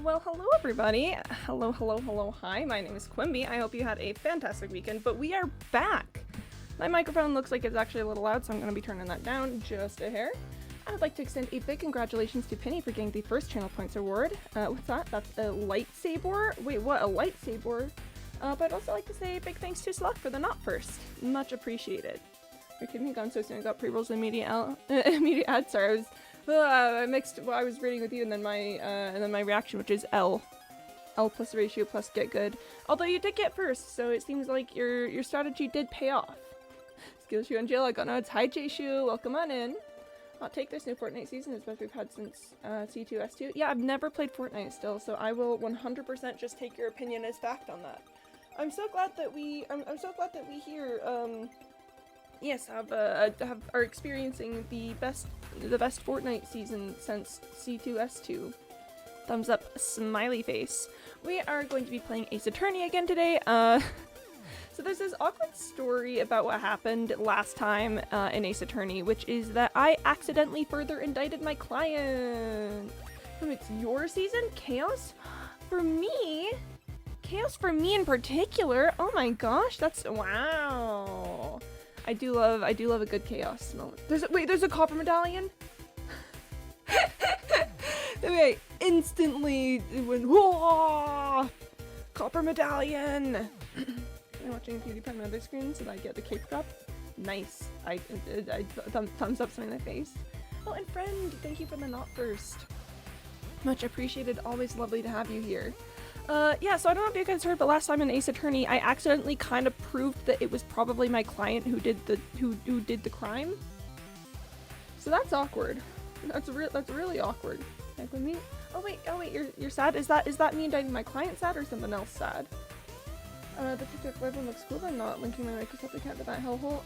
Well, hello everybody. Hello, hi. My name is Quimby. I hope you had a fantastic weekend, but we are back. My microphone looks like it's actually a little loud, so I'm going to be turning that down just a hair. I would like to extend a big congratulations to Penny for getting the first Channel Points award. What's that? That's a lightsaber? Wait, what? A lightsaber? But I'd also like to say big thanks to Select for the not first. Much appreciated. You're kidding me? Gone so soon. I got pre-rolls and immediate ad. Sorry, I mixed what I was reading with you and then my reaction, which is L. L plus ratio plus get good. Although you did get first, so it seems like your strategy did pay off. Skillshoe and Jill, I got notes. Hi J-Shoe, welcome on in. I'll take this new Fortnite season, as best we've had since C2, S2. Yeah, I've never played Fortnite still, so I will 100% just take your opinion as fact on that. I'm so glad that we so glad that we here yes are experiencing the best Fortnite season since C2, S2. Thumbs up, smiley face. We are going to be playing Ace Attorney again today. So there's this awkward story about what happened last time in Ace Attorney, which is that I accidentally further indicted my client. It's your season? Chaos? For me? Chaos for me in particular? Oh my gosh, that's wow. I do love a good chaos moment. There's a copper medallion? Wait, instantly it went, whoa! Copper medallion! I'm watching PewDiePie on my other screen so that I get the cape drop. Nice. I thumbs up something in my face. Oh, and friend, thank you for the not first. Much appreciated. Always lovely to have you here. Yeah, so I don't know if you guys heard, but last time in Ace Attorney, I accidentally kind of proved that it was probably my client who did the crime. So that's awkward. That's really awkward. Like with me. Oh wait, you're sad. Is that me indicting my client sad or something else sad? The TikTok website looks cool. I'm not linking my Microsoft account to that hellhole.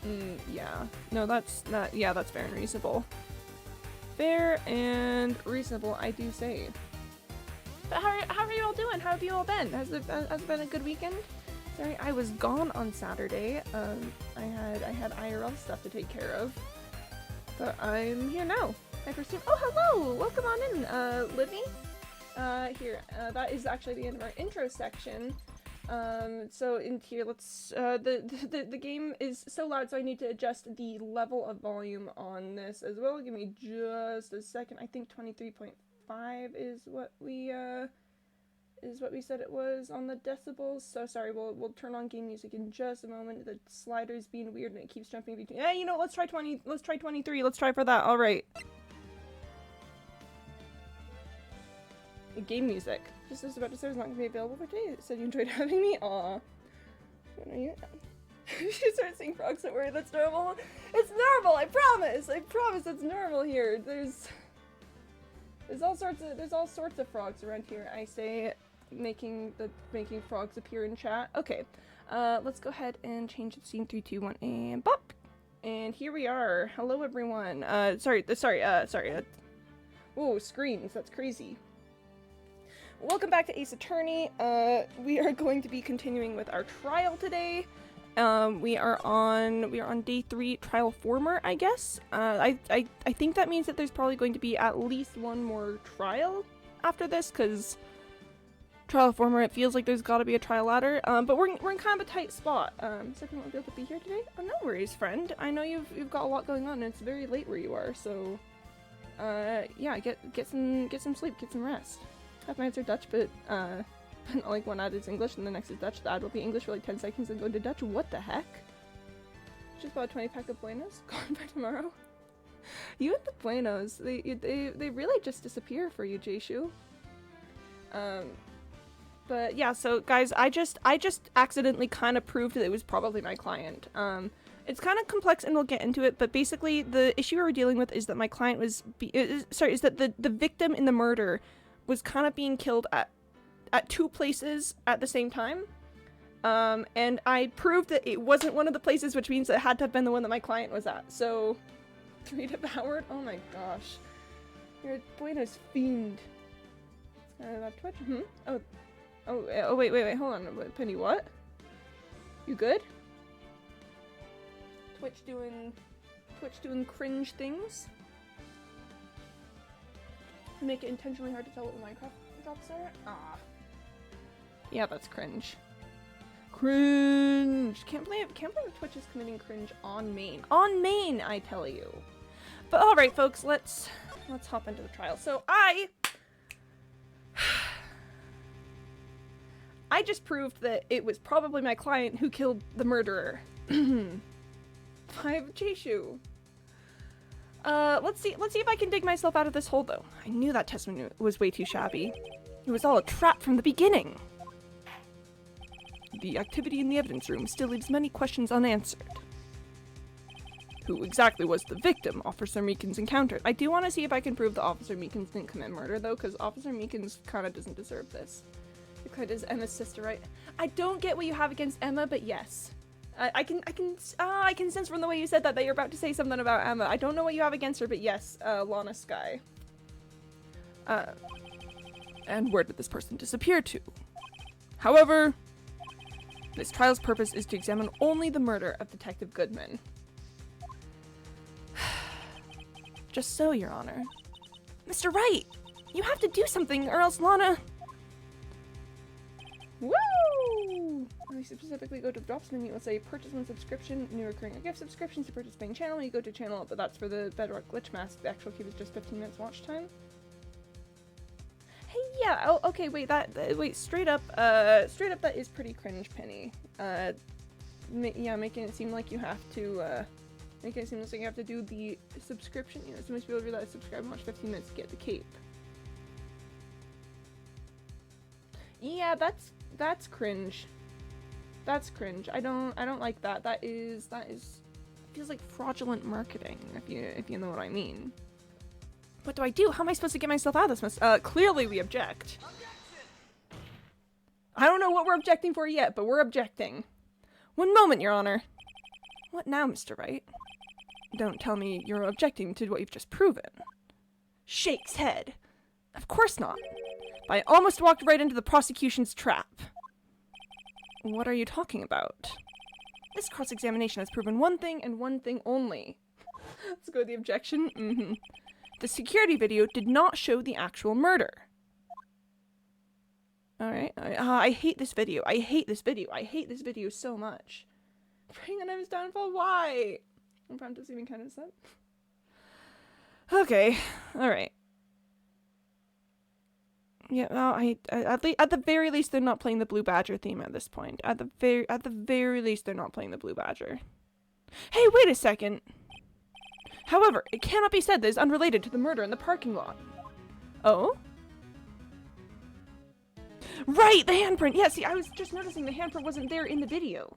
Yeah. No, that's fair and reasonable. Fair and reasonable, I do say. But how are you all doing? How have you all been? Has it been a good weekend? Sorry, I was gone on Saturday. I had IRL stuff to take care of. But I'm here now. I presume. Oh, hello! Welcome on in, Livy. Here, that is actually the end of our intro section. So in here, let's, the game is so loud, so I need to adjust the level of volume on this as well. Give me just a second. I think 23.5 is what we said it was on the decibels. So sorry, we'll turn on game music in just a moment. The slider's being weird and it keeps jumping between. Yeah, you know, let's try 20, let's try 23. Let's try for that. All right. Game music. Just was about to say it's not going to be available for today. It said you enjoyed having me. Aw. When are you? You start seeing frogs, don't worry, that's normal. It's normal, I promise! I promise it's normal here. There's all sorts of frogs around here. I say making frogs appear in chat. Okay. Let's go ahead and change the scene 3, 2, 1 and bop! And here we are. Hello everyone. Sorry. Whoa, screens, that's crazy. Welcome back to Ace Attorney. We are going to be continuing with our trial today. We are on day 3, trial former, I guess. I think that means that there's probably going to be at least one more trial after this, because trial former, it feels like there's got to be a trial ladder. But we're in kind of a tight spot. Second won't be able to be here today. Oh, no worries, friend. I know you've got a lot going on, and it's very late where you are. So, yeah, get some sleep, get some rest. Half my answer Dutch, but not like one ad is English and the next is Dutch. The ad will be English for like 10 seconds and go to Dutch. What the heck? Just bought a 20 pack of Buenos. Gone by tomorrow. You and the Buenos, they really just disappear for you, J-Shoe. But yeah, so guys, I just accidentally kind of proved that it was probably my client. It's kind of complex and we'll get into it, but basically the issue we're dealing with is that my client was is that the victim in the murder was kind of being killed at 2 places at the same time. And I proved that it wasn't one of the places, which means it had to have been the one that my client was at. So, 3 devoured? Oh my gosh. You're a Buenos fiend. That Twitch? Wait, hold on. Penny, what? You good? Twitch doing cringe things? Make it intentionally hard to tell what the Minecraft drops are? Ah. Yeah, that's cringe. Cringe! Can't believe Twitch is committing cringe on main. On main, I tell you. But alright, folks, let's hop into the trial. So I just proved that it was probably my client who killed the murderer. I have a Cheishu. Let's see if I can dig myself out of this hole, though. I knew that testimony was way too shabby. It was all a trap from the beginning. The activity in the evidence room still leaves many questions unanswered. Who exactly was the victim Officer Meekins encountered? I do want to see if I can prove that Officer Meekins didn't commit murder, though, because Officer Meekins kind of doesn't deserve this. Because is Emma's sister, right? I don't get what you have against Emma, but yes. I can sense from the way you said that you're about to say something about Emma. I don't know what you have against her, but yes, Lana Skye. And where did this person disappear to? However, this trial's purpose is to examine only the murder of Detective Goodman. Just so, Your Honor. Mr. Wright! You have to do something, or else Lana... Woo! When we specifically go to the drops menu, it'll say purchase one subscription, new recurring or gift subscriptions to purchase paying channel. You go to channel, but that's for the Bedrock Glitch Mask. The actual cube is just 15 minutes watch time. Hey, yeah. Oh, okay. Wait. Wait. Straight up. That is pretty cringe, Penny. Yeah, making it seem like you have to. Making it seem like you have to do the subscription. You know, so most people do that. Subscribe and watch 15 minutes to get the cape. Yeah, that's cringe. That's cringe. I don't like that. That feels like fraudulent marketing, if you know what I mean. What do I do? How am I supposed to get myself out of this mess? Clearly we object. I don't know what we're objecting for yet, but we're objecting. One moment, Your Honor. What now, Mr. Wright? Don't tell me you're objecting to what you've just proven. Shakes head. Of course not. I almost walked right into the prosecution's trap. What are you talking about? This cross-examination has proven one thing and one thing only. Let's go with the objection. The security video did not show the actual murder. Alright. I hate this video. I hate this video so much. Praying on Emma's downfall? Why? I'm prompt to seeming kind of upset. Okay. Alright. Yeah, well, at the very least, they're not playing the Blue Badger theme at this point. At the very least, they're not playing the Blue Badger. Hey, wait a second. However, it cannot be said that is unrelated to the murder in the parking lot. Oh? Right, the handprint. Yeah, see, I was just noticing the handprint wasn't there in the video.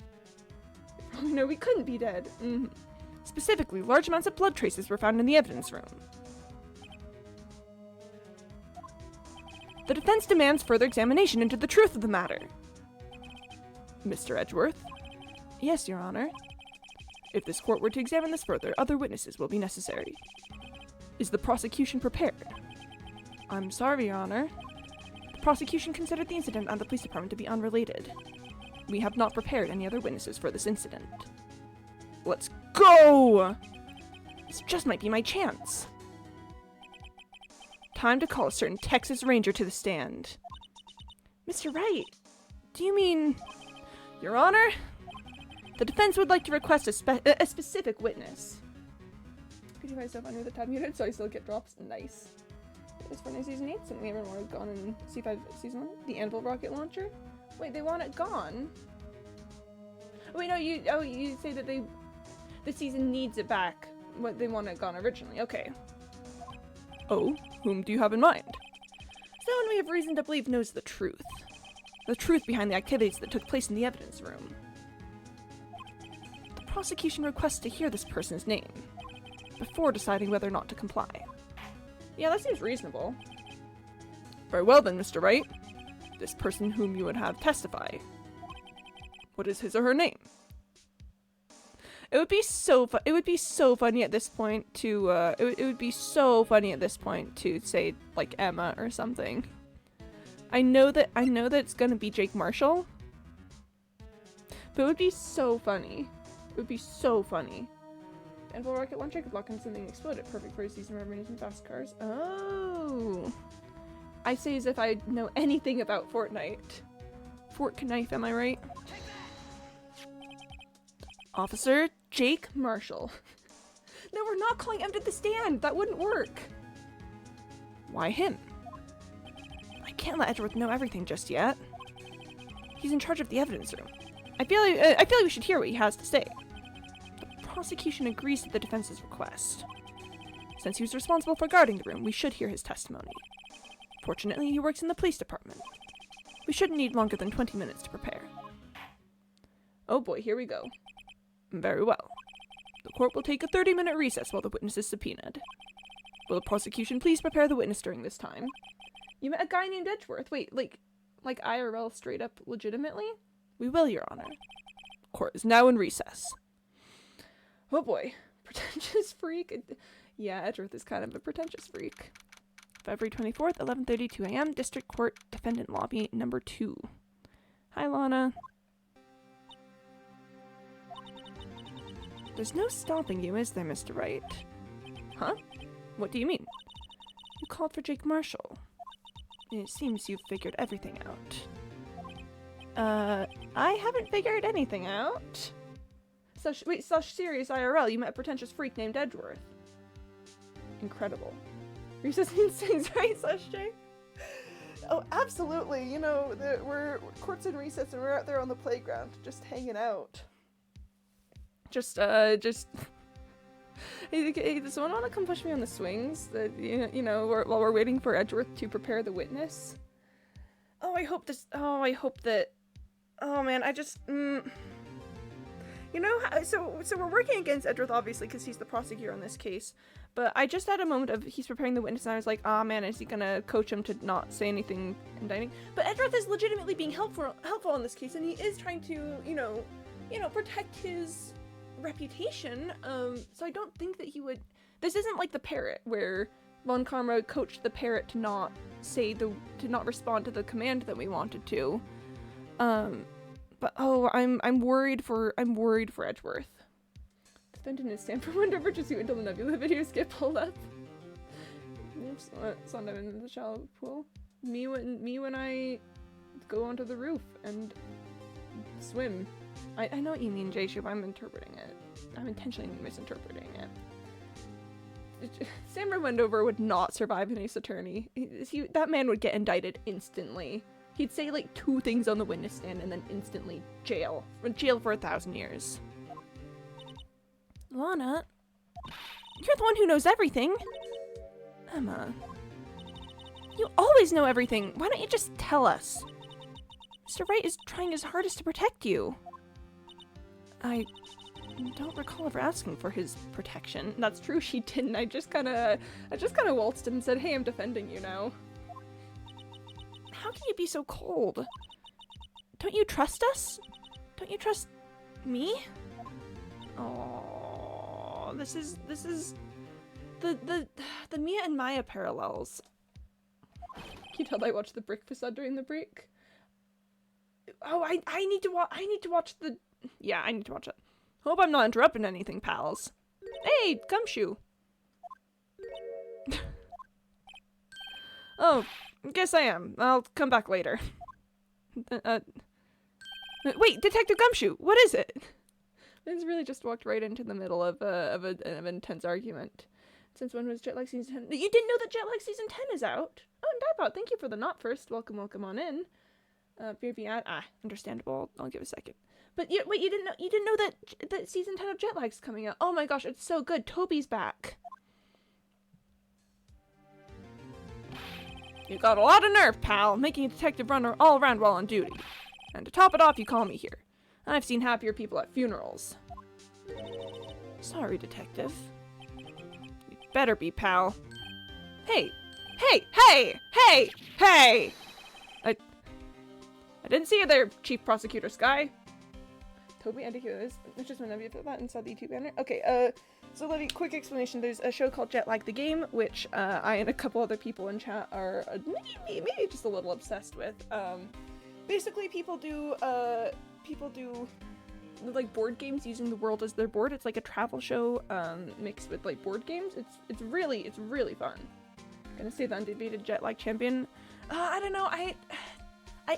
No, we couldn't be dead. Specifically, large amounts of blood traces were found in the evidence room. The defense demands further examination into the truth of the matter. Mr. Edgeworth? Yes, Your Honor. If this court were to examine this further, other witnesses will be necessary. Is the prosecution prepared? I'm sorry, Your Honor. The prosecution considered the incident and the police department to be unrelated. We have not prepared any other witnesses for this incident. Let's go! This just might be my chance. Time to call a certain Texas Ranger to the stand. Mr. Wright, do you mean... Your Honor? The defense would like to request a specific witness. Could you find stuff under the tab muted so I still get drops? Nice. It's Fortnite Season 8, something everyone wanted gone in C5 Season 1. The Anvil rocket launcher? Wait, they want it gone? Wait, no, you say that the season needs it back. What, they want it gone originally. Okay. Oh, whom do you have in mind? Someone we have reason to believe knows the truth. The truth behind the activities that took place in the evidence room. The prosecution requests to hear this person's name before deciding whether or not to comply. Yeah, that seems reasonable. Very well then, Mr. Wright. This person whom you would have testify. What is his or her name? It would be so funny at this point to it would be so funny at this point to say like Emma or something. I know that it's gonna be Jake Marshall. But it would be so funny. It would be so funny. Anvil rocket launcher could block on something exploded. Perfect for a season where we're using fast cars. Oh. I say as if I know anything about Fortnite. Fork knife, am I right? Officer Jake Marshall. No, we're not calling him to the stand. That wouldn't work. Why him? I can't let Edgeworth know everything just yet. He's in charge of the evidence room. I feel like we should hear what he has to say. The prosecution agrees to the defense's request. Since he was responsible for guarding the room, we should hear his testimony. Fortunately, he works in the police department. We shouldn't need longer than 20 minutes to prepare. Oh boy, here we go. Very well. The court will take a 30-minute recess while the witness is subpoenaed. Will the prosecution please prepare the witness during this time? You met a guy named Edgeworth. Wait, like IRL straight up legitimately? We will, Your Honor. Court is now in recess. Oh boy. Pretentious freak. Yeah, Edgeworth is kind of a pretentious freak. February 24th, 11:32 a.m. District Court, Defendant Lobby, number 2. Hi, Lana. There's no stopping you, is there, Mr. Wright? Huh? What do you mean? You called for Jake Marshall. It seems you've figured everything out. I haven't figured anything out. Wait, such serious IRL, you met a pretentious freak named Edgeworth. Incredible. Recess means things, right, Slash J? Oh, absolutely. You know, we're court's in recess and we're out there on the playground, just hanging out. Just, hey, does someone want to come push me on the swings? While we're waiting for Edgeworth to prepare the witness? Oh, I hope that, oh man, you know, so we're working against Edgeworth, obviously, because he's the prosecutor on this case, but I just had a moment of he's preparing the witness, and I was like, ah, man, is he gonna coach him to not say anything indicting? But Edgeworth is legitimately being helpful in this case, and he is trying to, you know, protect his reputation, so I don't think that he would. This isn't like the parrot, where Von Karma coached the parrot to not respond to the command that we wanted to. But oh, I'm worried for Edgeworth. Defendant is stand for one to purchase you until the Nebula videos get pulled up. Oops, saw them in the shallow pool. Me when I go onto the roof and swim. I know what you mean, J-Shub. I'm interpreting it. I'm intentionally misinterpreting it. Sam Wendover would not survive an Ace Attorney. That man would get indicted instantly. He'd say like 2 things on the witness stand and then instantly jail for 1,000 years. Lana, you're the one who knows everything. Emma, you always know everything. Why don't you just tell us? Mr. Wright is trying his hardest to protect you. I don't recall ever asking for his protection. That's true, she didn't. I just kind of waltzed in and said, hey, I'm defending you now. How can you be so cold? Don't you trust us? Don't you trust me? Oh, this is the Mia and Maya parallels. Can you tell I watched the brick facade during the break? Oh, I need to watch the. Yeah, I need to watch it. Hope I'm not interrupting anything, pals. Hey, Gumshoe. Oh, guess I am. I'll come back later. Wait, Detective Gumshoe, what is it? This really just walked right into the middle of an intense argument. Since when was Jetlag Season 10? You didn't know that Jetlag Season 10 is out? Oh, and Dipot, thank you for the not first. Welcome on in. Understandable. I'll give a second. But wait, you didn't know that Season 10 of Jetlag's coming out? Oh my gosh, it's so good. Toby's back. You got a lot of nerve, pal, making a detective run all around while on duty. And to top it off, you call me here. I've seen happier people at funerals. Sorry, detective. You better be, pal. Hey! Hey! Hey! Hey! Hey! I didn't see you there, Chief Prosecutor Sky. Toby indicated this. Just whenever you put that inside the YouTube banner. Okay, so let me quick explanation. There's a show called Jetlag the Game, which I and a couple other people in chat are maybe just a little obsessed with. Basically, people do like board games using the world as their board. It's like a travel show mixed with like board games. It's really fun. I'm gonna say the undefeated Jetlag champion. I don't know. I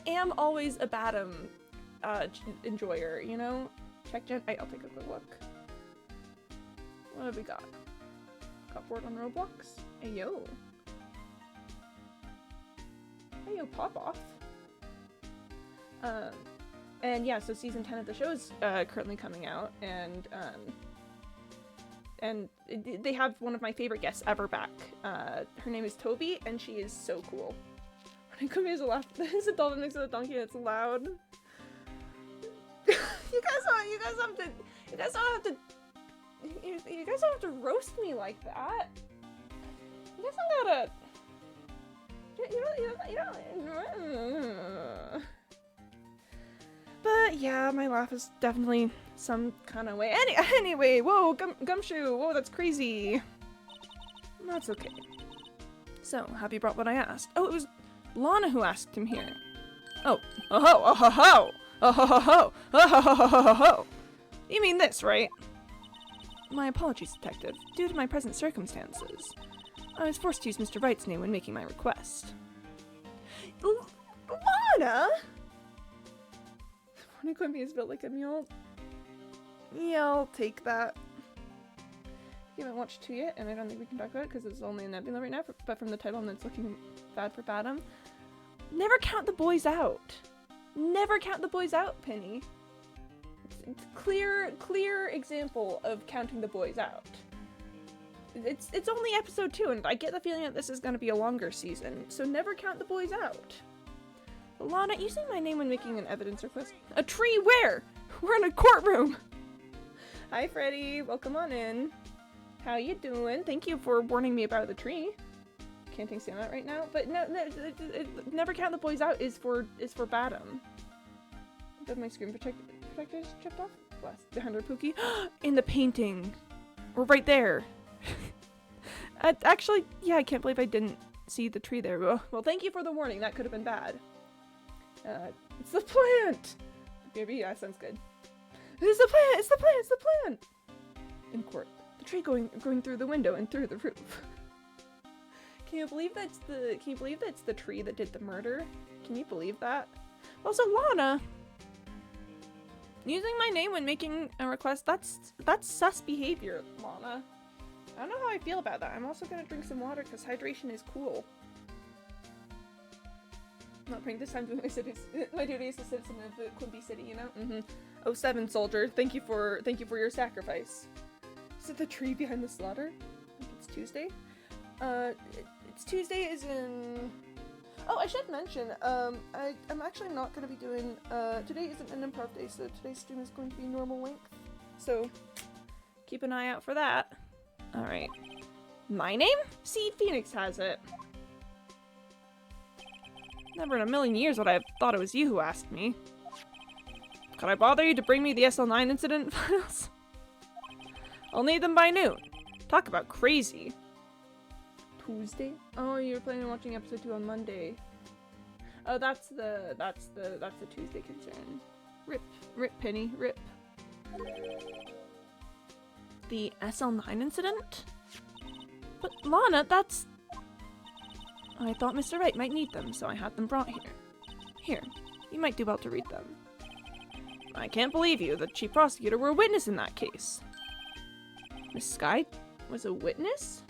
am always a Badum enjoyer, you know? Check gen. I'll take a quick look. What have we got? Got bored on Roblox? Ayo. Ayo, pop off. And yeah, so season 10 of the show is currently coming out, and they have one of my favorite guests ever back. Her name is Toby, and she is so cool. Come here's a laugh. There's a dolphin next to the donkey, and it's loud. You guys don't have to roast me like that. You guys don't gotta. You don't. But yeah, my laugh is definitely some kind of way. Anyway, whoa, Gumshoe, whoa, that's crazy. That's okay. So, have you brought what I asked? Oh, it was Lana who asked him here. Oh, oh. You mean this, right? My apologies, Detective. Due to my present circumstances, I was forced to use Mr. Wright's name when making my request. Lana? Quimby is built like a mule. Yeah, I'll take that. You haven't watched 2 yet, and I don't think we can talk about it because it's only a nebula right now, but from the title and it's looking bad for Badum. Never count the boys out. Never count the boys out, Penny. It's clear example of counting the boys out. It's only episode 2, and I get the feeling that this is going to be a longer season, so never count the boys out. Lana, using my name when making an evidence request. A tree where? We're in a courtroom! Hi, Freddy. Welcome on in. How you doing? Thank you for warning me about the tree. Can't stand that right now, but no, never count the boys out is for Badum. Does my screen protectors chipped off? Bless. Behind our Pookie. In the painting. We're right there. Actually, yeah, I can't believe I didn't see the tree there. Well, thank you for the warning. That could have been bad. It's the plant! Maybe, yeah, sounds good. It's the plant! It's the plant! It's the plant! In court. The tree going through the window and through the roof. Can you believe that's the tree that did the murder? Can you believe that? Also, Lana! Using my name when making a request, that's sus behavior, Lana. I don't know how I feel about that. I'm also gonna drink some water because hydration is cool. Not praying this time doing my duty as a citizen of the Quimby City, you know? 07 soldier, thank you for your sacrifice. Is it the tree behind the slaughter? I think it's Tuesday. It's Tuesday is in... Oh, I should mention, I'm actually not going to be doing, today isn't an improv day, so today's stream is going to be normal length. So, keep an eye out for that. Alright. My name? See, Phoenix has it. Never in a million years would I have thought it was you who asked me. Could I bother you to bring me the SL9 incident files? I'll need them by noon. Talk about crazy. Tuesday? Oh, you were planning on watching episode 2 on Monday. Oh, that's the Tuesday concern. Rip, Penny, rip. The SL9 incident? But Lana, that's... I thought Mr. Wright might need them, so I had them brought here. Here, you might do well to read them. I can't believe you. The chief prosecutor were a witness in that case. Miss Sky was a witness?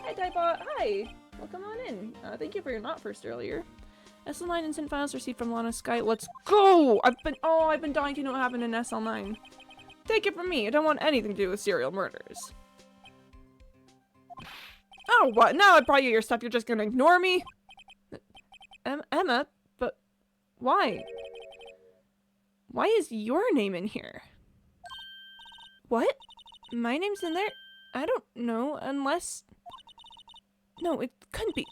Hi, Dybot. Hi. Welcome on in. Thank you for your not first earlier. SL9 incident files received from Lana Sky. Let's go! I've been dying to know what happened in SL9. Take it from me. I don't want anything to do with serial murders. Oh, what? Now I brought you your stuff, you're just gonna ignore me? Emma? But why? Why is your name in here? What? My name's in there? I don't know, unless... No, it couldn't be.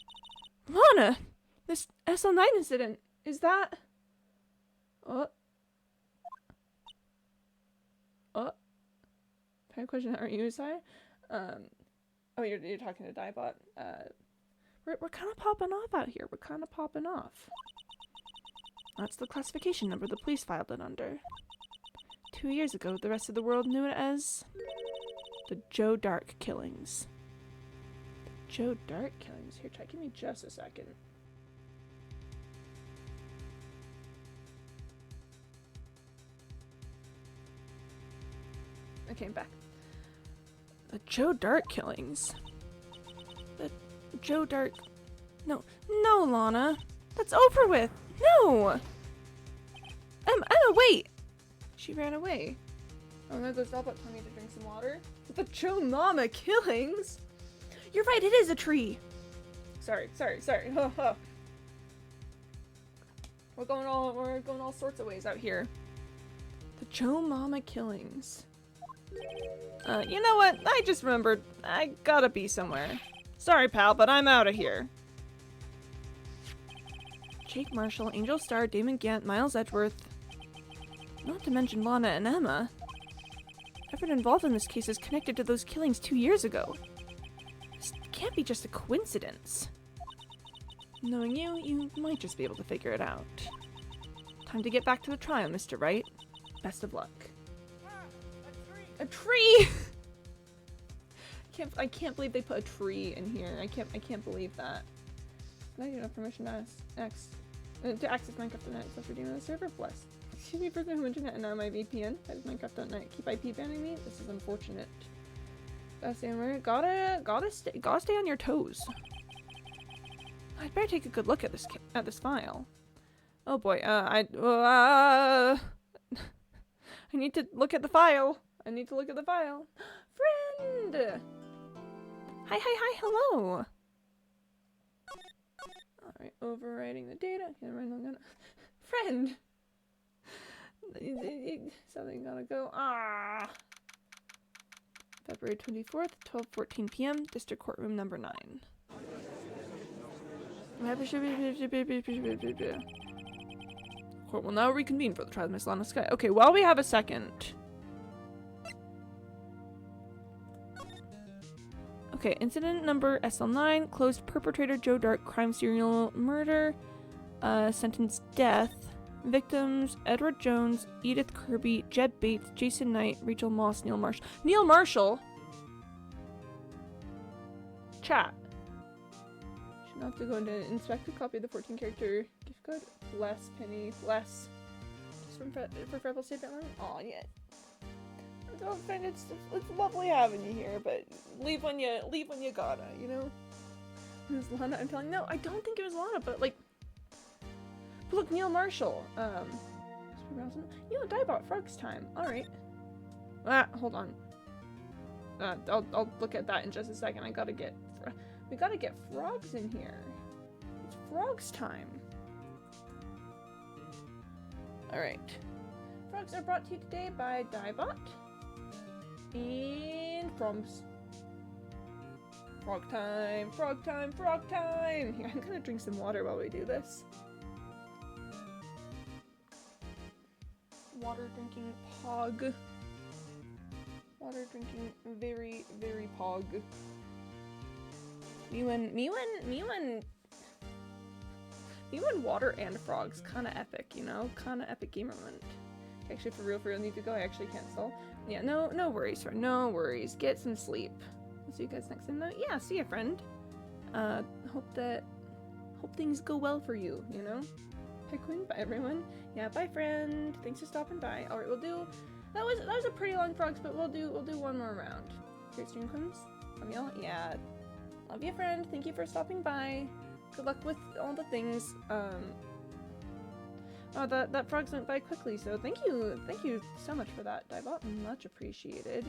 Lana! This SL9 incident, is that... I have a question, are you, Sire? Oh, you're talking to Dybot. We're kind of popping off out here. We're kind of popping off. That's the classification number the police filed it under. 2 years ago, the rest of the world knew it as... the Joe Dark killings. The Joe Dark killings? Here, give me just a second. Okay, I'm back. The Joe Dart killings. The Joe Dart... No, Lana. That's over with. No! Emma, wait! She ran away. Oh, there goes Zelbot telling me to drink some water. The Joe Mama killings? You're right, it is a tree. Sorry. We're going all sorts of ways out here. The Joe Mama killings. You know what? I just remembered. I gotta be somewhere. Sorry, pal, but I'm out of here. Jake Marshall, Angel Star, Damon Gant, Miles Edgeworth. Not to mention Lana and Emma. Everyone involved in this case is connected to those killings 2 years ago. This can't be just a coincidence. Knowing you, you might just be able to figure it out. Time to get back to the trial, Mr. Wright. Best of luck. A tree! I can't believe they put a tree in here. I can't believe that. Now you have permission to access Minecraft.net / redeem the server. Bless. Excuse me for the internet and now my VPN. That is Minecraft.net. Keep IP banning me. This is unfortunate. Gotta stay on your toes. I'd better take a good look at this file. Oh boy. I need to look at the file. Friend. Hi, hello. Alright, overwriting the data. Friend! Something gotta go. Ah! February 24th, 12:14 p.m., District Courtroom number 9. Court will now reconvene for the trial of Miss Lana Skye. Okay, while we have a second. Okay, incident number SL9, closed perpetrator Joe Dart, crime serial murder, sentence death, victims Edward Jones, Edith Kirby, Jed Bates, Jason Knight, Rachel Moss, Neil Marshall. Neil Marshall? Chat. Should not have to go into inspect a copy of the 14-character gift code. Bless, Penny, bless. Just for Rebel Save that one? Aw, yeah. It's lovely having you here, but leave when you gotta, you know? It was Lana, I'm telling you. No, I don't think it was Lana, but like, but look, Neil Marshall. You know, Diebot, Frog's time. Alright. Hold on. I'll look at that in just a second. We gotta get frogs in here. It's Frog's time. Alright. Frogs are brought to you today by Diebot. And prompts. Frog time. Here, I'm gonna drink some water while we do this. Water drinking pog. Water drinking very, very pog. Me when water and frogs, kinda epic, you know? Kinda epic gamer moment. Actually, for real, need to go. I actually can't stall. Yeah, no worries, sir. No worries. Get some sleep. I'll see you guys next time, though. Yeah, see ya, friend. Hope things go well for you, you know? Bye, Quinn. Bye, everyone. Yeah, bye, friend. Thanks for stopping by. Alright, we'll do... That was a pretty long frogs, but we'll do one more round. Great stream, Quims. Love y'all. Yeah. Love you, friend. Thank you for stopping by. Good luck with all the things. Oh, that frogs went by quickly, so thank you so much for that, Diebot. Much appreciated.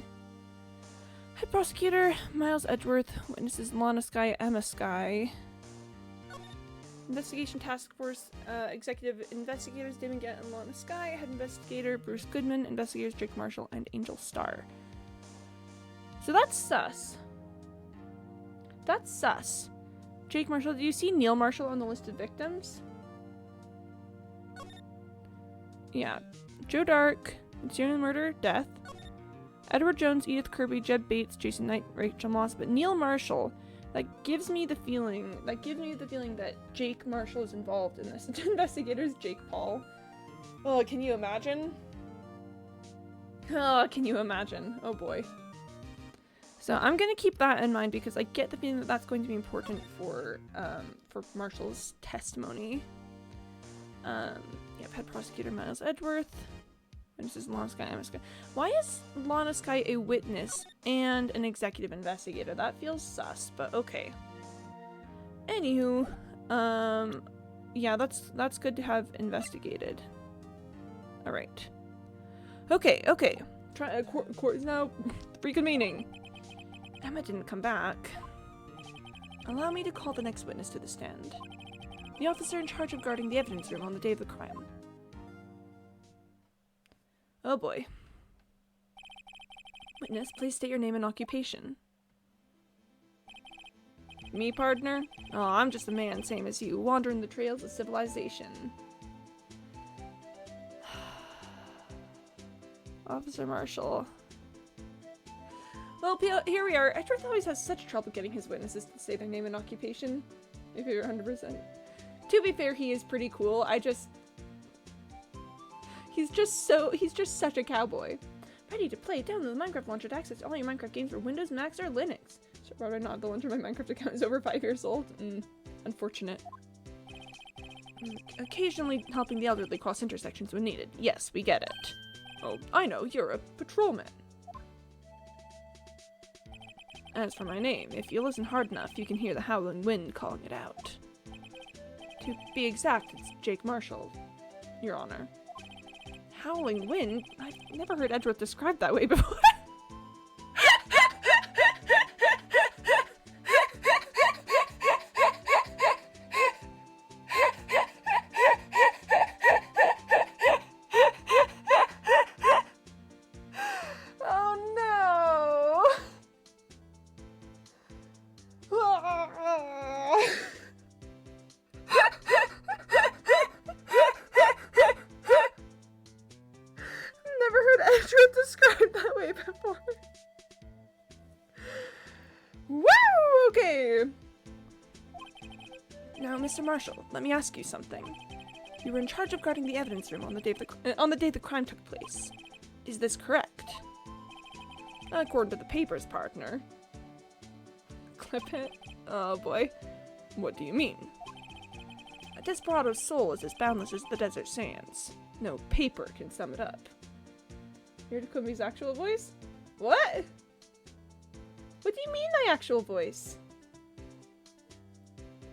Head prosecutor, Miles Edgeworth. Witnesses, Lana Skye, Emma Skye. Investigation Task Force, Executive Investigators, Damon Gant and Lana Skye. Head Investigator, Bruce Goodman. Investigators, Jake Marshall and Angel Star. So that's sus. Jake Marshall, do you see Neil Marshall on the list of victims? Yeah. Joe Dark, serial murder, death. Edward Jones, Edith Kirby, Jed Bates, Jason Knight, Rachel Moss, but Neil Marshall, that gives me the feeling that Jake Marshall is involved in this. Investigators, Jake Paul. Oh, can you imagine? Oh, can you imagine? Oh boy. So I'm gonna keep that in mind because I get the feeling that that's going to be important for Marshall's testimony. Yep, head prosecutor Miles Edgeworth. Witnesses Lana Sky, Emma Sky. Why is Lana Sky a witness and an executive investigator? That feels sus, but okay. Anywho, yeah, that's good to have investigated. All right. Okay. Court is now reconvening. Emma didn't come back. Allow me to call the next witness to the stand. The officer in charge of guarding the evidence room on the day of the crime. Oh boy. Witness, please state your name and occupation. Me, partner? Oh, I'm just a man, same as you, wandering the trails of civilization. Officer Marshall. Well, here we are. Edgeworth always has such trouble getting his witnesses to say their name and occupation. If you're 100%. To be fair, he is pretty cool. He's just such a cowboy. Ready to play. Download the Minecraft launcher to access all your Minecraft games for Windows, Macs, or Linux. So probably not. The launcher of my Minecraft account is over 5 years old. Unfortunate. Occasionally helping the elderly cross intersections when needed. Yes, we get it. Oh, I know. You're a patrolman. As for my name, if you listen hard enough, you can hear the howling wind calling it out. To be exact, it's Jake Marshall, Your Honor. Howling wind? I've never heard Edgeworth described that way before. Mr. Marshall, let me ask you something. You were in charge of guarding the evidence room on the day the crime took place. Is this correct? According to the papers, partner. Clip it? Oh boy. What do you mean? A desperado's soul is as boundless as the desert sands. No paper can sum it up. Here to Kumi's actual voice? What? What do you mean my actual voice?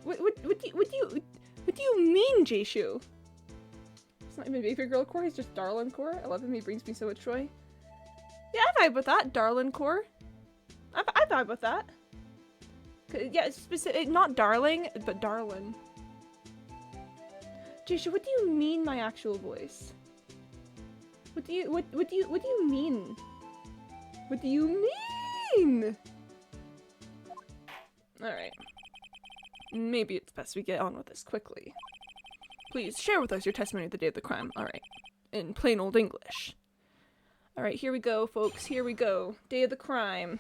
What do you mean, Jayshu? It's not even baby girl core, he's just darling core. I love him, he brings me so much joy. Yeah, I vibe with that, darling core. I vibe with that. Yeah, specific, not darling, but darling. Jayshu, what do you mean my actual voice? What do you mean? What do you mean? Alright. Maybe it's best we get on with this quickly. Please share with us your testimony of the day of the crime. Alright. In plain old English. Alright, here we go, folks. Here we go. Day of the crime.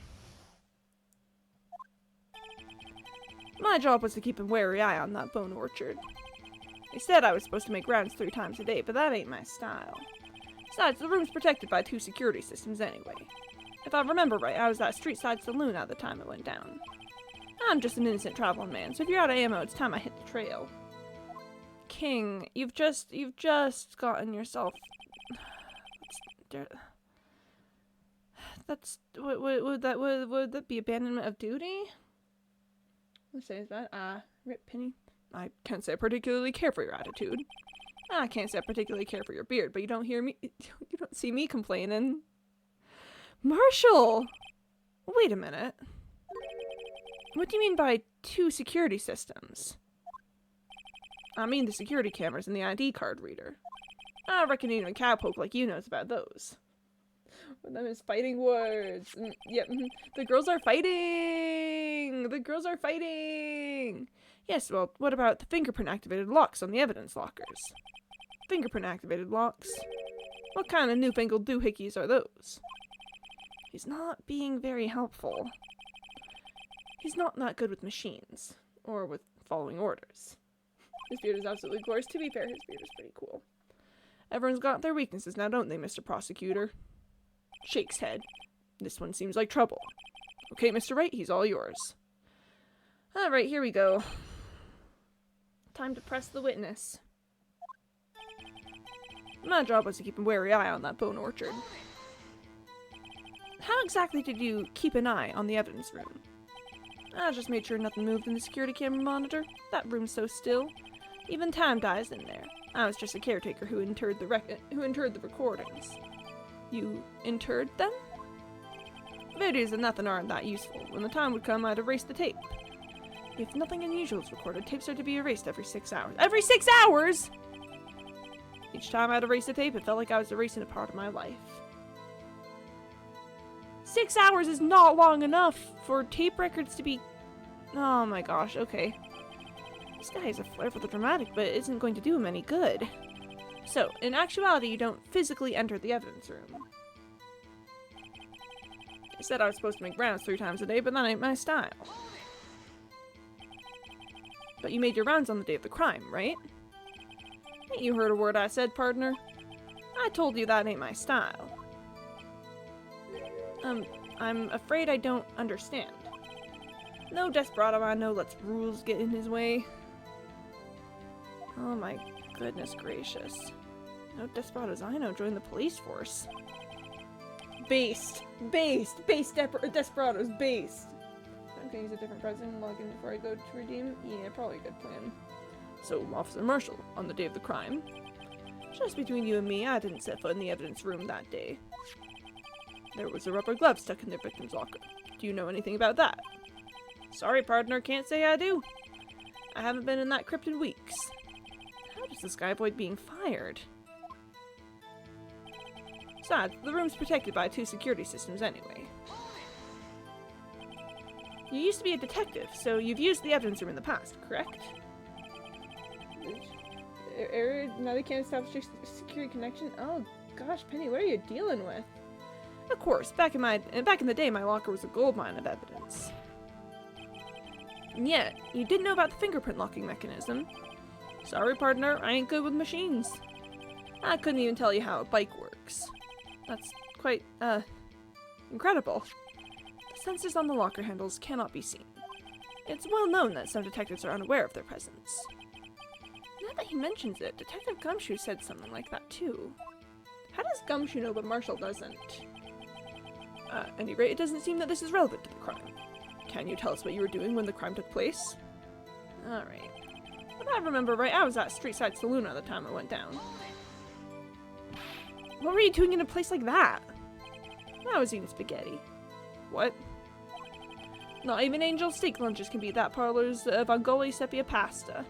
My job was to keep a wary eye on that bone orchard. They said I was supposed to make rounds 3 times a day, but that ain't my style. Besides, the room's protected by 2 security systems anyway. If I remember right, I was at a street side saloon at the time it went down. I'm just an innocent traveling man, so if you're out of ammo, it's time I hit the trail. King, you've just gotten yourself... That's... Would that be abandonment of duty? Let's say is that, Rip Penny. I can't say I particularly care for your attitude. I can't say I particularly care for your beard, but you don't see me complaining. Marshall! Wait a minute. What do you mean by 2 security systems? I mean the security cameras and the ID card reader. I reckon even a cowpoke like you knows about those. One of them is fighting words. Yep, the girls are fighting! The girls are fighting! Yes, well, what about the fingerprint-activated locks on the evidence lockers? Fingerprint-activated locks? What kind of newfangled doohickeys are those? He's not being very helpful. He's not that good with machines, or with following orders. His beard is absolutely glorious. To be fair, his beard is pretty cool. Everyone's got their weaknesses now, don't they, Mr. Prosecutor? Shakes head. This one seems like trouble. Okay, Mr. Wright, he's all yours. Alright, here we go. Time to press the witness. My job was to keep a wary eye on that bone orchard. How exactly did you keep an eye on the evidence room? I just made sure nothing moved in the security camera monitor. That room's so still. Even time dies in there. I was just a caretaker who interred the recordings. You interred them? Videos of nothing aren't that useful. When the time would come, I'd erase the tape. If nothing unusual is recorded, tapes are to be erased every 6 hours. Every 6 hours?! Each time I'd erase the tape, it felt like I was erasing a part of my life. 6 hours is not long enough for tape records to be... Oh my gosh, okay. This guy has a flair for the dramatic, but it isn't going to do him any good. So, in actuality, you don't physically enter the evidence room. I said I was supposed to make rounds 3 times a day, but that ain't my style. But you made your rounds on the day of the crime, right? Ain't you heard a word I said, partner? I told you that ain't my style. I'm afraid I don't understand. No desperado I know lets rules get in his way. Oh my goodness gracious. No desperados I know join the police force. Based! Desperados, based! I'm gonna use a different president and log in before I go to redeem. Yeah, probably a good plan. So, Officer Marshall, on the day of the crime. Just between you and me, I didn't set foot in the evidence room that day. There was a rubber glove stuck in their victim's locker. Do you know anything about that? Sorry, partner, can't say I do. I haven't been in that crypt in weeks. How does this guy avoid being fired? Besides, the room's protected by 2 security systems anyway. You used to be a detective, so you've used the evidence room in the past, correct? Error, now they can't establish a security connection? Oh gosh, Penny, what are you dealing with? Of course, back in the day, my locker was a goldmine of evidence. And yet, you didn't know about the fingerprint locking mechanism. Sorry, partner, I ain't good with machines. I couldn't even tell you how a bike works. That's quite, incredible. The sensors on the locker handles cannot be seen. It's well known that some detectives are unaware of their presence. Now that he mentions it, Detective Gumshoe said something like that too. How does Gumshoe know but Marshall doesn't? At any rate, it doesn't seem that this is relevant to the crime. Can you tell us what you were doing when the crime took place? Alright. If I remember right, I was at Street Side Saloon at the time it went down. What were you doing in a place like that? I was eating spaghetti. What? Not even Angel steak lunches can beat that parlor's Vongole sepia pasta.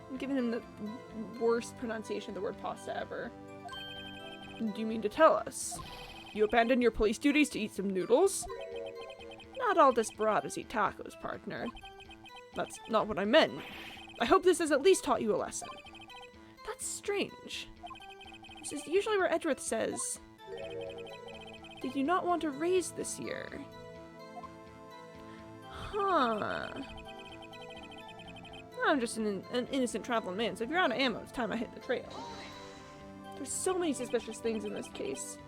I'm giving him the worst pronunciation of the word pasta ever. Do you mean to tell us? You abandoned your police duties to eat some noodles? Not all desperados eat tacos, partner. That's not what I meant. I hope this has at least taught you a lesson. That's strange. This is usually where Edgeworth says, did you not want to raise this year? Huh. I'm just an innocent traveling man, so if you're out of ammo, it's time I hit the trail. There's so many suspicious things in this case.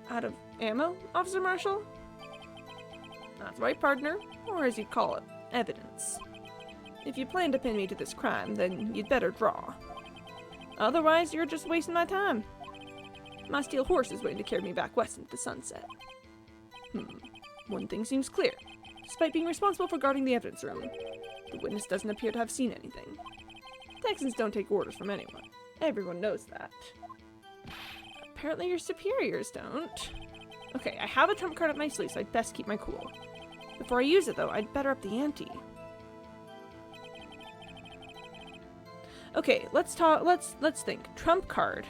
Out of ammo, Officer Marshall? That's right, partner. Or as you'd call it, evidence. If you plan to pin me to this crime, then you'd better draw. Otherwise, you're just wasting my time. My steel horse is waiting to carry me back west into the sunset. One thing seems clear. Despite being responsible for guarding the evidence room, the witness doesn't appear to have seen anything. Texans don't take orders from anyone. Everyone knows that. Apparently your superiors don't. Okay, I have a trump card up my sleeve, so I'd best keep my cool. Before I use it, though, I'd better up the ante. Okay, let's think. Trump card.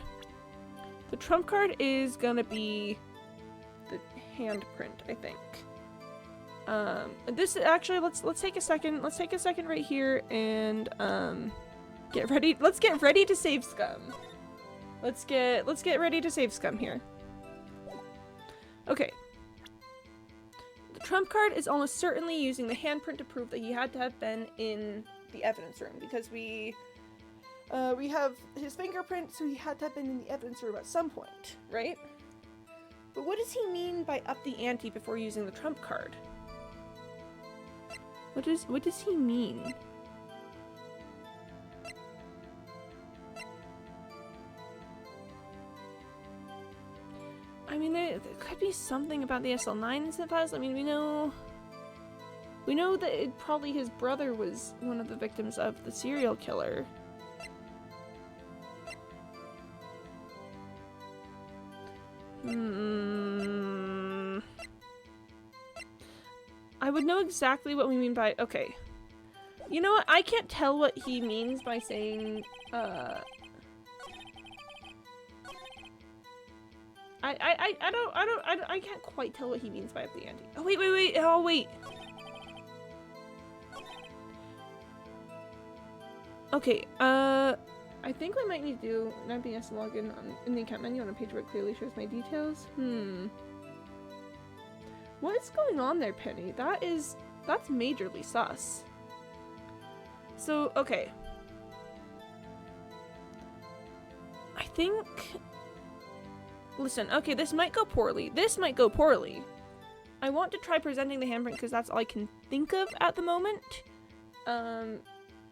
The trump card is gonna be the handprint, I think. This actually, let's take a second. Let's take a second right here and get ready. Let's get ready to save scum. Let's get ready to save scum here. Okay. The trump card is almost certainly using the handprint to prove that he had to have been in the evidence room because we have his fingerprint, so he had to have been in the evidence room at some point, right? But what does he mean by up the ante before using the trump card? What does he mean? mean, there could be something about the SL9 files. I mean, we know that probably his brother was one of the victims of the serial killer. I would know exactly what we mean by... Okay. You know what? I can't tell what he means by saying, I can't quite tell what he means by up the ante. Oh, wait. Oh, wait. Okay, I think we might need to do an IBS login in the account menu on a page where it clearly shows my details. What is going on there, Penny? That's majorly sus. So, okay. I think... Listen, okay, this might go poorly. I want to try presenting the handprint because that's all I can think of at the moment.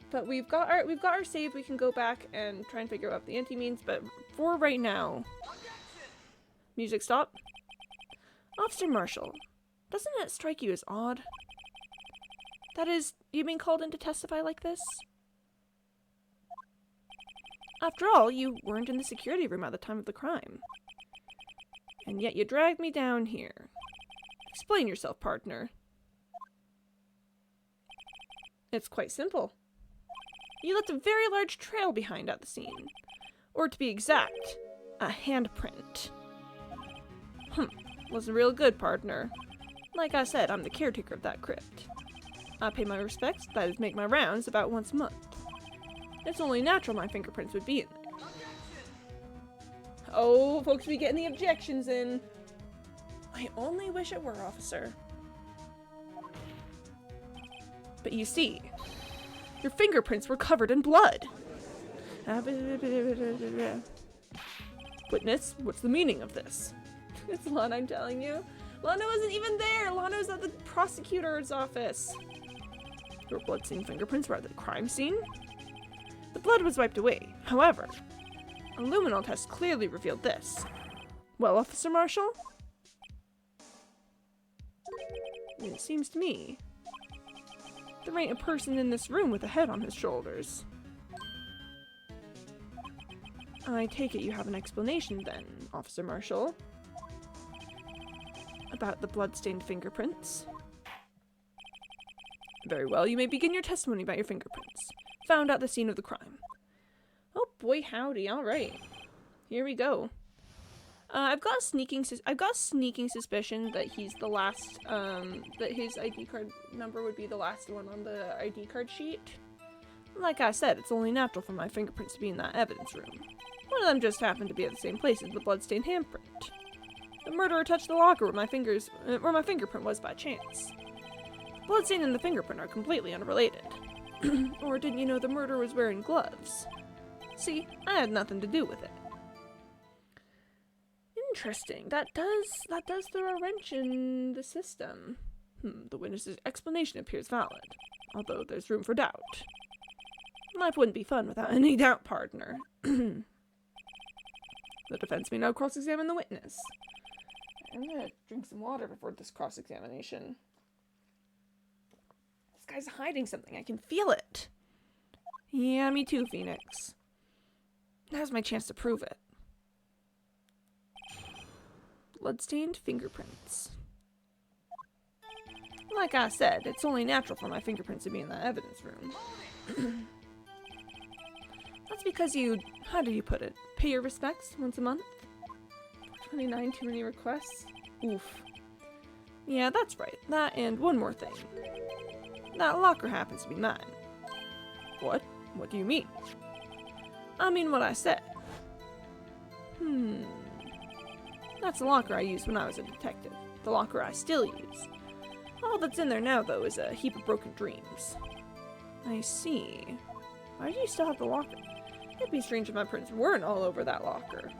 But we've got our save. We can go back and try and figure out what the ante means, but for right now... Music stop. Officer Marshall, doesn't it strike you as odd? That is, you being called in to testify like this? After all, you weren't in the security room at the time of the crime. And yet you dragged me down here. Explain yourself, partner. It's quite simple. You left a very large trail behind at the scene. Or to be exact, a handprint. Wasn't real good, partner. Like I said, I'm the caretaker of that crypt. I pay my respects, that is make my rounds about once a month. It's only natural my fingerprints would be in there. Oh, folks, we getting the objections in. I only wish it were, officer. But you see, your fingerprints were covered in blood. Witness, what's the meaning of this? It's Lana, I'm telling you. Lana wasn't even there. Lana was at the prosecutor's office. Your blood-stained fingerprints were at the crime scene? The blood was wiped away. However, a luminol test clearly revealed this. Well, Officer Marshall? It seems to me there ain't a person in this room with a head on his shoulders. I take it you have an explanation then, Officer Marshall, about the blood-stained fingerprints. Very well, you may begin your testimony about your fingerprints, found at the scene of the crime. Oh boy howdy, alright. Here we go. I've got a sneaking suspicion that he's the last, that his ID card number would be the last one on the ID card sheet. Like I said, it's only natural for my fingerprints to be in that evidence room. One of them just happened to be at the same place as the bloodstained handprint. The murderer touched the locker where my fingerprint was by chance. The bloodstain and the fingerprint are completely unrelated. Or didn't you know the murderer was wearing gloves? See, I had nothing to do with it. Interesting. That does throw a wrench in the system. The witness's explanation appears valid, although there's room for doubt. Life wouldn't be fun without any doubt, partner. The defense may now cross-examine the witness. I'm gonna drink some water before this cross-examination. This guy's hiding something. I can feel it. Yeah, me too, Phoenix. Now's my chance to prove it. Bloodstained fingerprints. Like I said, it's only natural for my fingerprints to be in that evidence room. That's because you, how do you put it, pay your respects once a month? 29, too many requests? Oof. Yeah, that's right. That and one more thing. That locker happens to be mine. What? What do you mean? I mean what I said. That's the locker I used when I was a detective. The locker I still use. All that's in there now, though, is a heap of broken dreams. I see. Why do you still have the locker? It'd be strange if my prints weren't all over that locker.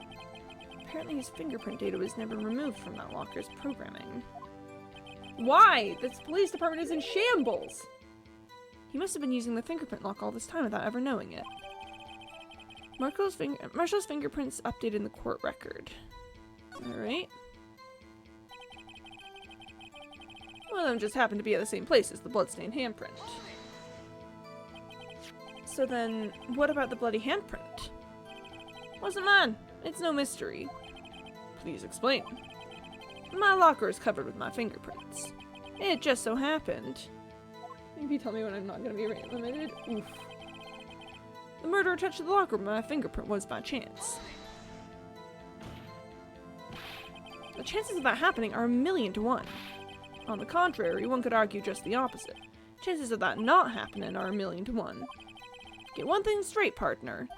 Apparently his fingerprint data was never removed from that locker's programming. Why? This police department is in shambles! He must have been using the fingerprint lock all this time without ever knowing it. Marshall's fingerprints updated in the court record. Alright. One of them just happened to be at the same place as the bloodstained handprint. So then, what about the bloody handprint? Wasn't mine. It's no mystery. Please explain. My locker is covered with my fingerprints. It just so happened. Maybe tell me when I'm not going to be rate limited. Oof. The murderer touched the locker where my fingerprint was by chance. The chances of that happening are 1,000,000 to 1. On the contrary, one could argue just the opposite. Chances of that not happening are 1,000,000 to 1. Get one thing straight, partner.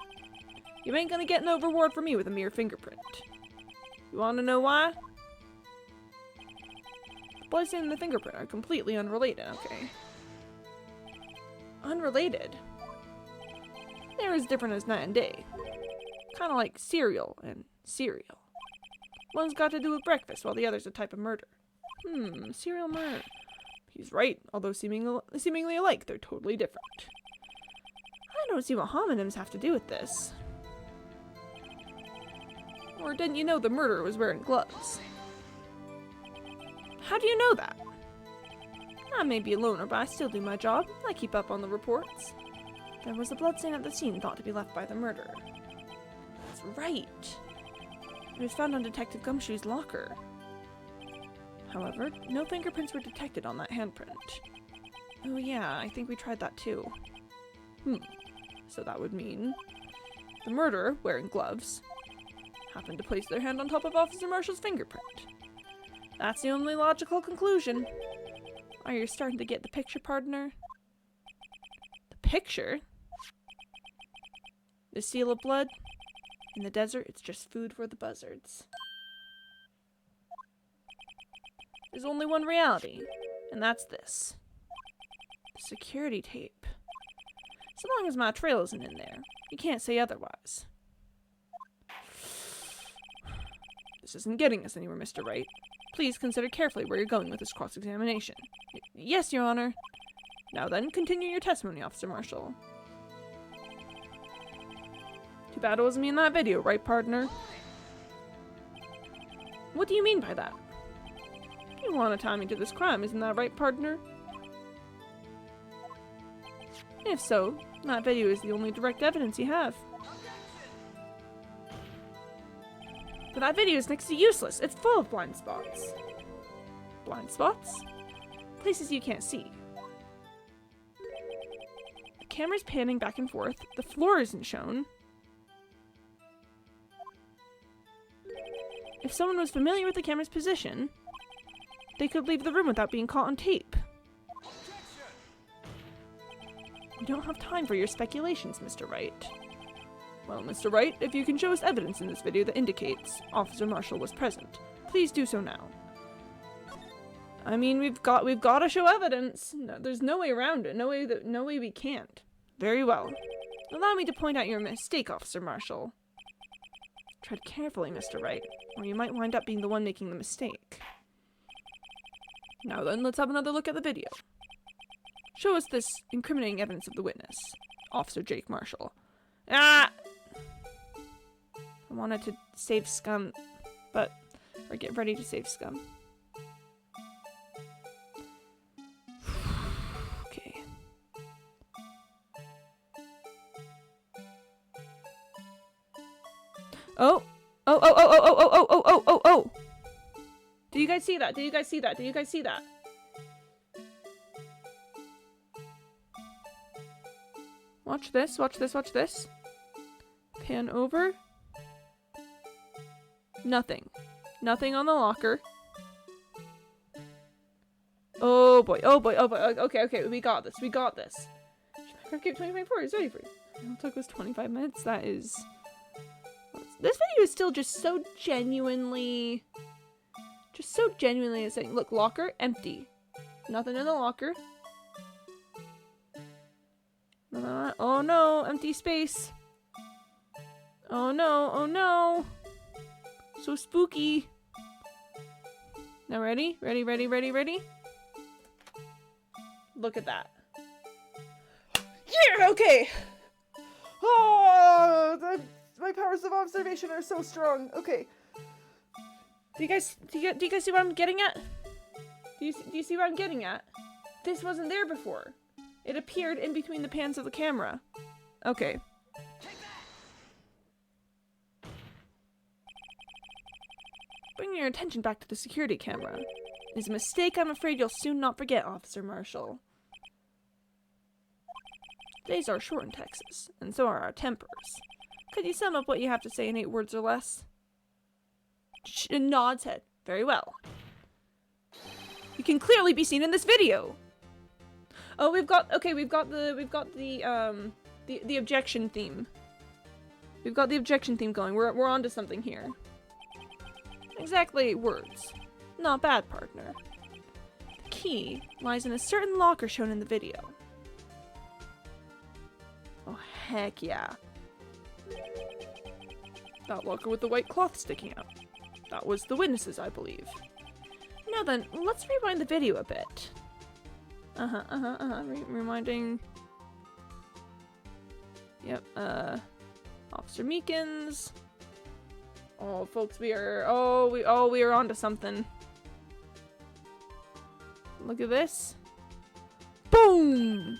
You ain't gonna get no reward from me with a mere fingerprint. You wanna know why? The bloodstain and the fingerprint are completely unrelated, okay? Unrelated? They're as different as night and day. Kinda like cereal and cereal. One's got to do with breakfast, while the other's a type of murder. Serial murder. He's right, although seemingly alike, they're totally different. I don't see what homonyms have to do with this. Or didn't you know the murderer was wearing gloves? How do you know that? I may be a loner, but I still do my job. I keep up on the reports. There was a bloodstain at the scene thought to be left by the murderer. That's right. It was found on Detective Gumshoe's locker. However, no fingerprints were detected on that handprint. Oh yeah, I think we tried that too. So that would mean the murderer, wearing gloves, happened to place their hand on top of Officer Marshall's fingerprint. That's the only logical conclusion. Are you starting to get the picture, partner? The picture? The seal of blood? In the desert, it's just food for the buzzards. There's only one reality, and that's this. The security tape. So long as my trail isn't in there, you can't say otherwise. This isn't getting us anywhere, Mr. Wright. Please consider carefully where you're going with this cross-examination. Yes, Your Honor. Now then, continue your testimony, Officer Marshall. Too bad it wasn't me in that video, right, partner? What do you mean by that? You want to tie me to this crime, isn't that right, partner? If so, that video is the only direct evidence you have. But that video is next to useless. It's full of blind spots. Blind spots? Places you can't see. The camera's panning back and forth. The floor isn't shown. If someone was familiar with the camera's position, they could leave the room without being caught on tape. We don't have time for your speculations, Mr. Wright. Well, Mr. Wright, if you can show us evidence in this video that indicates Officer Marshall was present, please do so now. I mean, we've got to show evidence. No, there's no way around it. No way we can't. Very well. Allow me to point out your mistake, Officer Marshall. Tread carefully, Mr. Wright, or you might wind up being the one making the mistake. Now then, let's have another look at the video. Show us this incriminating evidence of the witness, Officer Jake Marshall. Ah! I wanted to save Scum, or get ready to save Scum. Okay. Oh! Oh! Do you guys see that? Do you guys see that? Do you guys see that? Watch this, watch this, watch this. Pan over. Nothing. Nothing on the locker. Oh boy, oh boy, oh boy. Okay, we got this, we got this. Minecraft 2024 is ready for you. It took us 25 minutes. That is... This video is still just so genuinely saying, look, locker, empty. Nothing in the locker. Oh no, empty space. Oh no. So spooky. Now ready? Ready? Look at that. Yeah, okay. Oh, my powers of observation are so strong. Okay. Do you guys see what I'm getting at? Do you see what I'm getting at? This wasn't there before. It appeared in between the pans of the camera. Okay. Bring your attention back to the security camera. It is a mistake I'm afraid you'll soon not forget, Officer Marshall. Days are short in Texas, and so are our tempers. Could you sum up what you have to say in 8 words or less? Nods head. Very well. You can clearly be seen in this video. Oh, we've got the objection theme. We've got the objection theme going. We're onto something here. Exactly 8 words. Not bad, partner. The key lies in a certain locker shown in the video. Oh, heck yeah. That locker with the white cloth sticking out. That was the witnesses, I believe. Now then, let's rewind the video a bit. Reminding... Yep, Officer Meekins. Oh, folks, we are onto something. Look at this. Boom!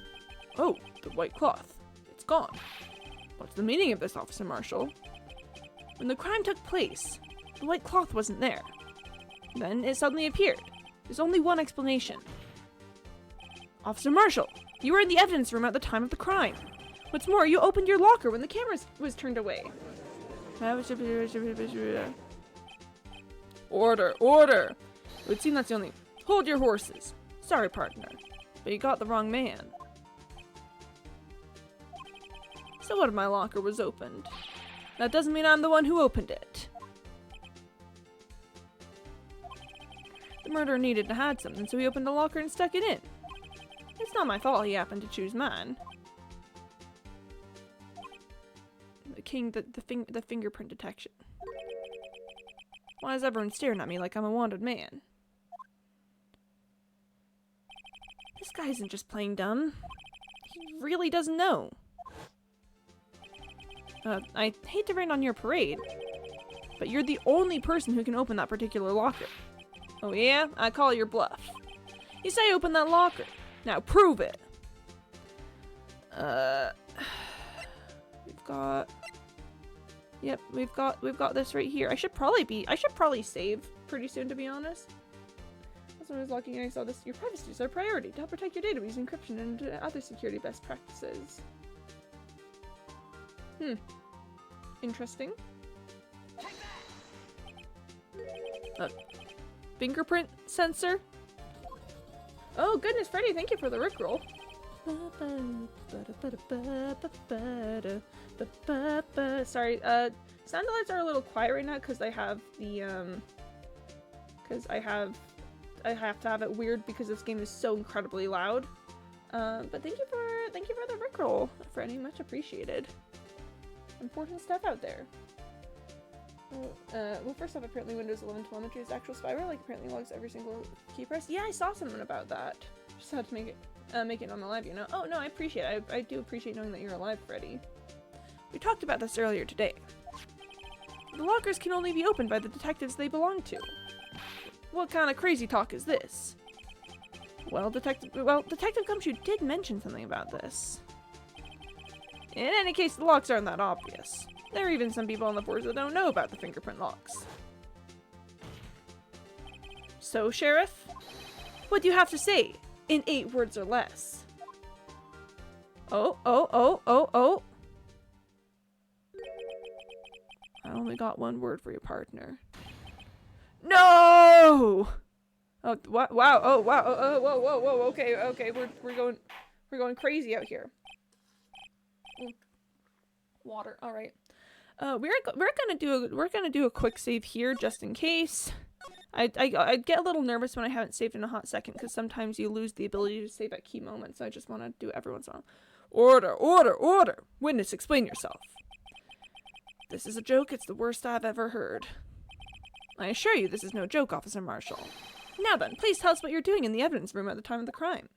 Oh, the white cloth. It's gone. What's the meaning of this, Officer Marshall? When the crime took place, the white cloth wasn't there. Then it suddenly appeared. There's only one explanation. Officer Marshall, you were in the evidence room at the time of the crime. What's more, you opened your locker when the camera was turned away. Order, order! It would seem that's the only... Hold your horses. Sorry, partner, but you got the wrong man. So what if my locker was opened? That doesn't mean I'm the one who opened it. The murderer needed to hide something, so he opened the locker and stuck it in. It's not my fault he happened to choose mine. The fingerprint detection. Why is everyone staring at me like I'm a wanted man? This guy isn't just playing dumb. He really doesn't know. I hate to rain on your parade, but you're the only person who can open that particular locker. Oh yeah? I call your bluff. You say open that locker. Now prove it. We've got... Yep, we've got this right here. I should probably save pretty soon, to be honest. That's when I was locking in, I saw this. Your privacy is our priority to help protect your data, using encryption and other security best practices. Interesting. Fingerprint sensor? Oh goodness, Freddy, thank you for the rickroll. Sorry, sound alerts are a little quiet right now because I have the I have to have it weird because this game is so incredibly loud. But thank you for the rickroll, Freddy, much appreciated. Important stuff out there. Well, first off, apparently Windows 11 telemetry is actual spyware, like apparently logs every single key press. Yeah, I saw something about that. Just had to make it on the live, you know. Oh no, I appreciate it. I do appreciate knowing that you're alive, Freddy. We talked about this earlier today. The lockers can only be opened by the detectives they belong to. What kind of crazy talk is this? Well, Detective Gumshoe did mention something about this. In any case, the locks aren't that obvious. There are even some people on the force that don't know about the fingerprint locks. So, Sheriff? What do you have to say in 8 words or less? Oh. I only got 1 word for your partner. No! Oh, what? Wow. Oh, wow. Whoa. Okay. We're going crazy out here. Water. All right. We're gonna do a quick save here just in case. I get a little nervous when I haven't saved in a hot second because sometimes you lose the ability to save at key moments. So I just want to do it every once in a while. Order! Witness, explain yourself. This is a joke. It's the worst I've ever heard. I assure you, this is no joke, Officer Marshall. Now then, please tell us what you're doing in the evidence room at the time of the crime.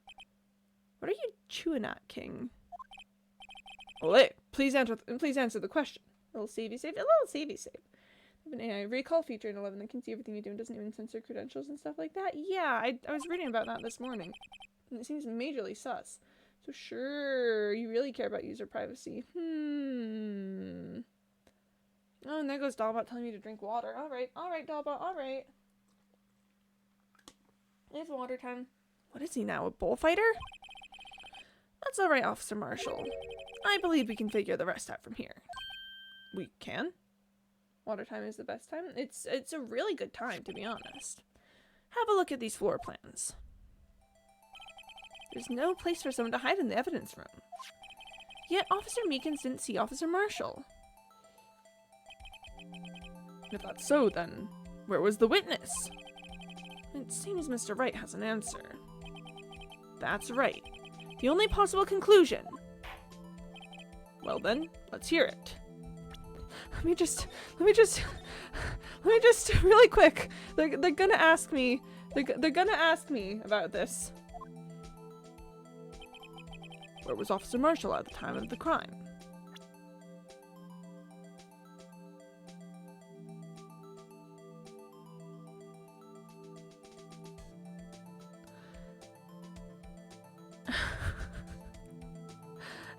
What are you chewing at, King? Olay, please answer the question. A little savey save. I have an AI recall feature in 11 that can see everything you do and doesn't even censor credentials and stuff like that. Yeah, I was reading about that this morning. And it seems majorly sus. So sure, you really care about user privacy. Oh, and there goes Dollbot telling me to drink water. Alright, Dollbot, alright. It's water time. What is he now, a bullfighter? That's alright, Officer Marshall. I believe we can figure the rest out from here. We can? Water time is the best time? It's a really good time, to be honest. Have a look at these floor plans. There's no place for someone to hide in the evidence room. Yet Officer Meekins didn't see Officer Marshall. If that's so, then where was the witness? It seems Mr. Wright has an answer. That's right. The only possible conclusion. Well then, let's hear it. Let me just really quick. They're gonna ask me. They're gonna ask me about this. Where was Officer Marshall at the time of the crime?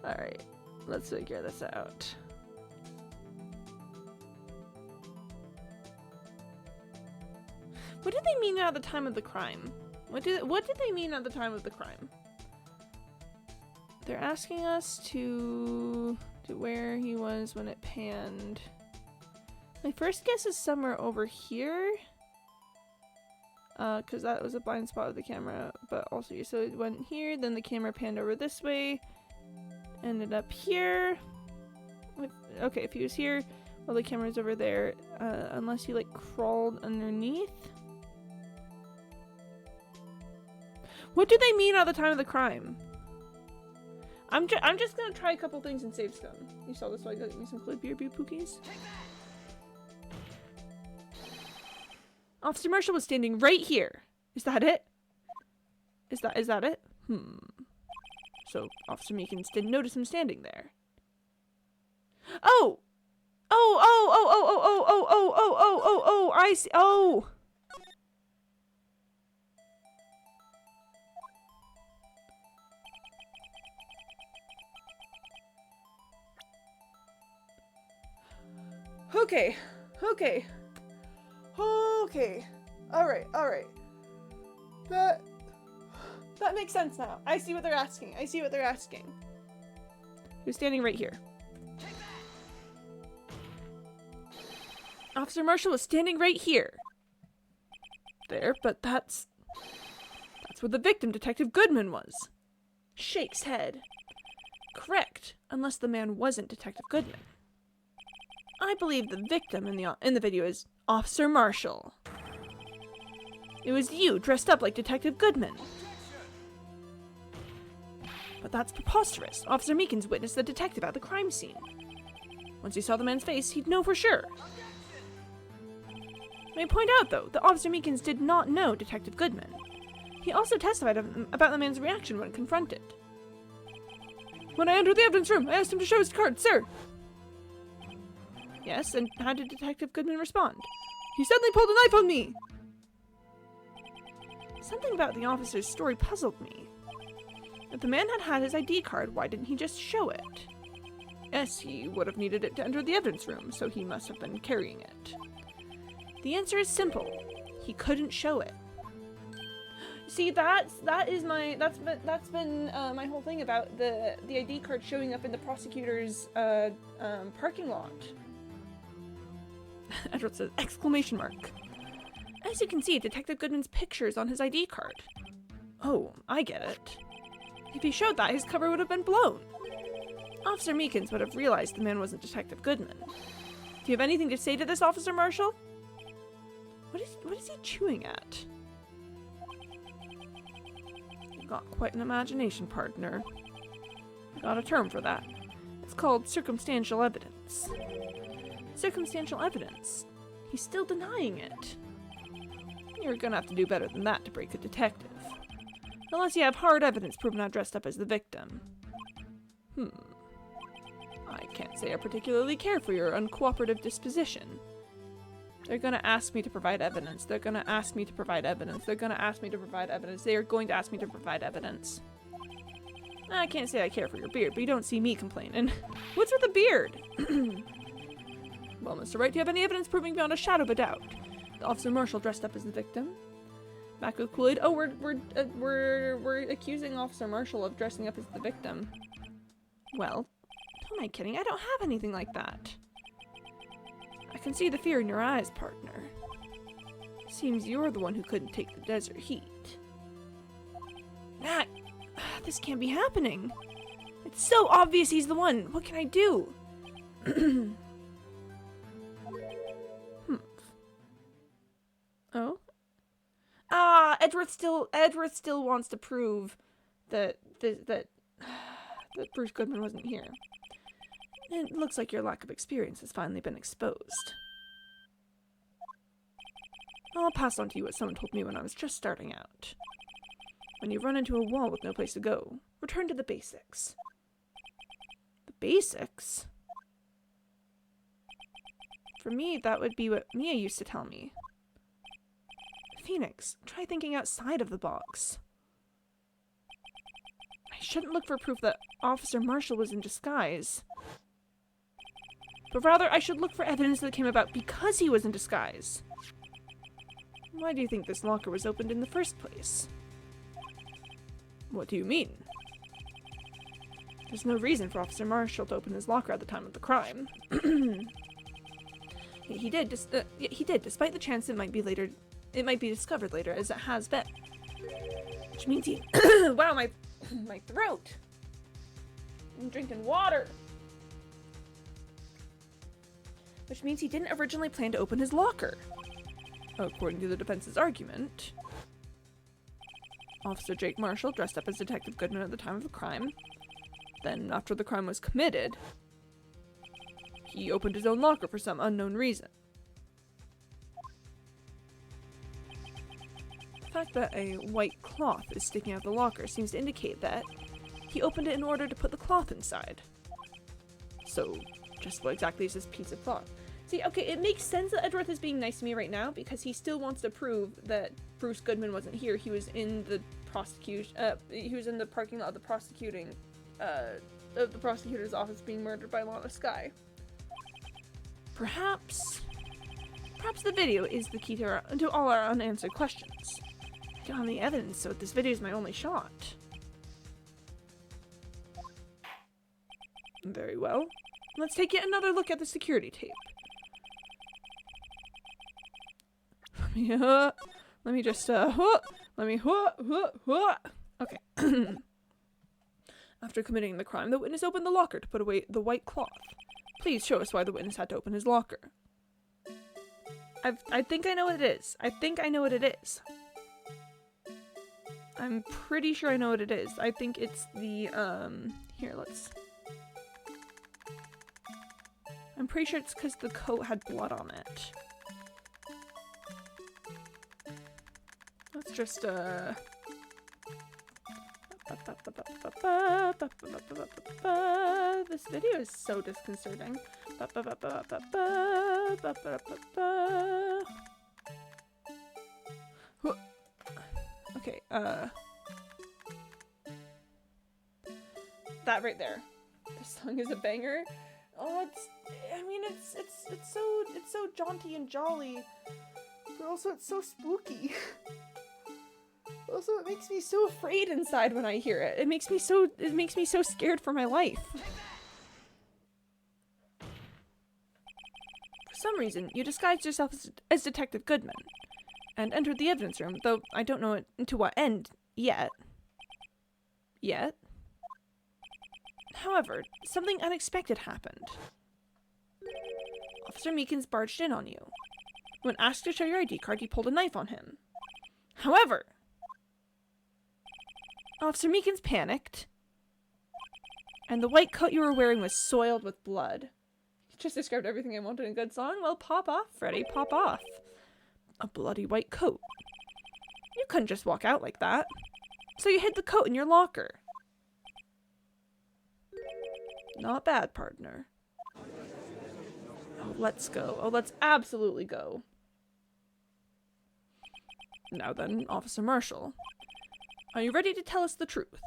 Alright, let's figure this out. What did they mean at the time of the crime? What did they mean at the time of the crime? They're asking us to where he was when it panned. My first guess is somewhere over here. Because that was a blind spot of the camera, but also, so it went here, then the camera panned over this way, ended up here. Okay, if he was here, well, the camera's over there, unless he, like, crawled underneath. What did they mean at the time of the crime? I'm just gonna try a couple things in save scum. You saw this, so I got me some Clipbeer Pookies. Officer Marshall was standing right here. Is that it? Is that it? So Officer Meekins didn't notice him standing there. Oh! Oh, I see. Oh! Okay. Alright. That makes sense now. I see what they're asking. He was standing right here. Officer Marshall was standing right here. There, but that's where the victim, Detective Goodman, was. Shakes head. Correct, unless the man wasn't Detective Goodman. I believe the victim in the video is Officer Marshall. It was you dressed up like Detective Goodman. But that's preposterous. Officer Meekins witnessed the detective at the crime scene. Once he saw the man's face, he'd know for sure. May I point out, though, that Officer Meekins did not know Detective Goodman. He also testified about the man's reaction when confronted. When I entered the evidence room, I asked him to show his card, sir. Yes, and how did Detective Goodman respond? He suddenly pulled a knife on me! Something about the officer's story puzzled me. If the man had his ID card, why didn't he just show it? Yes, he would have needed it to enter the evidence room, so he must have been carrying it. The answer is simple. He couldn't show it. See, that's been my whole thing about the ID card showing up in the prosecutor's parking lot. Edward says, exclamation mark. As you can see, Detective Goodman's picture is on his ID card. Oh, I get it. If he showed that, his cover would have been blown. Officer Meekins would have realized the man wasn't Detective Goodman. Do you have anything to say to this, Officer Marshall? What is he chewing at? You've got quite an imagination, partner. I got a term for that. It's called circumstantial evidence. Circumstantial evidence? He's still denying it. You're gonna have to do better than that to break a detective. Unless you have hard evidence proving I dressed up as the victim. I can't say I particularly care for your uncooperative disposition. They're gonna ask me to provide evidence. They're gonna ask me to provide evidence. They're gonna ask me to provide evidence. They are going to ask me to provide evidence. I can't say I care for your beard, but you don't see me complaining. What's with the beard? Well, Mr. Wright, do you have any evidence proving beyond a shadow of a doubt? The Officer Marshall dressed up as the victim. Back with Kool-Aid. Oh, we're accusing Officer Marshall of dressing up as the victim. Well, who am I kidding? I don't have anything like that. I can see the fear in your eyes, partner. Seems you're the one who couldn't take the desert heat. That... This can't be happening. It's so obvious he's the one. What can I do? Oh? Ah, Edgeworth still wants to prove that Bruce Goodman wasn't here. It looks like your lack of experience has finally been exposed. I'll pass on to you what someone told me when I was just starting out. When you run into a wall with no place to go, return to the basics. The basics? For me, that would be what Mia used to tell me. Phoenix, try thinking outside of the box. I shouldn't look for proof that Officer Marshall was in disguise. But rather, I should look for evidence that came about because he was in disguise. Why do you think this locker was opened in the first place? What do you mean? There's no reason for Officer Marshall to open his locker at the time of the crime. He did, despite the chance it might be discovered later, as it has been. Which means he... Wow, my throat! I'm drinking water! Which means he didn't originally plan to open his locker. According to the defense's argument, Officer Jake Marshall dressed up as Detective Goodman at the time of the crime. Then, after the crime was committed, he opened his own locker for some unknown reason. The fact that a white cloth is sticking out of the locker seems to indicate that he opened it in order to put the cloth inside. So, just what exactly is this piece of cloth? See, okay, it makes sense that Edgeworth is being nice to me right now because he still wants to prove that Bruce Goodman wasn't here. He was in the he was in the parking lot of the prosecutor's office being murdered by Lana Skye. Perhaps the video is the key to all our unanswered questions. I don't have any evidence, so this video is my only shot. Very well. Let's take yet another look at the security tape. Okay. After committing the crime, the witness opened the locker to put away the white cloth. Please show us why the witness had to open his locker. I think I know what it is. I think I know what it is. I'm pretty sure I know what it is. I think it's the, here, I'm pretty sure it's because the coat had blood on it. Let's just, this video is so disconcerting. Okay, that right there. This song is a banger. Oh, it's so jaunty and jolly, but also it's so spooky. Also, it makes me so afraid inside when I hear it. It makes me so scared for my life. For some reason, you disguised yourself as Detective Goodman and entered the evidence room, though I don't know to what end yet. However, something unexpected happened. Officer Meekins barged in on you. When asked to show your ID card, you pulled a knife on him. However, Officer Meekins panicked, and the white coat you were wearing was soiled with blood. You just described everything I wanted in a good song. Well, pop off, Freddy, pop off. A bloody white coat. You couldn't just walk out like that. So you hid the coat in your locker. Not bad, partner. Oh, let's go. Oh, let's absolutely go. Now then, Officer Marshall, are you ready to tell us the truth?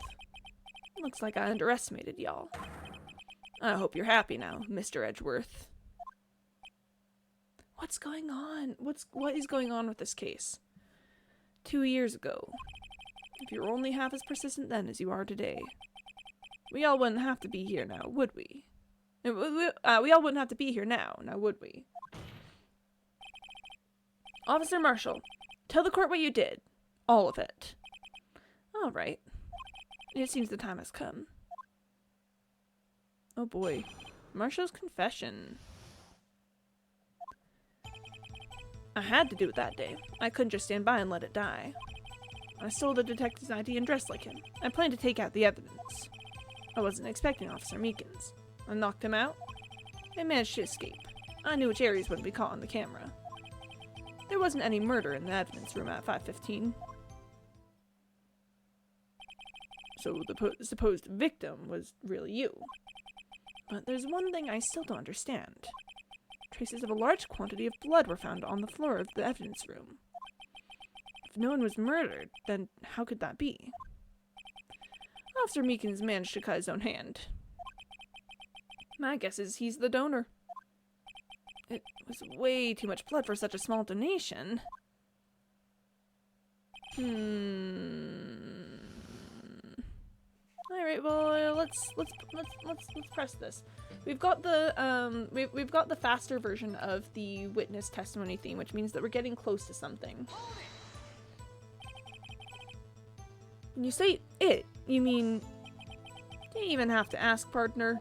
Looks like I underestimated y'all. I hope you're happy now, Mr. Edgeworth. What's going on? What is going on with this case? 2 years ago. If you were only half as persistent then as you are today, we all wouldn't have to be here now, would we? We all wouldn't have to be here now would we? Officer Marshall, tell the court what you did. All of it. All right. It seems the time has come. Oh boy. Marshall's confession. I had to do it that day. I couldn't just stand by and let it die. I stole the detective's ID and dressed like him. I planned to take out the evidence. I wasn't expecting Officer Meekins. I knocked him out. I managed to escape. I knew which areas wouldn't be caught on the camera. There wasn't any murder in the evidence room at 5:15. So the supposed victim was really you. But there's one thing I still don't understand. Traces of a large quantity of blood were found on the floor of the evidence room. If no one was murdered, then how could that be? Officer Meekins managed to cut his own hand. My guess is he's the donor. It was way too much blood for such a small donation. Alright, well, let's press this. We've got the we've got the faster version of the witness testimony theme, which means that we're getting close to something. When you say it, you mean do you even have to ask, partner?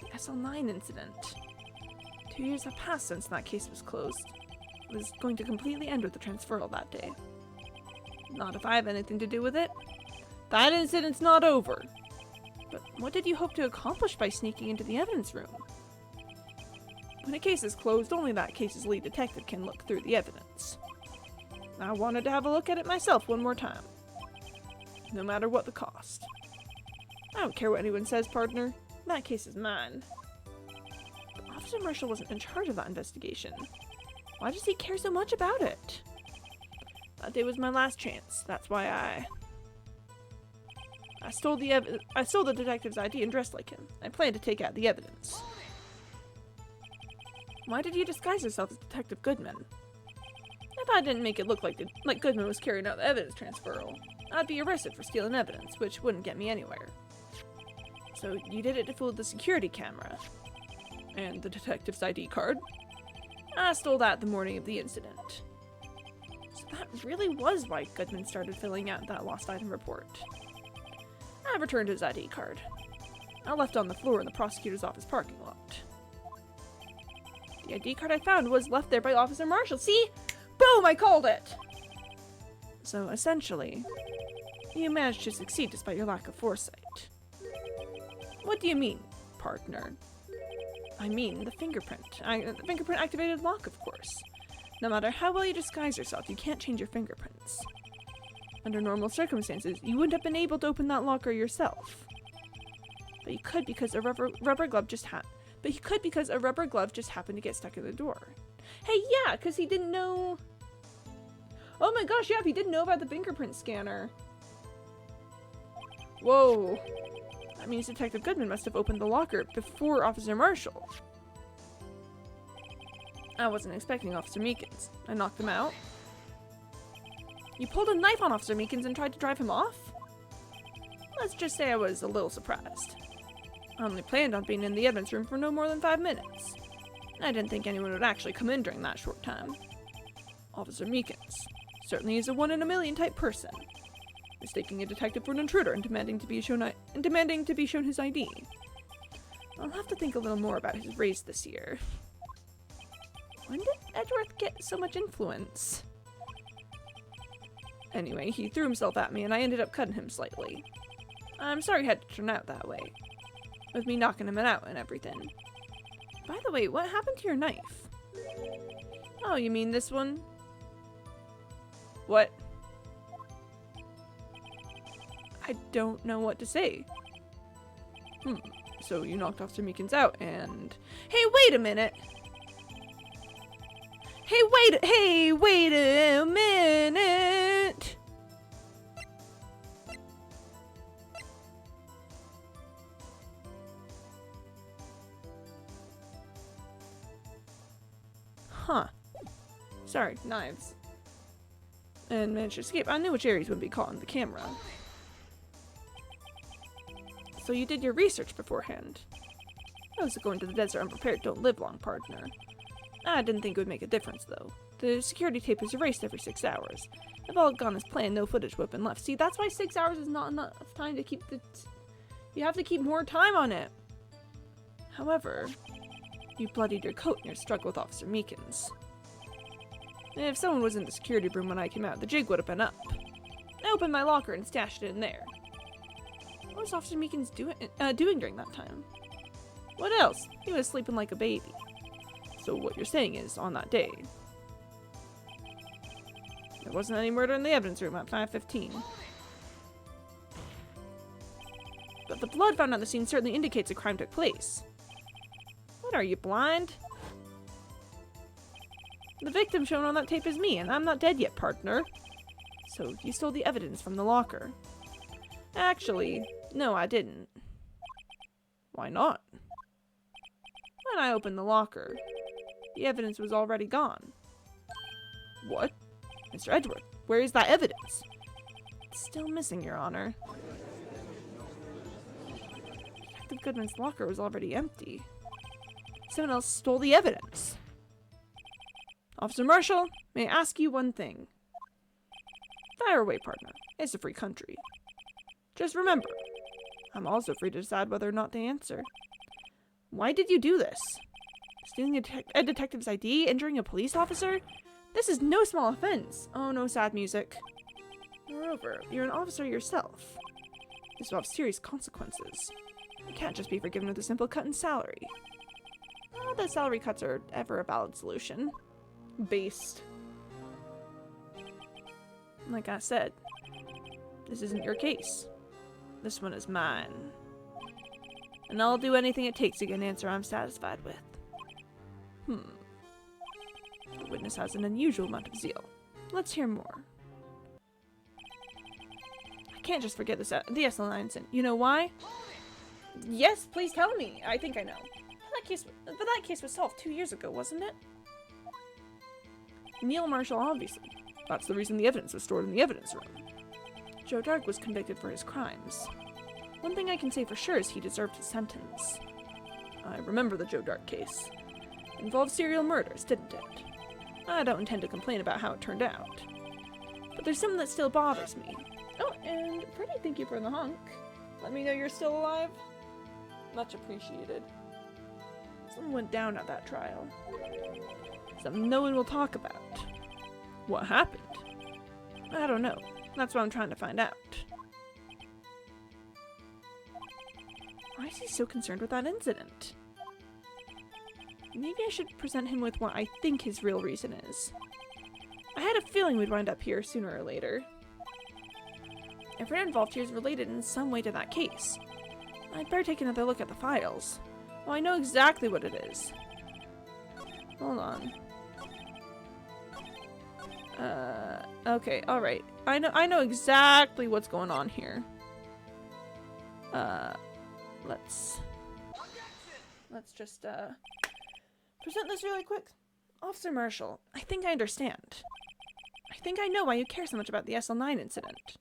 The SL9 incident. 2 years have passed since that case was closed. It was going to completely end with the transferal that day. Not if I have anything to do with it. That incident's not over. But what did you hope to accomplish by sneaking into the evidence room? When a case is closed, only that case's lead detective can look through the evidence. I wanted to have a look at it myself one more time. No matter what the cost. I don't care what anyone says, partner. That case is mine. But Officer Marshall wasn't in charge of that investigation. Why does he care so much about it? That day was my last chance. That's why I stole the detective's ID and dressed like him. I planned to take out the evidence. Why did you disguise yourself as Detective Goodman? If I didn't make it look like Goodman was carrying out the evidence transferal, I'd be arrested for stealing evidence, which wouldn't get me anywhere. So you did it to fool the security camera. And the detective's ID card? I stole that the morning of the incident. So that really was why Goodman started filling out that lost item report. I returned his ID card. I left it on the floor in the prosecutor's office parking lot. The ID card I found was left there by Officer Marshall. See? Boom! I called it! So essentially, you managed to succeed despite your lack of foresight. What do you mean, partner? I mean the fingerprint. The fingerprint activated lock, of course. No matter how well you disguise yourself, you can't change your fingerprints. Under normal circumstances, you wouldn't have been able to open that locker yourself. But you could because a rubber glove just happened to get stuck in the door. Hey, yeah, because he didn't know. Oh my gosh, yeah, he didn't know about the fingerprint scanner. Whoa. That means Detective Goodman must have opened the locker before Officer Marshall. I wasn't expecting Officer Meekins. I knocked him out. You pulled a knife on Officer Meekins and tried to drive him off? Let's just say I was a little surprised. I only planned on being in the evidence room for no more than 5 minutes. I didn't think anyone would actually come in during that short time. Officer Meekins certainly is a 1 in a million type person, mistaking a detective for an intruder and demanding to be shown his ID. I'll have to think a little more about his race this year. When did Edgeworth get so much influence? Anyway, he threw himself at me and I ended up cutting him slightly. I'm sorry it had to turn out that way, with me knocking him out and everything. By the way, what happened to your knife? Oh, you mean this one? What? I don't know what to say. So you knocked Officer Meekins out and... Hey, wait a minute! Hey, wait a minute! Sorry, knives. And managed to escape. I knew which areas would be caught on the camera. So you did your research beforehand. Those who go into the desert unprepared don't live long, partner. I didn't think it would make a difference, though. The security tape is erased every 6 hours. If all had gone as planned, no footage would have been left. See, that's why 6 hours is not enough time to keep the... You have to keep more time on it. However, you bloodied your coat in your struggle with Officer Meekins. And if someone was in the security room when I came out, the jig would have been up. I opened my locker and stashed it in there. What was Officer Meekins doing during that time? What else? He was sleeping like a baby. So what you're saying is, on that day, there wasn't any murder in the evidence room at 5:15. But the blood found on the scene certainly indicates a crime took place. What, are you blind? The victim shown on that tape is me, and I'm not dead yet, partner. So you stole the evidence from the locker. Actually, no, I didn't. Why not? When I opened the locker, the evidence was already gone. What? Mr. Edward, where is that evidence? It's still missing, Your Honor. Detective Goodman's locker was already empty. Someone else stole the evidence. Officer Marshall, may I ask you one thing? Fire away, partner. It's a free country. Just remember, I'm also free to decide whether or not to answer. Why did you do this? Stealing a detective's ID? Injuring a police officer? This is no small offense. Oh, no sad music. Moreover, you're an officer yourself. This will have serious consequences. You can't just be forgiven with a simple cut in salary. Not that salary cuts are ever a valid solution. Based. Like I said, this isn't your case. This one is mine. And I'll do anything it takes to get an answer I'm satisfied with. The witness has an unusual amount of zeal. Let's hear more. I can't just forget the SL9 incident. You know why? Yes, please tell me. I think I know. But that case was solved 2 years ago, wasn't it? Neil Marshall, obviously. That's the reason the evidence was stored in the evidence room. Joe Dark was convicted for his crimes. One thing I can say for sure is he deserved his sentence. I remember the Joe Dark case. It involved serial murders, didn't it? I don't intend to complain about how it turned out. But there's something that still bothers me. Oh, and Freddie, thank you for the honk. Let me know you're still alive. Much appreciated. Something went down at that trial. Something no one will talk about. What happened? I don't know. That's what I'm trying to find out. Why is he so concerned with that incident? Maybe I should present him with what I think his real reason is. I had a feeling we'd wind up here sooner or later. Everyone involved here is related in some way to that case. I'd better take another look at the files. Well, I know exactly what it is. Hold on. Okay, alright. I know exactly what's going on here. Let's just, present this really quick. Officer Marshall, I think I understand. I think I know why you care so much about the SL9 incident.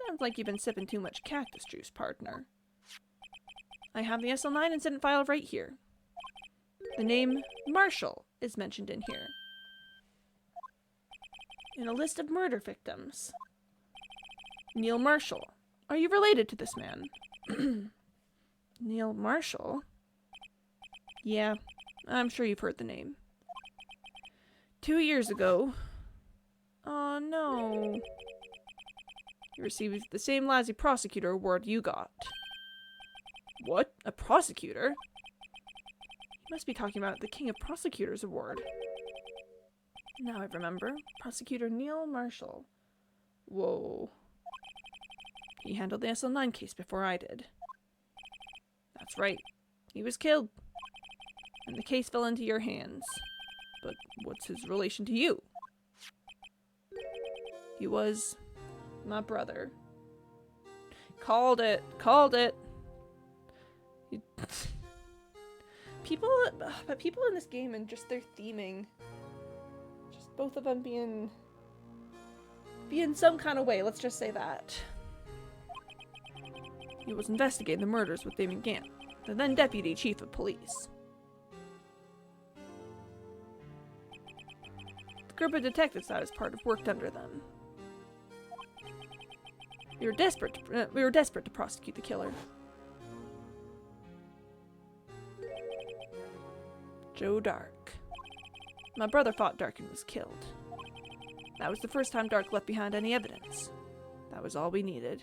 Sounds like you've been sipping too much cactus juice, partner. I have the SL9 incident file right here. The name Marshall is mentioned in here. In a list of murder victims. Neil Marshall. Are you related to this man? Neil Marshall? Yeah, I'm sure you've heard the name. 2 years ago... Oh no. You received the same lousy prosecutor award you got. What? A prosecutor? You must be talking about the King of Prosecutors Award. Now I remember. Prosecutor Neil Marshall. Whoa. He handled the SL9 case before I did. That's right. He was killed. And the case fell into your hands. But what's his relation to you? He was my brother. Called it. Called it. People in this game and just their theming. Just Both of them being some kind of way, let's just say that. He was investigating the murders with Damon Gant, the then Deputy Chief of Police. The group of detectives that was part of worked under them. We were desperate to prosecute the killer. Joe Dark. My brother fought Dark and was killed. That was the first time Dark left behind any evidence. That was all we needed.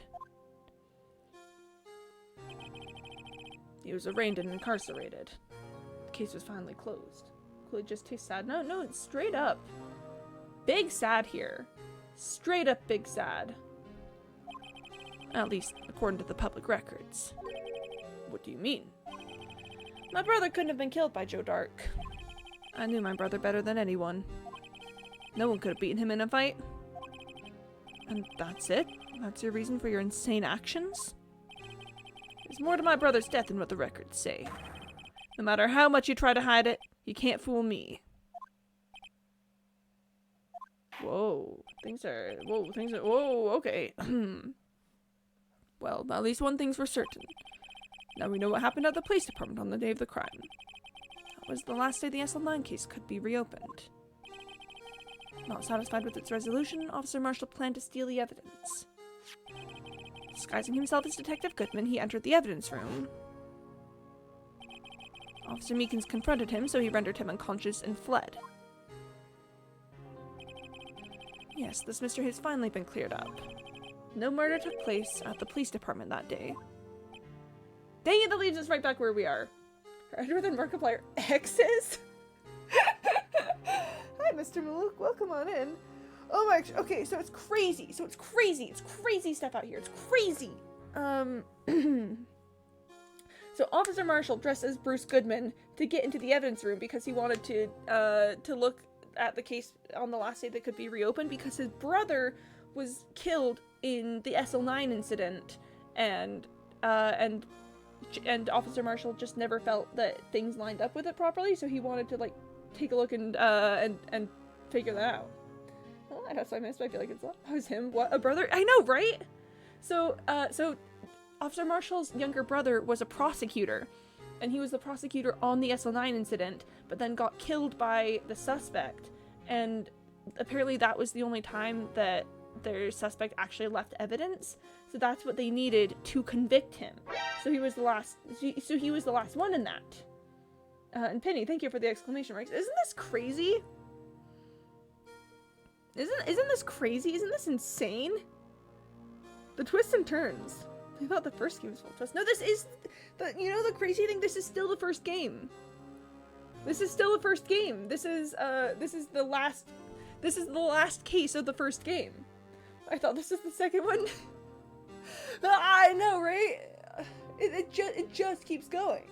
He was arraigned and incarcerated. The case was finally closed. Could it just taste sad? No, it's straight up. Big sad here. Straight up big sad. At least, according to the public records. What do you mean? My brother couldn't have been killed by Joe Dark. I knew my brother better than anyone. No one could have beaten him in a fight. And that's it? That's your reason for your insane actions? There's more to my brother's death than what the records say. No matter how much you try to hide it, you can't fool me. Whoa, whoa, okay. Well, at least one thing's for certain. Now we know what happened at the police department on the day of the crime. That was the last day the SL9 case could be reopened. Not satisfied with its resolution, Officer Marshall planned to steal the evidence. Disguising himself as Detective Goodman, he entered the evidence room. Officer Meekins confronted him, so he rendered him unconscious and fled. Yes, this mystery has finally been cleared up. No murder took place at the police department that day. Dang it, that leaves us right back where we are. Edward and Markiplier X's? Hi, Mr. Maluk. Welcome on in. Oh my, okay, so it's crazy. It's crazy stuff out here. It's crazy. So Officer Marshall dressed as Bruce Goodman to get into the evidence room because he wanted to look at the case on the last day that could be reopened because his brother was killed in the SL9 incident, and Officer Marshall just never felt that things lined up with it properly, so he wanted to like take a look and figure that out. Well, that's what I missed. I feel like that was him. What, a brother? I know, right? So Officer Marshall's younger brother was a prosecutor, and he was the prosecutor on the SL9 incident, but then got killed by the suspect, and apparently that was the only time that their suspect actually left evidence, so that's what they needed to convict him. So he was the last. So he was the last one in that. And Penny, thank you for the exclamation marks. Isn't this crazy? Isn't this crazy? Isn't this insane? The twists and turns. I thought the first game was full of twists. No, this is the crazy thing. This is still the first game. This is still the first game. This is the last case of the first game. I thought this was the second one. I know, right? It just keeps going.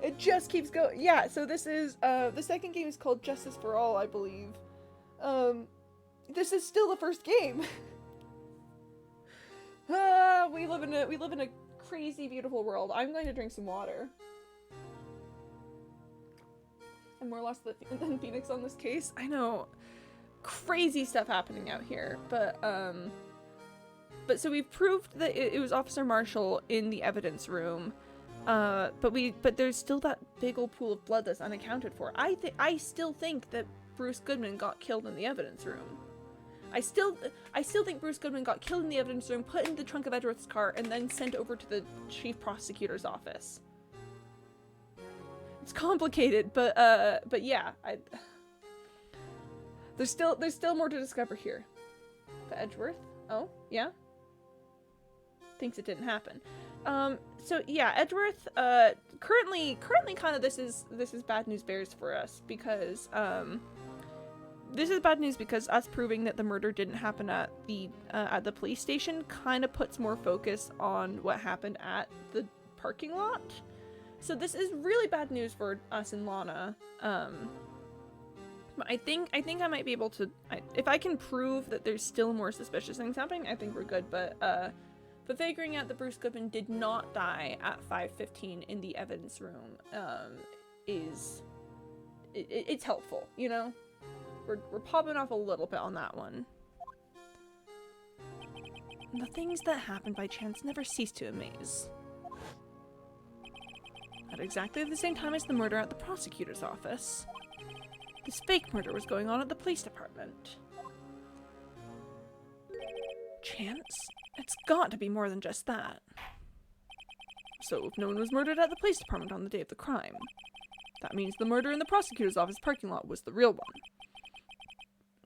It just keeps going. Yeah, so this is the second game is called Justice for All, I believe. This is still the first game. We live in a crazy beautiful world. I'm going to drink some water. I'm more lost than Phoenix on this case. I know. Crazy stuff happening out here, but so we've proved that it was Officer Marshall in the evidence room, but there's still that big old pool of blood that's unaccounted for. I still think that Bruce Goodman got killed in the evidence room. I still think Bruce Goodman got killed in the evidence room, put in the trunk of Edward's car, and then sent over to the chief prosecutor's office. It's complicated, but yeah, There's still more to discover here. But Edgeworth? Oh, yeah? Thinks it didn't happen. So yeah, Edgeworth, currently kind of this is bad news bears for us because, this is bad news because us proving that the murder didn't happen at the police station kind of puts more focus on what happened at the parking lot. So this is really bad news for us and Lana. I think I might be able to, if I can prove that there's still more suspicious things happening, I think we're good, but figuring out that Bruce Goodman did not die at 5:15 in the evidence room, it's helpful, you know? we're popping off a little bit on that one. The things that happen by chance never cease to amaze. At exactly the same time as the murder at the prosecutor's office, this fake murder was going on at the police department. Chance? It's got to be more than just that. So if no one was murdered at the police department on the day of the crime, that means the murder in the prosecutor's office parking lot was the real one.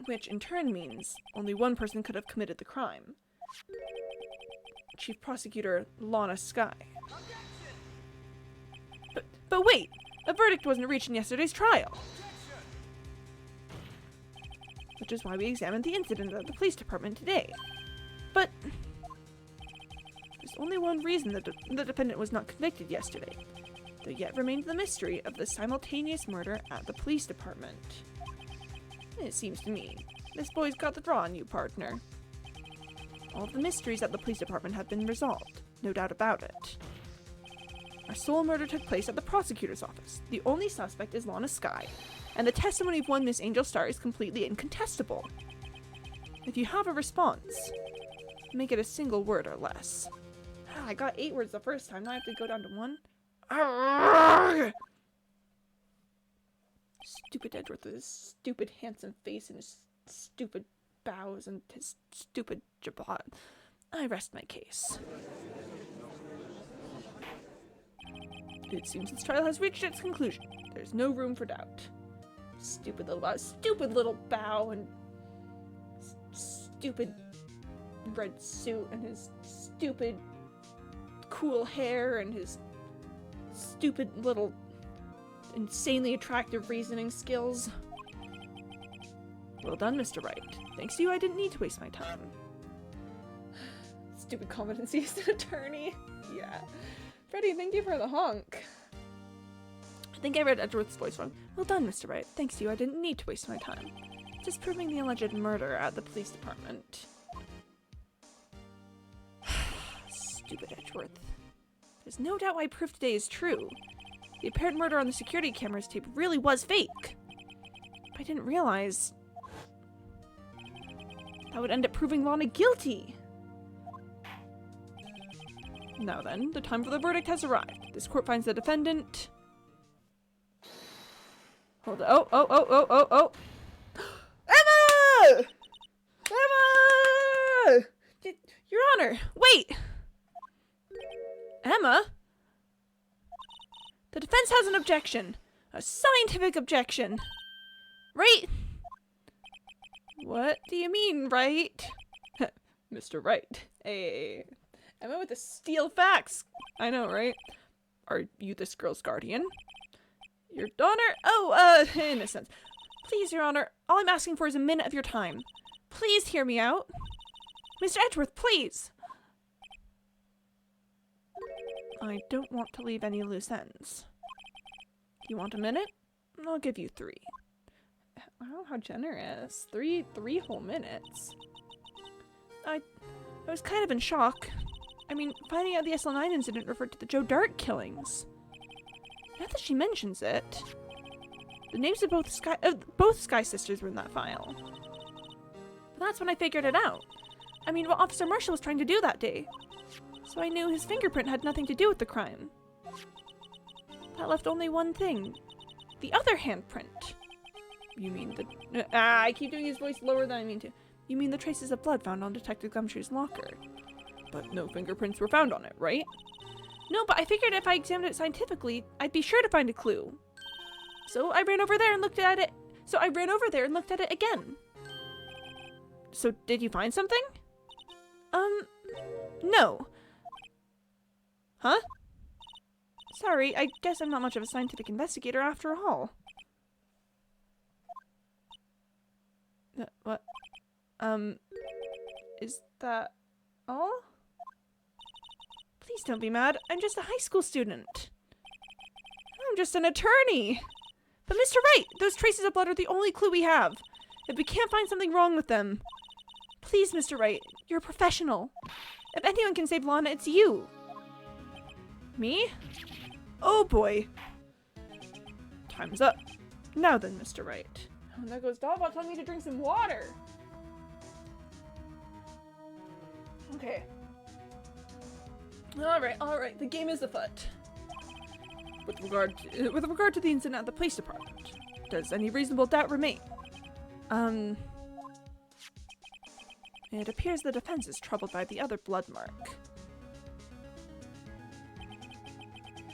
Which in turn means only one person could have committed the crime. Chief Prosecutor Lana Skye. But wait! A verdict wasn't reached in yesterday's trial! Which is why we examined the incident at the police department today. But there's only one reason that the defendant was not convicted yesterday. There yet remains the mystery of the simultaneous murder at the police department. It seems to me, this boy's got the draw on you, partner. All of the mysteries at the police department have been resolved, no doubt about it. Our sole murder took place at the prosecutor's office. The only suspect is Lana Skye, and the testimony of one Miss Angel Star is completely incontestable. If you have a response, make it a single word or less. I got 8 words the first time, now I have to go down to 1. Arrgh! Stupid Edgeworth with his stupid handsome face and his stupid bows and his stupid jabot. I rest my case. It seems this trial has reached its conclusion. There's no room for doubt. Stupid little bow and stupid red suit and his stupid cool hair and his stupid little insanely attractive reasoning skills. Well done, Mr. Wright. Thanks to you, I didn't need to waste my time. Stupid competency as an attorney. Yeah. Freddie, thank you for the honk. I think I read Edgeworth's voice wrong. Well done, Mr. Wright. Thanks to you, I didn't need to waste my time. Just proving the alleged murder at the police department. Stupid Edgeworth. There's no doubt why proof today is true. The apparent murder on the security camera's tape really was fake. But I didn't realize that would end up proving Lana guilty. Now then, the time for the verdict has arrived. This court finds the defendant... Hold on. Oh! Emma! Emma! Your Honor, wait! Emma? The defense has an objection. A scientific objection. Right? What do you mean, right? Mr. Wright. Hey. Emma with the steel facts. I know, right? Are you this girl's guardian? Your daughter? Oh, in a sense. Please, Your Honor, all I'm asking for is a minute of your time. Please hear me out. Mr. Edgeworth, please! I don't want to leave any loose ends. You want a minute? I'll give you 3. Wow, how generous. 3 whole minutes. I was kind of in shock. I mean, finding out the SL9 incident referred to the Joe Dart killings. Now that she mentions it, the names of both Skye sisters were in that file. But that's when I figured it out. I mean, what Officer Marshall was trying to do that day. So I knew his fingerprint had nothing to do with the crime. That left only one thing. The other handprint. You mean the... I keep doing his voice lower than I mean to. You mean the traces of blood found on Detective Gumshoe's locker. But no fingerprints were found on it, right? No, but I figured if I examined it scientifically, I'd be sure to find a clue. So I ran over there and looked at it. Again. So did you find something? No. Huh? Sorry, I guess I'm not much of a scientific investigator after all. What? Is that all? Please don't be mad. I'm just a high school student. I'm just an attorney. But Mr. Wright, those traces of blood are the only clue we have. If we can't find something wrong with them... Please, Mr. Wright, you're a professional. If anyone can save Lana, it's you. Me? Oh boy. Time's up. Now then, Mr. Wright. Oh, and there goes Dollbot telling me to drink some water. Okay. Alright, the game is afoot. With regard to the incident at the police department, does any reasonable doubt remain? It appears the defense is troubled by the other blood mark.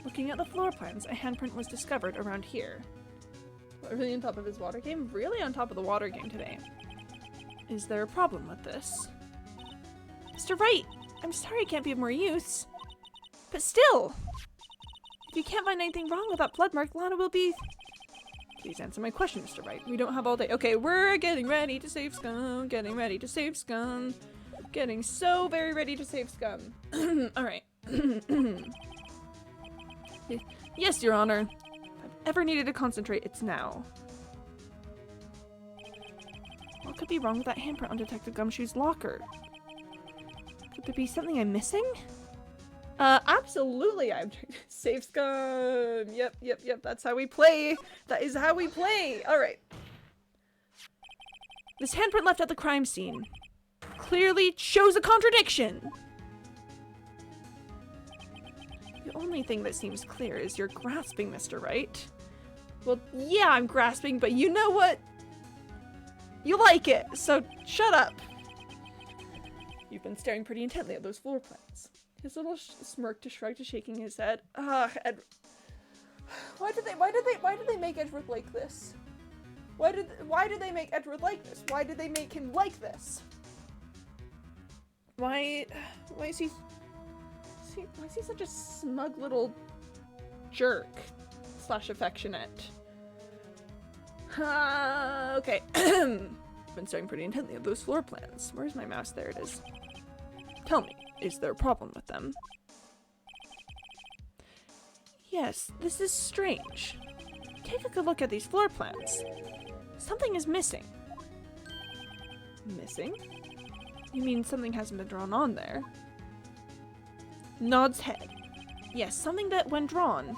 Looking at the floor plans, a handprint was discovered around here. Really on top of his water game? Really on top of the water game today. Is there a problem with this? Mr. Wright, I'm sorry I can't be of more use. But still! If you can't find anything wrong with that blood mark, Lana will be... Please answer my question, Mr. Wright. We don't have all day. Okay, we're getting ready to save Scum. Getting ready to save Scum. Getting so very ready to save Scum. Alright. Yes, Your Honor. If I've ever needed to concentrate, it's now. What could be wrong with that handprint on Detective Gumshoe's locker? Could there be something I'm missing? Absolutely, I'm trying to save Scum. Yep, that's how we play. That is how we play. Alright. This handprint left at the crime scene clearly shows a contradiction. The only thing that seems clear is you're grasping, Mr. Wright. Well, yeah, I'm grasping, but you know what? You like it, so shut up. You've been staring pretty intently at those floor plans. His little smirk to shrug to shaking his head. Ed. Why did they make Edgeworth like this? Why did they make Edgeworth like this? Why did they make him like this? Why is he such a smug little jerk / affectionate? Okay. I've been staring pretty intently at those floor plans. Where's my mouse? There it is. Tell me, is there a problem with them? Yes, this is strange. Take a good look at these floor plans. Something is missing. Missing? You mean something hasn't been drawn on there? Nods head. Yes, something that, when drawn,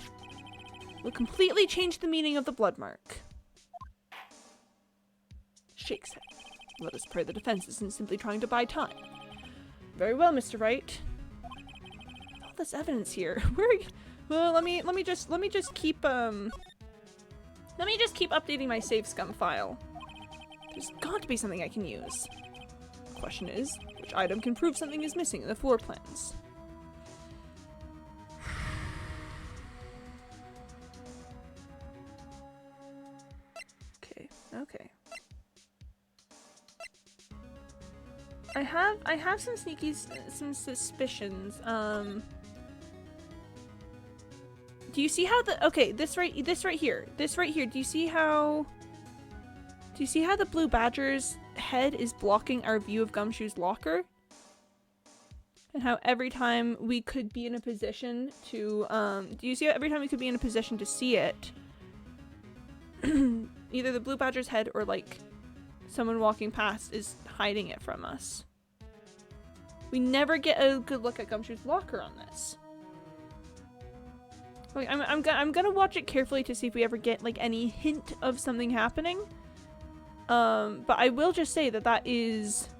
will completely change the meaning of the blood mark. Shakes head. Let us pray the defense isn't simply trying to buy time. Very well, Mr. Wright. All this evidence here. Well, let me just keep updating my save Scum file. There's got to be something I can use. The question is, which item can prove something is missing in the floor plans? Okay. I have some some suspicions. Do you see how this right here, do you see how the blue badger's head is blocking our view of Gumshoe's locker? And how every time we could be in a position to, do you see how every time we could be in a position to see it, either the blue badger's head or like someone walking past is hiding it from us? We never get a good look at Gumshoe's locker on this. Like, I'm gonna watch it carefully to see if we ever get like any hint of something happening. But I will just say that that is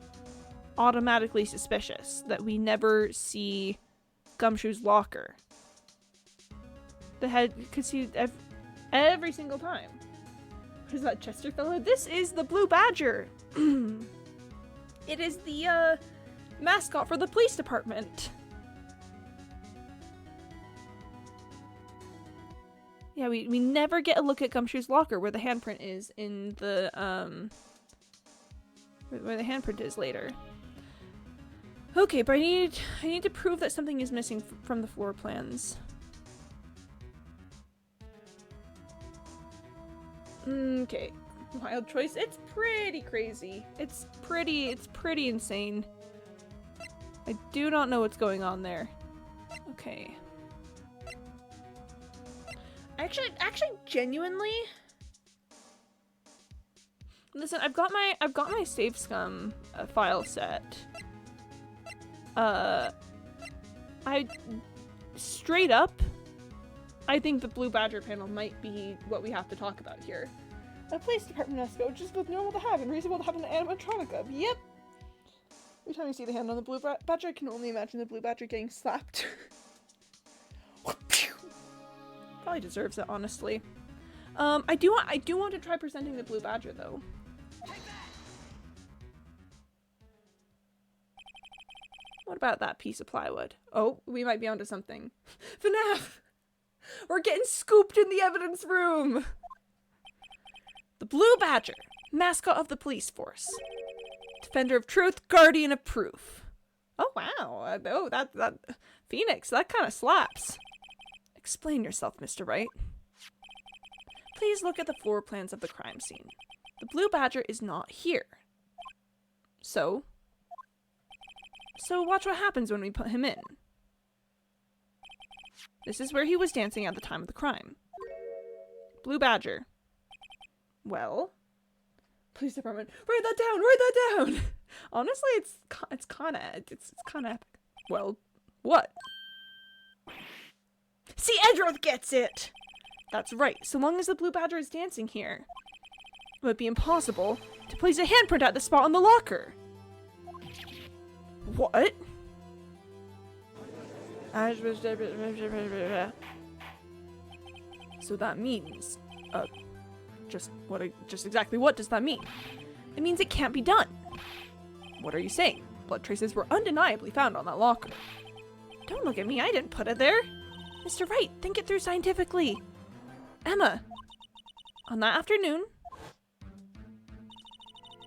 automatically suspicious, that we never see Gumshoe's locker. The head could see every single time. What is that, Chester fellow? This is the Blue Badger. It is the mascot for the police department. Yeah, we never get a look at Gumshoe's locker where the handprint is in the where the handprint is later. Okay, but I need to prove that something is missing from the floor plans. Okay. Wild choice. It's pretty crazy. It's pretty insane. I do not know what's going on there. Okay. Actually, genuinely. Listen, I've got my save Scum file set. I straight up, I think the Blue Badger panel might be what we have to talk about here. A police department escort, which is both normal to have and reasonable to have an animatronica. Yep. Every time you see the hand on the blue badger, I can only imagine the blue badger getting slapped. Probably deserves it, honestly. I do want to try presenting the blue badger, though. What about that piece of plywood? Oh, we might be onto something. FNAF! We're getting scooped in the evidence room! The blue badger, mascot of the police force. Defender of truth, guardian of proof. Oh, wow. Oh, that Phoenix, that kind of slaps. Explain yourself, Mr. Wright. Please look at the floor plans of the crime scene. The blue badger is not here. So watch what happens when we put him in. This is where he was dancing at the time of the crime. Blue badger. Well, police department, write that down, write that down. Honestly, it's kind of epic. Well, what? See, Edgeworth gets it. That's right. So long as the blue badger is dancing here, it would be impossible to place a handprint at the spot on the locker. What? So that means, just exactly what does that mean? It means it can't be done. What are you saying? Blood traces were undeniably found on that locker. Don't look at me, I didn't put it there. Mr. Wright, think it through scientifically. Emma, on that afternoon,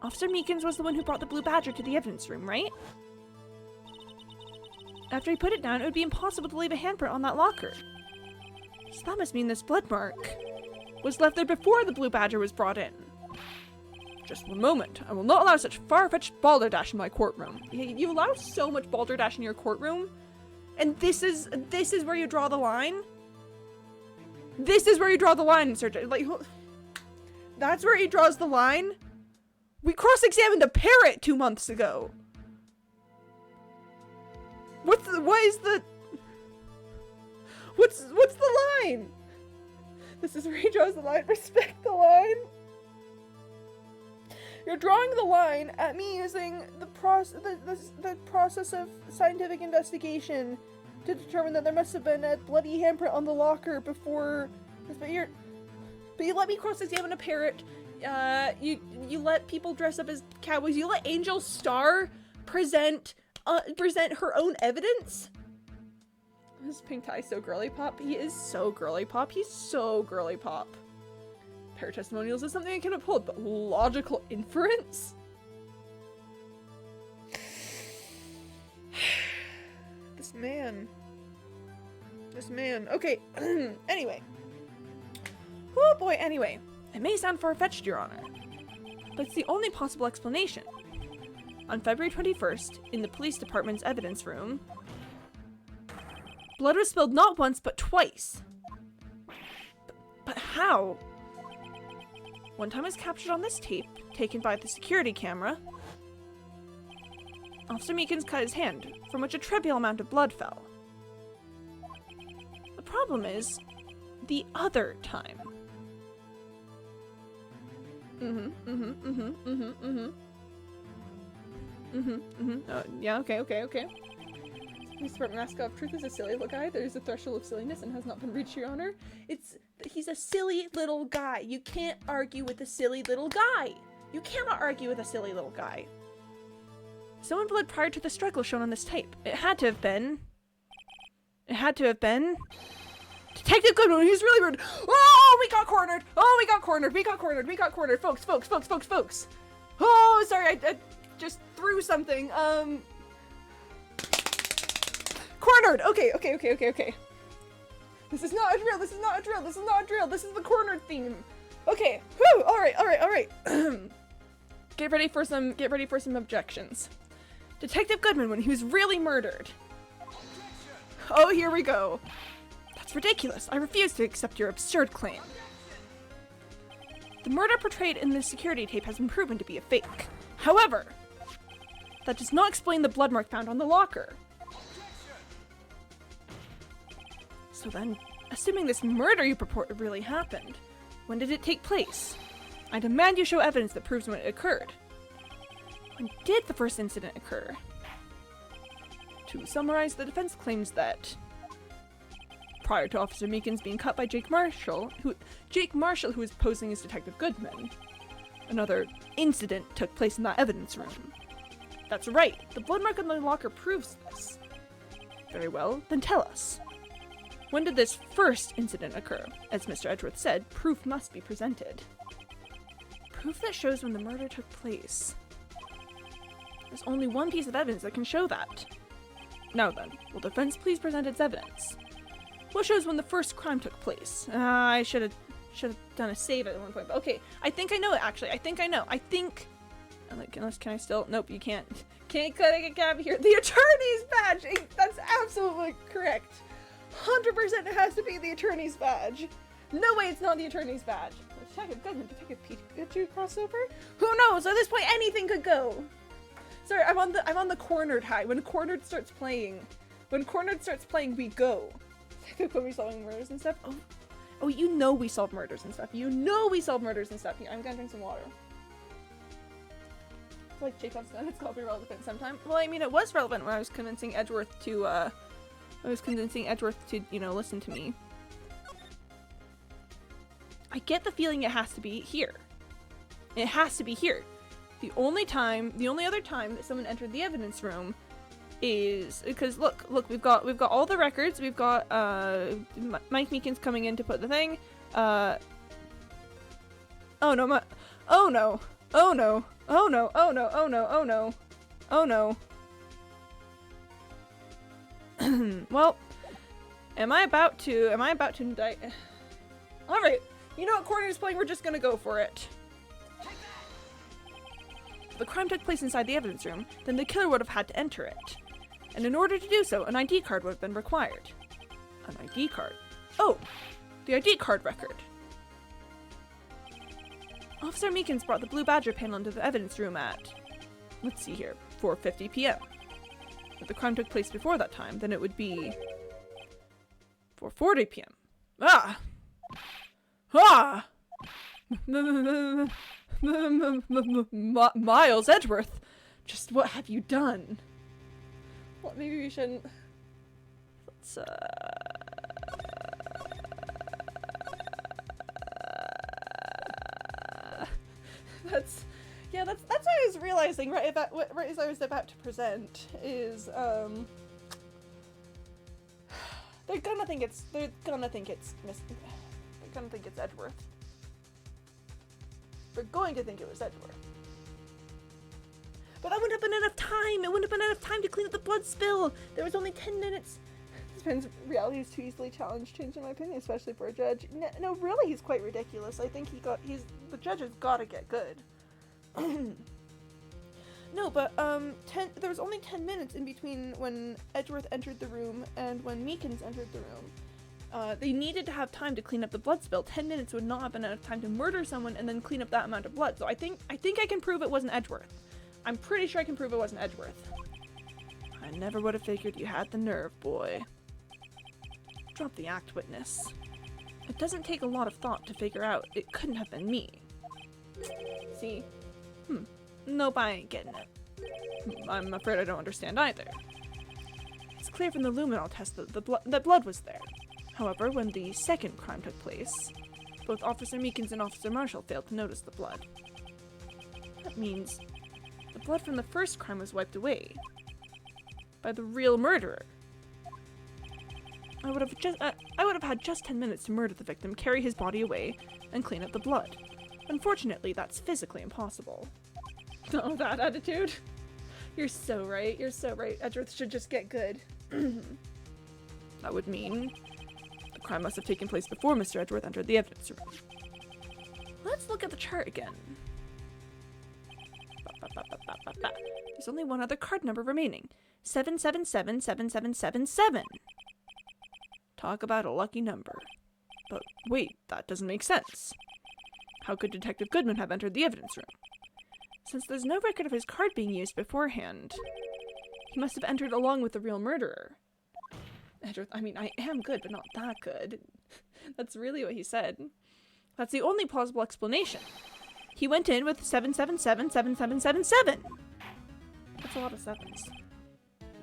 Officer Meekins was the one who brought the blue badger to the evidence room, right? After he put it down, it would be impossible to leave a handprint on that locker. So that must mean this blood mark was left there before the blue badger was brought in. Just one moment. I will not allow such far-fetched balderdash in my courtroom. You allow so much balderdash in your courtroom, and this is where you draw the line? This is where you draw the line, Sir. Like, that's where he draws the line? We cross-examined a parrot 2 months ago. What's the line? This is where he draws the line. Respect the line. You're drawing the line at me using the process of scientific investigation to determine that there must have been a bloody handprint on the locker before. But you let me cross-examine a parrot. You let people dress up as cowboys. You let Angel Star present her own evidence. This pink tie is so girly pop. He is so girly pop. He's so girly pop. Paratestimonials is something I can uphold, but logical inference? This man. Okay, anyway. Oh boy, anyway. It may sound far-fetched, Your Honor, but it's the only possible explanation. On February 21st, in the police department's evidence room, blood was spilled not once, but twice. But how? One time is captured on this tape, taken by the security camera. Officer Meekins cut his hand, from which a trivial amount of blood fell. The problem is, the other time. Yeah, okay. Police department mascot of truth is a silly little guy. There is a threshold of silliness and has not been reached, Your Honor. He's a silly little guy. You can't argue with a silly little guy. You cannot argue with a silly little guy. Someone bled prior to the struggle shown on this tape. It had to have been Detective Goodwin. He was really rude. Oh, we got cornered. Folks. Oh, sorry, I just threw something. Cornered. Okay. This is not a drill. This is the cornered theme. Okay. Whew. All right. Get ready for some objections. Detective Goodman, when he was really murdered. Oh, here we go. That's ridiculous. I refuse to accept your absurd claim. The murder portrayed in the security tape has been proven to be a fake. However, that does not explain the blood mark found on the locker. So then, assuming this murder you purport really happened, when did it take place? I demand you show evidence that proves when it occurred. When did the first incident occur? To summarize, the defense claims that prior to Officer Meekins being cut by Jake Marshall, who was posing as Detective Goodman, another incident took place in that evidence room. That's right, the blood mark on the locker proves this. Very well, then tell us. When did this first incident occur? As Mr. Edgeworth said, proof must be presented. Proof that shows when the murder took place. There's only one piece of evidence that can show that. Now then, will defense please present its evidence? What shows when the first crime took place? I should have done a save at one point. But okay, I think I know it actually. I think I know. I think. Like, unless can I still? Nope, you can't. Can't cut a cab here. The attorney's badge. That's absolutely correct. 100% it has to be the attorney's badge. No way, it's not the attorney's badge. Detective Goodman, Detective Pikachu crossover. Who knows? At this point, anything could go. Sorry, I'm on the cornered high. When cornered starts playing, we go. When we solving murders and stuff. Oh, you know we solve murders and stuff. You know we solve murders and stuff. I'm gonna drink some water. It's like Jacob's done. It's gotta be relevant sometime. Well, I mean, it was relevant when I was convincing Edgeworth to, you know, listen to me. I get the feeling it has to be here. It has to be here. The only other time that someone entered the evidence room is because look, we've got all the records. We've got Mike Meekins coming in to put the thing. Oh no, oh no. Well, am I about to indict? All right. You know what corner is playing? We're just gonna go for it. If the crime took place inside the evidence room, then the killer would have had to enter it. And in order to do so, an ID card would have been required. An ID card? Oh, the ID card record. Officer Meekins brought the Blue Badger panel into the evidence room at, let's see here, 4:50 p.m. If the crime took place before that time, then it would be 4:40 p.m. Ah! Ah! Miles Edgeworth, just what have you done? Well, maybe we shouldn't. Let's that's what I was realizing right as I was about to present is they're gonna think it's Edgeworth. They're going to think it was Edgeworth. But that wouldn't have been enough time! It wouldn't have been enough time to clean up the blood spill! There was only 10 minutes! This man's reality is too easily challenged, in my opinion, especially for a judge. No, really, he's quite ridiculous. I think the judge has gotta get good. No, but, there was only 10 minutes in between when Edgeworth entered the room and when Meekins entered the room. They needed to have time to clean up the blood spill. 10 minutes would not have been enough time to murder someone and then clean up that amount of blood. So I think I can prove it wasn't Edgeworth. I'm pretty sure I can prove it wasn't Edgeworth. I never would have figured you had the nerve, boy. Drop the act, witness. It doesn't take a lot of thought to figure out it couldn't have been me. See? Nope, I ain't getting it. I'm afraid I don't understand either. It's clear from the luminol test that that blood was there. However, when the second crime took place, both Officer Meekins and Officer Marshall failed to notice the blood. That means the blood from the first crime was wiped away by the real murderer. I would have had just 10 minutes to murder the victim, carry his body away, and clean up the blood. Unfortunately, that's physically impossible. Oh, that attitude. You're so right. You're so right. Edgeworth should just get good. That would mean the crime must have taken place before Mr. Edgeworth entered the evidence room. Let's look at the chart again. There's only one other card number remaining. 7777777. Talk about a lucky number. But wait, that doesn't make sense. How could Detective Goodman have entered the evidence room? Since there's no record of his card being used beforehand, he must have entered along with the real murderer. I mean, I am good, but not that good. That's really what he said. That's the only plausible explanation. He went in with 7777777. That's a lot of sevens.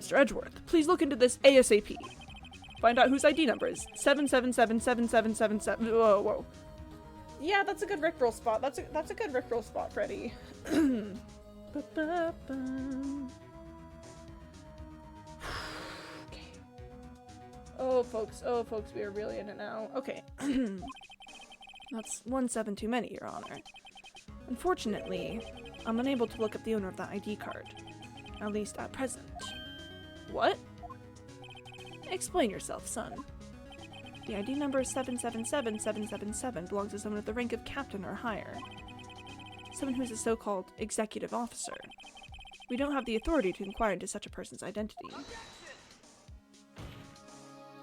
Mr. Edgeworth, please look into this ASAP. Find out whose ID number is 7777777. Whoa, whoa. Yeah, that's a good Rickroll spot. That's a good Rickroll spot, Freddy. Okay. Oh, folks, we are really in it now. Okay. That's 1 7 too many, Your Honor. Unfortunately, I'm unable to look up the owner of that ID card. At least at present. What? Explain yourself, son. The ID number 777777 belongs to someone at the rank of captain or higher. Someone who is a so-called executive officer. We don't have the authority to inquire into such a person's identity.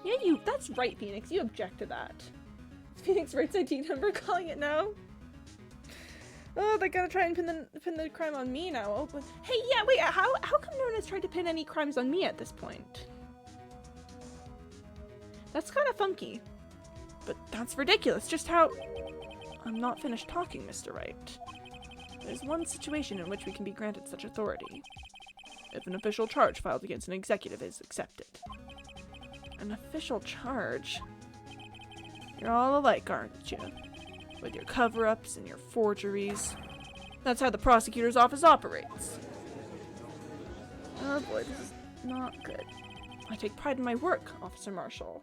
Yeah, that's right, Phoenix. You object to that. Phoenix writes ID number, calling it now. Oh, they gotta try and pin the crime on me now. Oh, but hey, yeah, wait, how come no one has tried to pin any crimes on me at this point? That's kind of funky. But that's ridiculous, just how... I'm not finished talking, Mr. Wright. There's one situation in which we can be granted such authority. If an official charge filed against an executive is accepted. An official charge? You're all alike, aren't you? With your cover-ups and your forgeries. That's how the prosecutor's office operates. Oh boy, this is not good. I take pride in my work, Officer Marshall.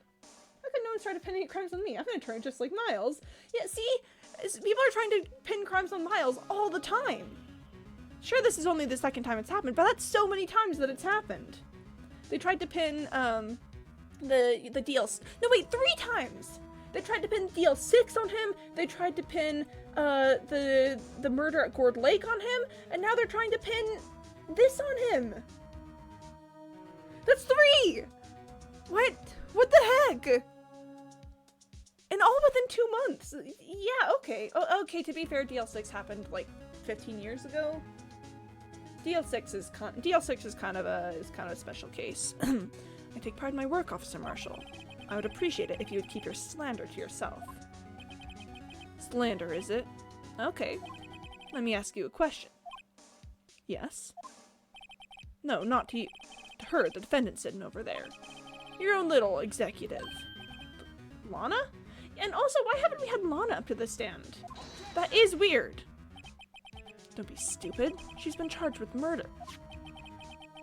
How could no one try to pin any crimes on me? I'm gonna turn just like Miles. Yeah, see? People are trying to pin crimes on Miles all the time. Sure, this is only the second time it's happened, but that's so many times that it's happened. They tried to pin, the deals. No, wait, 3 times! They tried to pin DL6 on him, they tried to pin, the murder at Gourd Lake on him, and now they're trying to pin this on him! That's 3! What? What the heck? And all within 2 months! Yeah, okay. Okay, to be fair, DL6 happened, like, 15 years ago. DL6 is kind of a special case. I take pride in my work, Officer Marshall. I would appreciate it if you would keep your slander to yourself. Slander, is it? Okay. Let me ask you a question. Yes? No, not to you. To her, the defendant sitting over there. Your own little executive. Lana? And also, why haven't we had Lana up to the stand? That is weird. Don't be stupid. She's been charged with murder.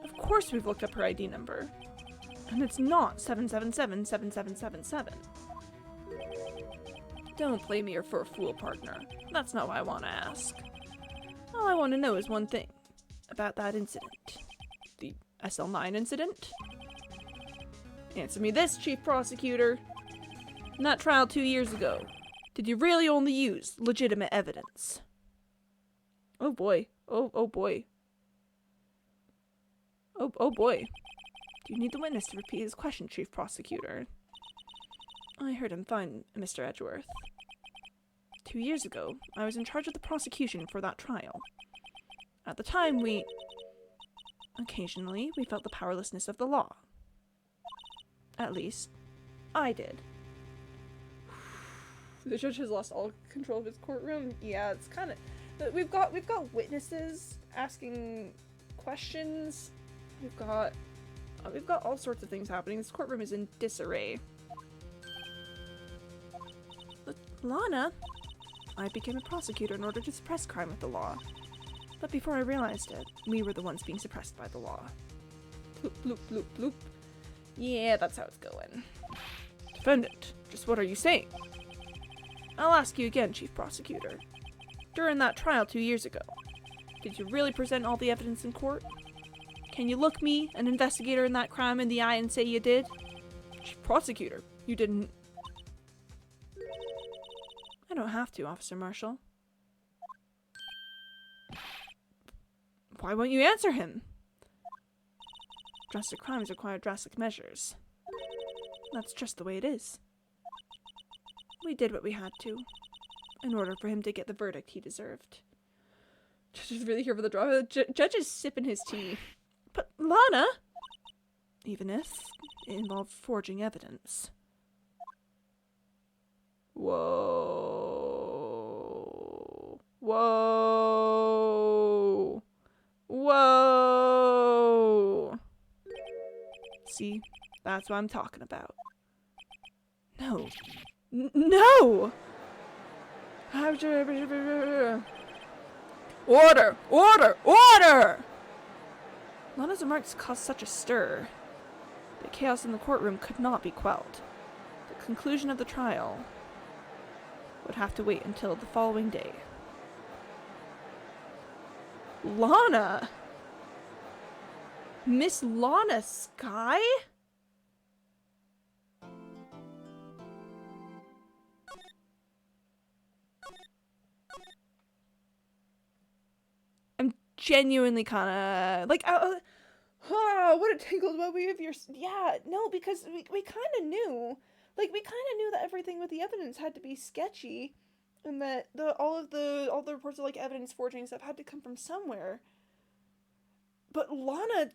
Of course we've looked up her ID number. And it's not 7777777. Don't play me for a fool, partner. That's not what I want to ask. All I want to know is one thing. About that incident. The SL9 incident? Answer me this, Chief Prosecutor. In that trial 2 years ago, did you really only use legitimate evidence? Oh boy. Oh boy. Oh boy. Do you need the witness to repeat his question, Chief Prosecutor? I heard him fine, Mr. Edgeworth. 2 years ago, I was in charge of the prosecution for that trial. At the time, occasionally, we felt the powerlessness of the law. At least, I did. The judge has lost all control of his courtroom. Yeah, it's kind of... We've got witnesses asking questions. We've got all sorts of things happening. This courtroom is in disarray. But Lana, I became a prosecutor in order to suppress crime with the law. But before I realized it, we were the ones being suppressed by the law. Bloop, bloop, bloop, bloop. Yeah, that's how it's going. Defendant, just what are you saying? I'll ask you again, Chief Prosecutor. During that trial 2 years ago, did you really present all the evidence in court? Can you look me, an investigator in that crime, in the eye and say you did? Chief Prosecutor, you didn't... I don't have to, Officer Marshall. Why won't you answer him? Drastic crimes require drastic measures. That's just the way it is. We did what we had to, in order for him to get the verdict he deserved. Judge is really here for the drama. Judge is sipping his tea. But Lana! Even if it involved forging evidence. Whoa. Whoa. Whoa. See, that's what I'm talking about. No. No! Order! Order! Order! Lana's remarks caused such a stir. The chaos in the courtroom could not be quelled. The conclusion of the trial would have to wait until the following day. Lana! Miss Lana Sky? I'm genuinely kinda like, what a tangled web we have your. Yeah, no, because we kind of knew. Like, we kind of knew that everything with the evidence had to be sketchy, and that all the reports of like evidence forging stuff had to come from somewhere. But Lana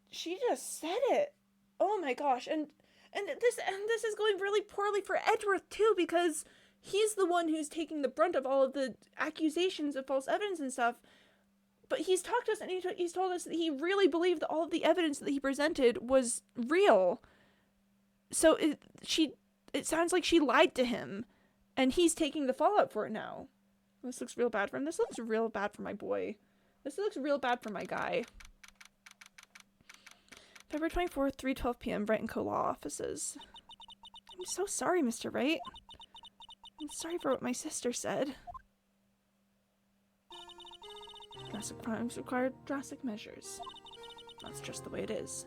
she just said it. Oh my gosh, and this is going really poorly for Edgeworth too, because he's the one who's taking the brunt of all of the accusations of false evidence and stuff. But he's talked to us and he's told us that he really believed that all of the evidence that he presented was real. So it sounds like she lied to him, and he's taking the fallout for it now. This looks real bad for him. This looks real bad for my boy. This looks real bad for my guy. February 24th, 3:12 p.m., Wright & Co. Law Offices. I'm so sorry, Mr. Wright. I'm sorry for what my sister said. Drastic crimes required drastic measures. That's just the way it is.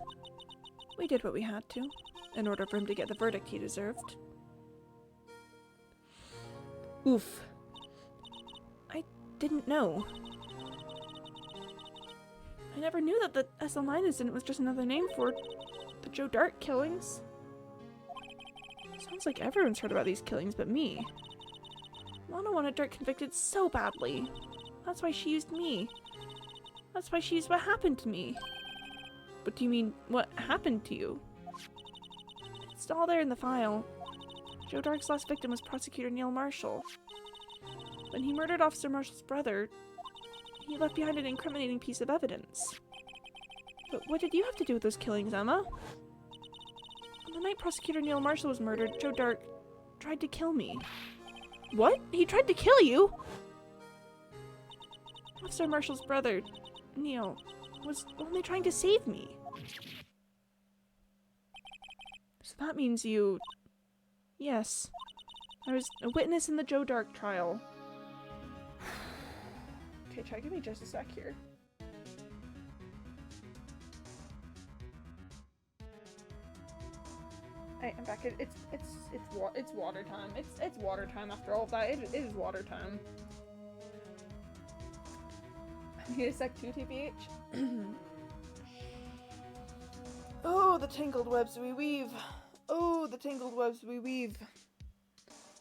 We did what we had to, in order for him to get the verdict he deserved. Oof. I didn't know. I never knew that the SL9 incident was just another name for the Joe Dart killings. Sounds like everyone's heard about these killings but me. Lana wanted Dart convicted so badly. That's why she used me. That's why she used what happened to me. What do you mean, what happened to you? It's all there in the file. Joe Dark's last victim was Prosecutor Neil Marshall. When he murdered Officer Marshall's brother, he left behind an incriminating piece of evidence. But what did you have to do with those killings, Emma? On the night Prosecutor Neil Marshall was murdered, Joe Dark tried to kill me. What? He tried to kill you? Officer Marshall's brother, Neil, was only trying to save me. So that means you... Yes. I was a witness in the Joe Dark trial. Okay, try give me just a sec here. Hey, I'm back. It's water time. It's water time after all of that. It is water time. I need a sec too, TBH. Oh, the tangled webs we weave. Oh, the tangled webs we weave.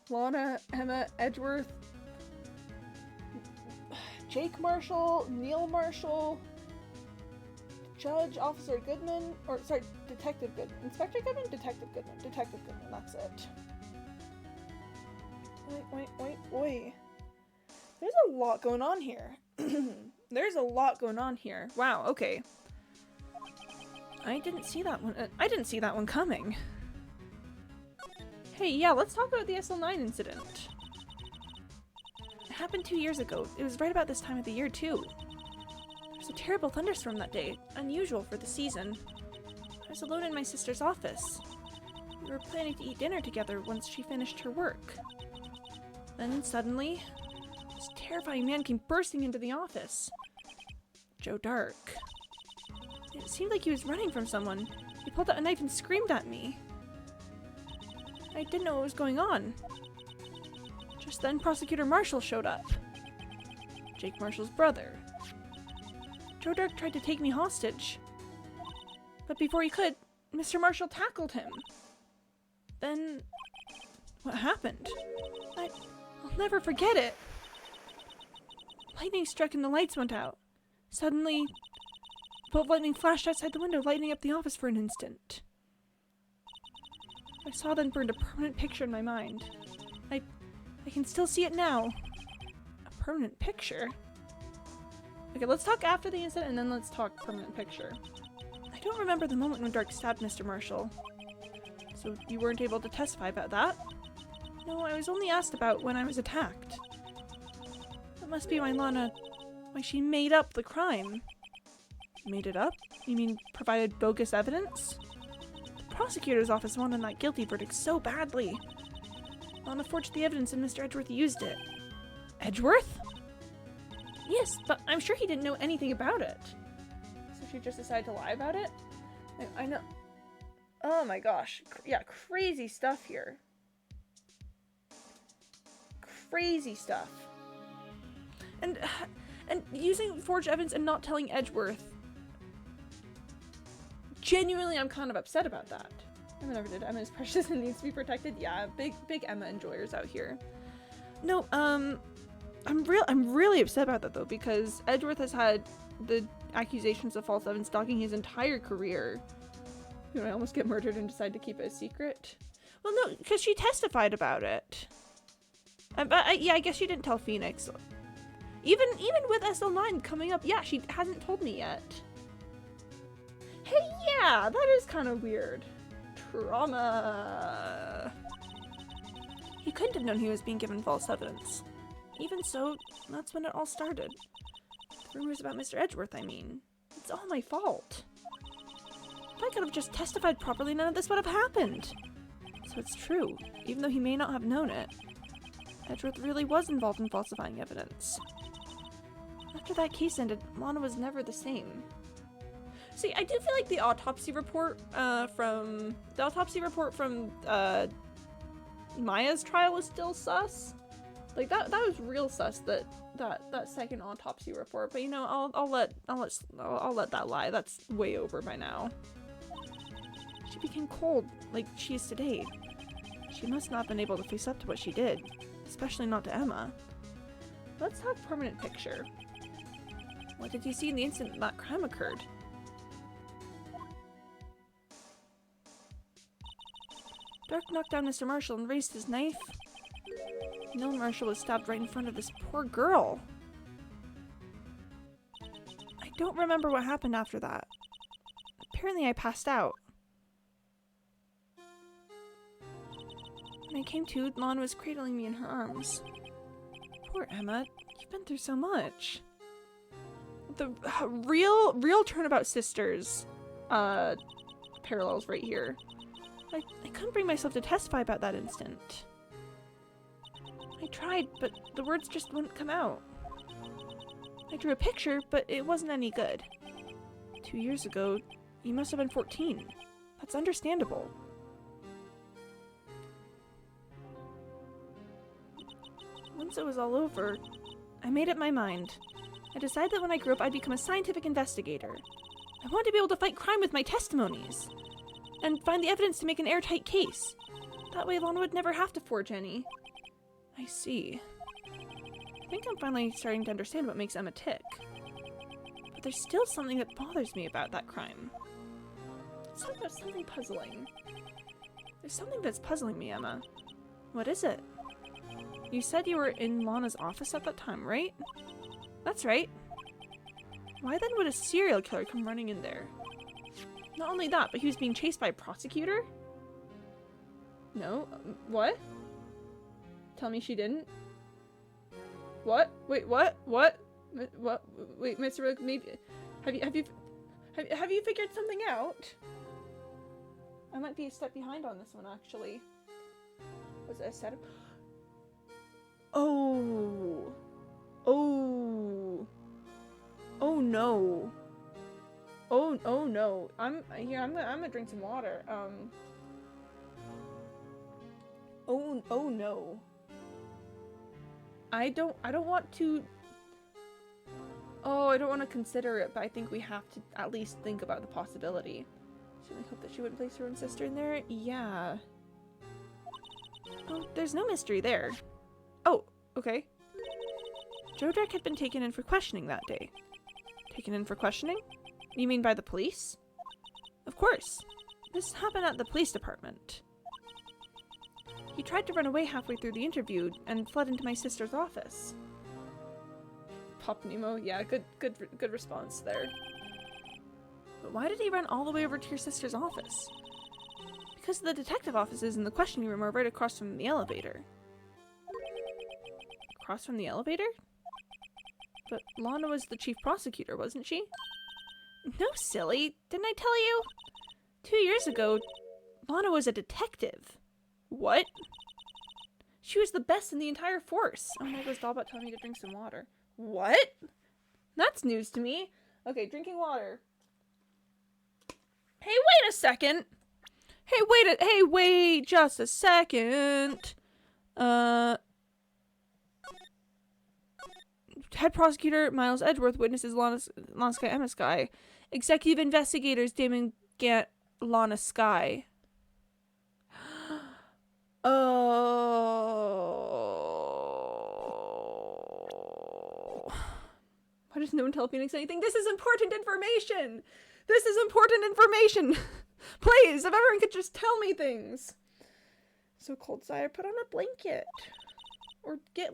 Lana, Emma, Edgeworth, Jake Marshall, Neil Marshall, Judge, Officer Goodman, or sorry, Detective Goodman. Inspector Goodman? Detective Goodman. Detective Goodman, that's it. Wait. There's a lot going on here. There's a lot going on here. Wow, okay. I didn't see that one. I didn't see that one coming. Hey, yeah, let's talk about the SL9 incident. It happened 2 years ago. It was right about this time of the year, too. There was a terrible thunderstorm that day, unusual for the season. I was alone in my sister's office. We were planning to eat dinner together once she finished her work. Then, suddenly, this terrifying man came bursting into the office. Joe Dark. It seemed like he was running from someone. He pulled out a knife and screamed at me. I didn't know what was going on. Just then, Prosecutor Marshall showed up. Jake Marshall's brother. Joe Dark tried to take me hostage. But before he could, Mr. Marshall tackled him. Then, what happened? I'll never forget it. Lightning struck and the lights went out. Suddenly, a bolt of lightning flashed outside the window, lighting up the office for an instant. I saw then burned a permanent picture in my mind. I can still see it now. A permanent picture? Okay, let's talk after the incident and then let's talk permanent picture. I don't remember the moment when Dark stabbed Mr. Marshall. So you weren't able to testify about that? No, I was only asked about when I was attacked. That must be why she made up the crime. Made it up? You mean provided bogus evidence? The prosecutor's office wanted that guilty verdict so badly. Lana forged the evidence and Mr. Edgeworth used it. Edgeworth? Yes, but I'm sure he didn't know anything about it. So she just decided to lie about it? I know. Oh my gosh. Yeah, crazy stuff here. Crazy stuff. And using forged evidence and not telling Edgeworth. Genuinely, I'm kind of upset about that. Emma never did. Emma is precious and needs to be protected. Yeah, big Emma enjoyers out here. No, I'm really upset about that though, because Edgeworth has had the accusations of false evidence stalking his entire career. You know, I almost get murdered and decide to keep it a secret. Well, no, because she testified about it. But yeah, I guess she didn't tell Phoenix. Even with SL9 coming up, yeah, she hasn't told me yet. Hey, yeah, that is kind of weird. Trauma. He couldn't have known he was being given false evidence. Even so, that's when it all started. The rumors about Mr. Edgeworth, I mean. It's all my fault. If I could have just testified properly, none of this would have happened. So it's true, even though he may not have known it. Edgeworth really was involved in falsifying evidence. After that case ended, Lana was never the same. See, I do feel like the autopsy report from Maya's trial is still sus. Like that was real sus, that second autopsy report. But you know, I'll let that lie. That's way over by now. She became cold, like she is today. She must not have been able to face up to what she did, especially not to Emma. Let's talk permanent picture. What did you see in the instant that crime occurred? Dark knocked down Mr. Marshall and raised his knife. No, Marshall was stabbed right in front of this poor girl. I don't remember what happened after that. Apparently I passed out. When I came to, Lana was cradling me in her arms. Poor Emma, you've been through so much. The real Turnabout Sisters parallels right here. I couldn't bring myself to testify about that instant. I tried, but the words just wouldn't come out. I drew a picture, but it wasn't any good. 2 years ago, you must have been 14. That's understandable. Once it was all over, I made up my mind. I decided that when I grew up, I'd become a scientific investigator. I wanted to be able to fight crime with my testimonies, and find the evidence to make an airtight case. That way Lana would never have to forge any. I see. I think I'm finally starting to understand what makes Emma tick. But there's still something that bothers me about that crime. Something puzzling. There's something that's puzzling me, Emma. What is it? You said you were in Lana's office at that time, right? That's right. Why then would a serial killer come running in there? Not only that, but he was being chased by a prosecutor? No? What? Tell me she didn't? What? Wait, what? What? What? Wait, Mr. Rook, maybe... Have you figured something out? I might be a step behind on this one, actually. Was it a setup? Oh. Oh. Oh no. Oh no. I'm gonna drink some water. Oh no. I don't want to. Oh, I don't want to consider it, but I think we have to at least think about the possibility. Certainly hope that she wouldn't place her own sister in there. Yeah. Oh, there's no mystery there. Oh, okay. Jodrak had been taken in for questioning that day. Taken in for questioning? You mean by the police? Of course. This happened at the police department. He tried to run away halfway through the interview and fled into my sister's office. Pop Nemo. Yeah, good response there. But why did he run all the way over to your sister's office? Because the detective offices in the questioning room are right across from the elevator. Across from the elevator? But Lana was the chief prosecutor, wasn't she? No, silly. Didn't I tell you? 2 years ago, Lana was a detective. What? She was the best in the entire force. Oh my gosh, Dollbot telling me to drink some water. What? That's news to me. Okay, drinking water. Hey, wait a second. Hey, wait just a second. Head prosecutor Miles Edgeworth witnesses Lana Sky Emma Sky. Executive investigators Damon Gant Lana Sky. Oh. Why does no one tell Phoenix anything? This is important information! This is important information! Please, if everyone could just tell me things. So cold, Sire, put on a blanket. Or get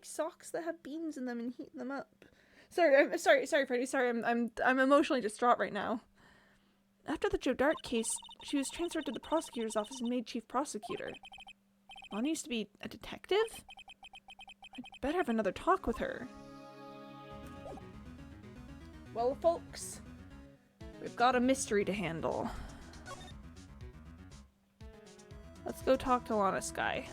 socks that have beans in them and heat them up. Sorry, Freddy. Sorry, I'm emotionally distraught right now. After the Joe Dart case, she was transferred to the prosecutor's office and made chief prosecutor. Lana used to be a detective? I'd better have another talk with her. Well, folks, we've got a mystery to handle. Let's go talk to Lana Sky.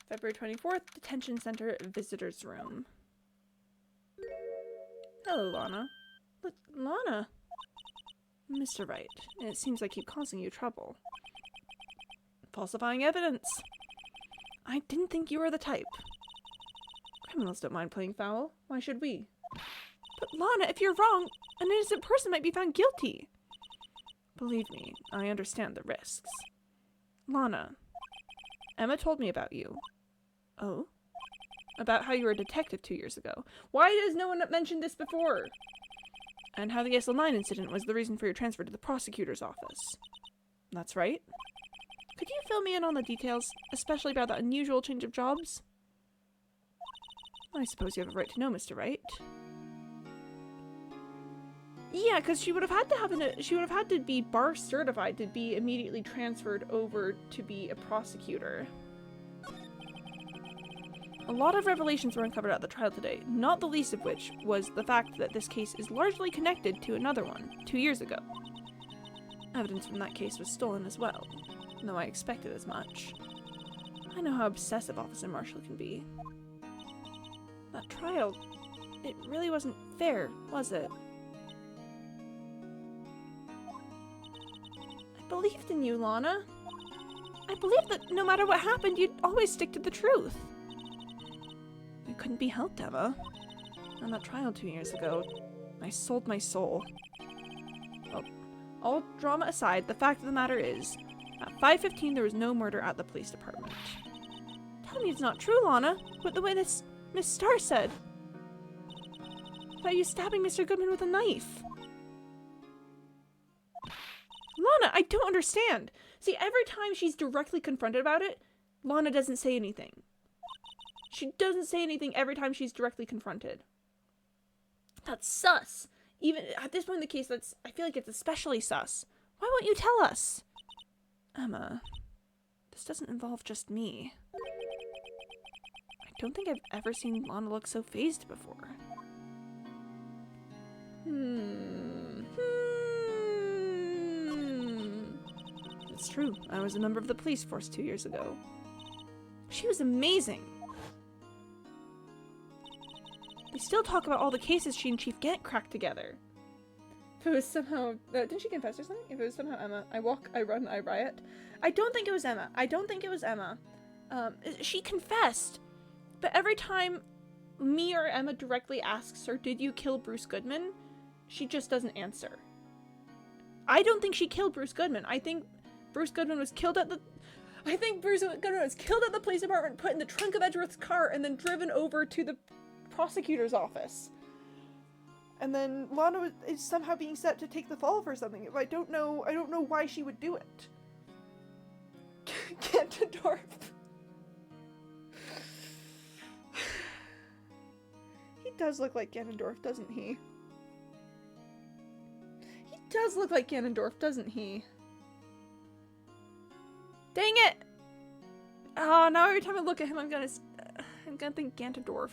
February 24th, Detention Center Visitors Room. Hello, Lana. Lana? Mr. Wright, it seems I keep causing you trouble. Falsifying evidence. I didn't think you were the type. Criminals don't mind playing foul. Why should we? But Lana, if you're wrong, an innocent person might be found guilty. Believe me, I understand the risks. Lana, Emma told me about you. Oh? About how you were a detective 2 years ago. Why has no one mentioned this before? And how the SL9 incident was the reason for your transfer to the prosecutor's office. That's right. Could you fill me in on the details, especially about that unusual change of jobs? I suppose you have a right to know, Mr. Wright. Yeah, because she would have had to be bar certified to be immediately transferred over to be a prosecutor. A lot of revelations were uncovered at the trial today, not the least of which was the fact that this case is largely connected to another one, 2 years ago. Evidence from that case was stolen as well, though I expected as much. I know how obsessive Officer Marshall can be. That trial, it really wasn't fair, was it? I believed in you, Lana. I believed that no matter what happened, you'd always stick to the truth. It couldn't be helped, Emma. On that trial 2 years ago, I sold my soul. Well, all drama aside, the fact of the matter is, at 5:15 there was no murder at the police department. Tell me it's not true, Lana, with the way this Miss Starr said. About you stabbing Mr. Goodman with a knife. Lana, I don't understand. See, every time she's directly confronted about it, Lana doesn't say anything. She doesn't say anything every time she's directly confronted. That's sus. Even at this point in the case, I feel like it's especially sus. Why won't you tell us? Emma, this doesn't involve just me. I don't think I've ever seen Lana look so fazed before. It's true. I was a member of the police force 2 years ago. She was amazing. They still talk about all the cases she and Chief Gant cracked together. If it was somehow... didn't she confess or something? If it was somehow Emma, I walk, I run, I riot. I don't think it was Emma. She confessed. But every time me or Emma directly asks her, did you kill Bruce Goodman? She just doesn't answer. I don't think she killed Bruce Goodman. I think Bruce Goodman was killed at the... police department, put in the trunk of Edgeworth's car, and then driven over to the prosecutor's office. And then Lana is somehow being set to take the fall for something. I don't know why she would do it. Gantendorf. does look like Ganondorf, doesn't he? He does look like Ganondorf, doesn't he? Dang it! Oh, now every time I look at him, I'm gonna think Ganondorf.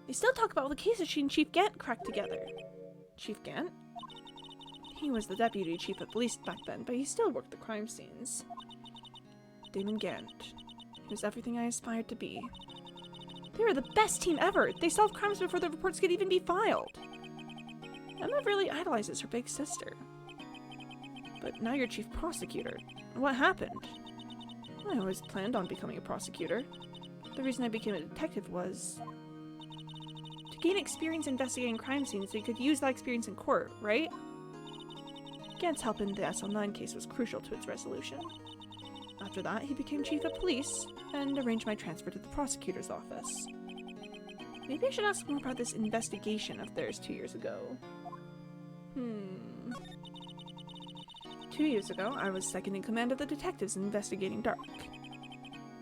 They still talk about all the cases she and Chief Gant cracked together. Chief Gant? He was the deputy chief of police back then, but he still worked the crime scenes. Damon Gant. He was everything I aspired to be. They were the best team ever! They solved crimes before the reports could even be filed! Emma really idolizes her big sister. But now you're chief prosecutor. What happened? I always planned on becoming a prosecutor. The reason I became a detective was to gain experience investigating crime scenes so you could use that experience in court, right? Gant's help in the SL9 case was crucial to its resolution. After that, he became chief of police and arranged my transfer to the prosecutor's office. Maybe I should ask more about this investigation of theirs 2 years ago. 2 years ago, I was second in command of the detectives investigating Dark.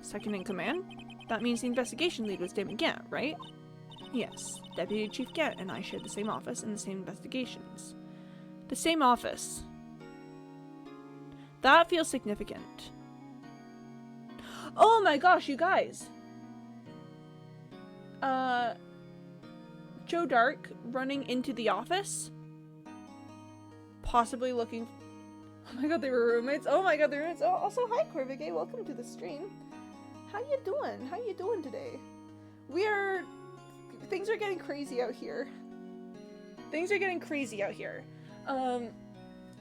Second in command? That means the investigation lead was Damon Gant, right? Yes, Deputy Chief Gant and I shared the same office and the same investigations. The same office. That feels significant. Oh my gosh, you guys! Joe Dark running into the office? Possibly looking... Oh my god, they were roommates. Oh my god, they're roommates. Oh, also, hi Corvigay, welcome to the stream. How you doing? How you doing today? Things are getting crazy out here. Things are getting crazy out here.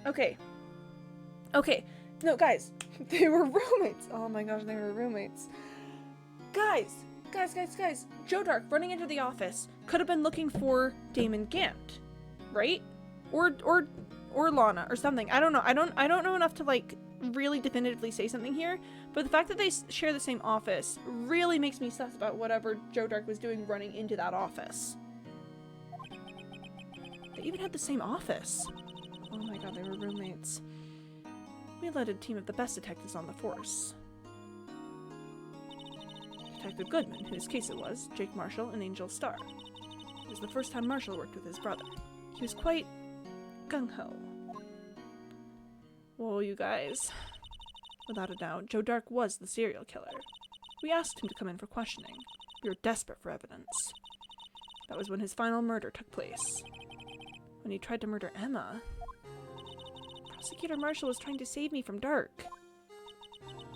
Okay. Okay. No, guys. They were roommates. Oh my gosh, they were roommates. Guys. Joe Dark running into the office could have been looking for Damon Gant, right? Or Lana or something. I don't know. I don't know enough to like really definitively say something here, but the fact that they share the same office really makes me sus about whatever Joe Dark was doing running into that office. They even had the same office. Oh my god, they were roommates. We led a team of the best detectives on the force. Detective Goodman, whose case it was, Jake Marshall, and Angel Starr. It was the first time Marshall worked with his brother. He was quite gung-ho. Well, you guys, without a doubt, Joe Dark was the serial killer. We asked him to come in for questioning. We were desperate for evidence. That was when his final murder took place. When he tried to murder Emma. Prosecutor Marshall was trying to save me from Dark.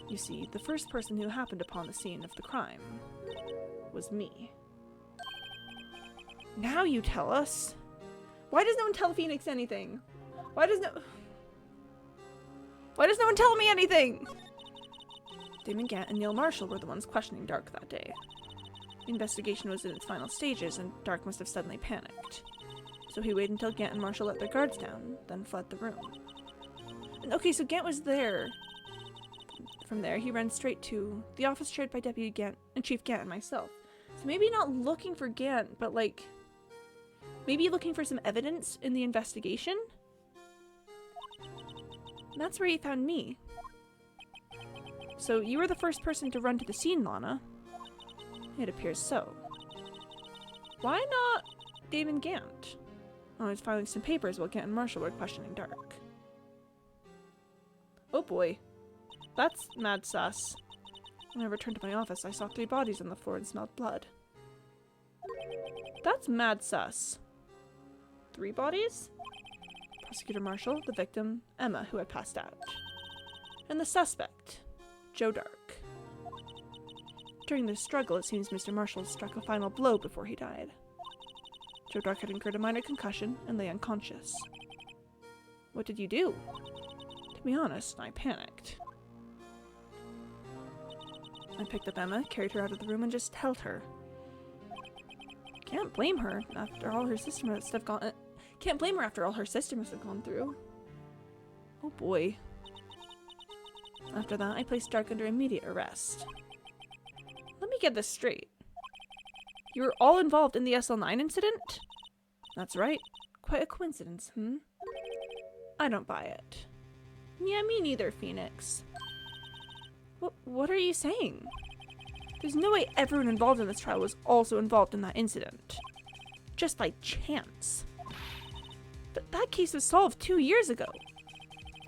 You see, the first person who happened upon the scene of the crime was me. Now you tell us. Why does no one tell Phoenix anything? Why does no one tell me anything? Damon Gant and Neil Marshall were the ones questioning Dark that day. The investigation was in its final stages, and Dark must have suddenly panicked. So he waited until Gant and Marshall let their guards down, then fled the room. And okay, so Gant was there. From there, he ran straight to the office shared by Deputy Gant and Chief Gant and myself. So maybe not looking for Gant, but like, maybe looking for some evidence in the investigation? And that's where he found me. So you were the first person to run to the scene, Lana. It appears so. Why not Damon Gant? Oh, I was filing some papers while Gant and Marshall were questioning Dark. Oh boy. That's mad sus. When I returned to my office, I saw 3 bodies on the floor and smelled blood. That's mad sus. 3 bodies? Prosecutor Marshall, the victim, Emma, who had passed out. And the suspect, Joe Dark. During this struggle, it seems Mr. Marshall struck a final blow before he died. Joe Dark had incurred a minor concussion and lay unconscious. What did you do? To be honest, I panicked. I picked up Emma, carried her out of the room, and just held her. Can't blame her after all her sister must have gone. Can't blame her after all her sister must have gone through. Oh boy. After that, I placed Dark under immediate arrest. Let me get this straight. You were all involved in the SL9 incident? That's right. Quite a coincidence, I don't buy it. Yeah, me neither, Phoenix. What are you saying? There's no way everyone involved in this trial was also involved in that incident. Just by chance. But that case was solved 2 years ago.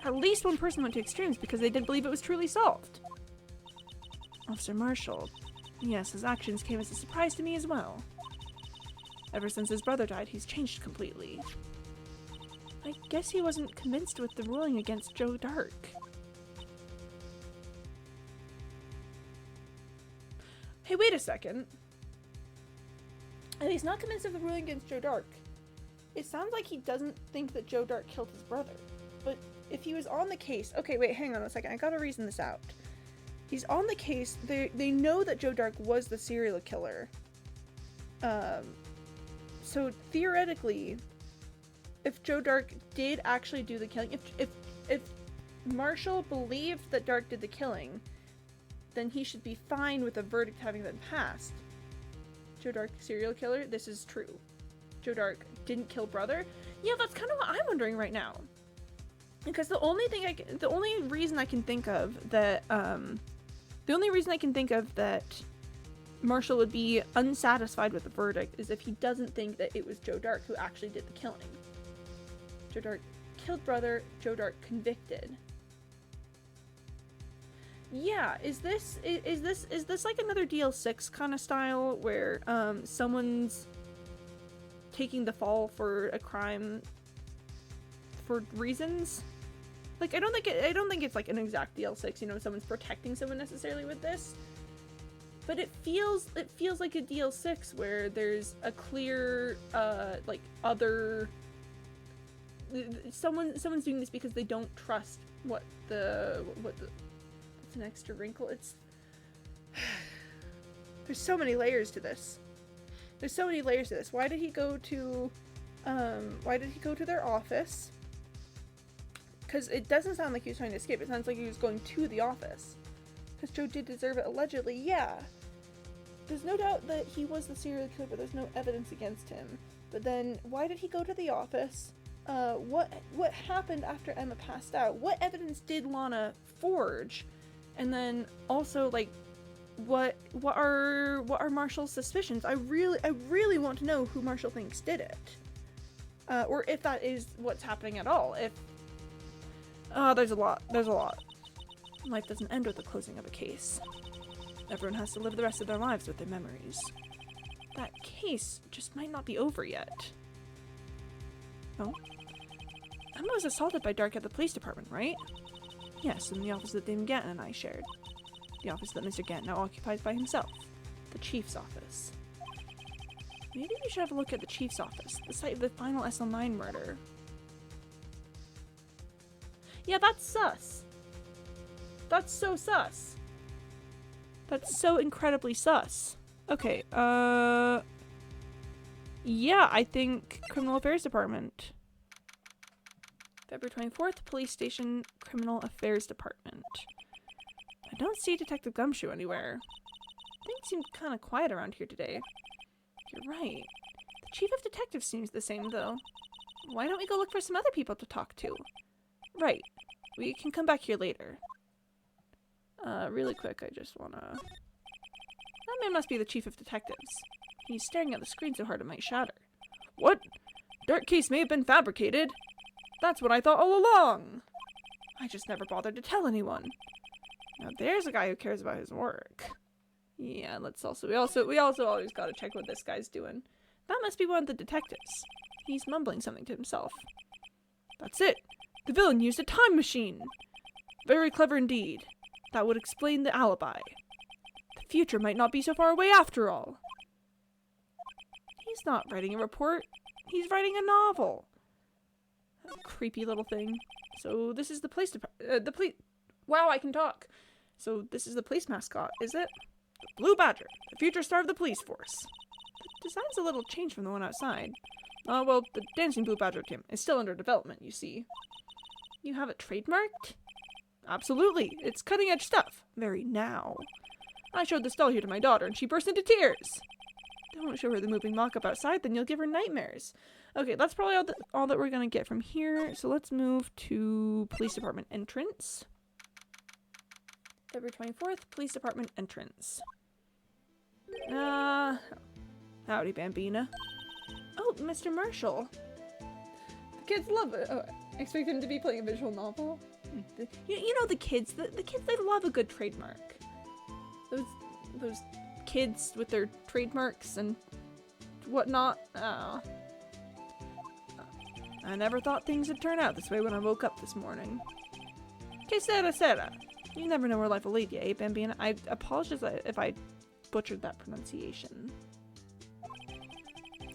At least one person went to extremes because they didn't believe it was truly solved. Officer Marshall. Yes, his actions came as a surprise to me as well. Ever since his brother died, he's changed completely. I guess he wasn't convinced with the ruling against Joe Dark. Hey, wait a second. And he's not convinced of the ruling against Joe Dark. It sounds like he doesn't think that Joe Dark killed his brother. But if he was on the case... Okay, wait, hang on a second. I gotta reason this out. He's on the case. They know that Joe Dark was the serial killer. So theoretically, if Joe Dark did actually do the killing, if Marshall believed that Dark did the killing, then he should be fine with a verdict having been passed. Joe Dark, serial killer, this is true. Joe Dark didn't kill brother. Yeah, that's kind of what I'm wondering right now. Because the only reason I can think of that Marshall would be unsatisfied with the verdict is if he doesn't think that it was Joe Dark who actually did the killing. Joe Dark killed brother, Joe Dark convicted. Yeah, is this like another DL6 kind of style where someone's taking the fall for a crime for reasons? Like I don't think it's like an exact DL6, you know, someone's protecting someone necessarily with this. But it feels like a DL6 where there's a clear like other someone's doing this because they don't trust what the it's an extra wrinkle. It's there's so many layers to this. Why did he go to their office? Because it doesn't sound like he was trying to escape. It sounds like he was going to the office. Because Joe did deserve it, allegedly. Yeah. There's no doubt that he was the serial killer, but there's no evidence against him. But then, why did he go to the office? What happened after Emma passed out? What evidence did Lana forge? And then also, like, what are Marshall's suspicions? I really want to know who Marshall thinks did it. Or if that is what's happening at all. There's a lot. Life doesn't end with the closing of a case. Everyone has to live the rest of their lives with their memories. That case just might not be over yet. Oh? Emma was assaulted by Dark at the police department, right? Yes, in the office that Dame Ganton and I shared. The office that Mr. Ganton now occupies by himself. The chief's office. Maybe we should have a look at the chief's office, the site of the final SL9 murder. Yeah, that's sus. That's so sus. That's so incredibly sus. Okay, yeah, I think Criminal Affairs Department. February 24th, Police Station, Criminal Affairs Department. I don't see Detective Gumshoe anywhere. Things seem kind of quiet around here today. You're right. The Chief of Detectives seems the same, though. Why don't we go look for some other people to talk to? Right. We can come back here later. Really quick, I just wanna... That man must be the Chief of Detectives. He's staring at the screen so hard it might shatter. What? Dark case may have been fabricated. That's what I thought all along. I just never bothered to tell anyone. Now there's a guy who cares about his work. Yeah, we also always gotta check what this guy's doing. That must be one of the detectives. He's mumbling something to himself. That's it. The villain used a time machine. Very clever indeed. That would explain the alibi. The future might not be so far away after all. He's not writing a report. He's writing a novel. Creepy little thing. So this is the police department. Wow, I can talk. So this is the police mascot, is it? The Blue Badger, the future star of the police force. The design's a little changed from the one outside. Well, the dancing Blue Badger team is still under development, you see. You have it trademarked? Absolutely. It's cutting edge stuff. Very now. I showed this doll here to my daughter and she burst into tears. Don't show her the moving mock-up outside, then you'll give her nightmares. Okay, that's probably all that we're gonna get from here. So let's move to police department entrance. February 24th, police department entrance. Howdy, Bambina. Oh, Mr. Marshall. The kids love it. Oh, I expect him to be playing a visual novel. You know the kids. The kids, they love a good trademark. Those kids with their trademarks and whatnot. Oh. I never thought things would turn out this way when I woke up this morning. Que sera. You never know where life will lead you, eh, Bambina? I apologize if I butchered that pronunciation.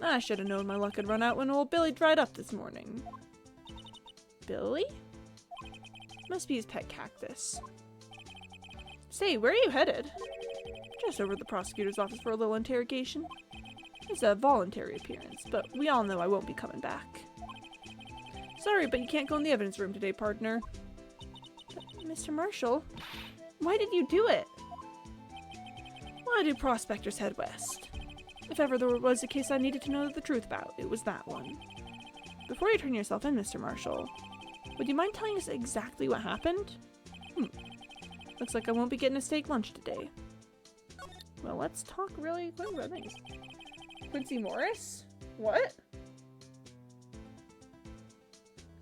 I should have known my luck had run out when old Billy dried up this morning. Billy? Must be his pet cactus. Say, where are you headed? Just over to the prosecutor's office for a little interrogation. It's a voluntary appearance, but we all know I won't be coming back. Sorry, but you can't go in the evidence room today, partner. But, Mr. Marshall, why did you do it? Why do prospectors head west? If ever there was a case I needed to know the truth about, it was that one. Before you turn yourself in, Mr. Marshall, would you mind telling us exactly what happened? Looks like I won't be getting a steak lunch today. Well, let's talk really quick about things. Quincy Morris? What?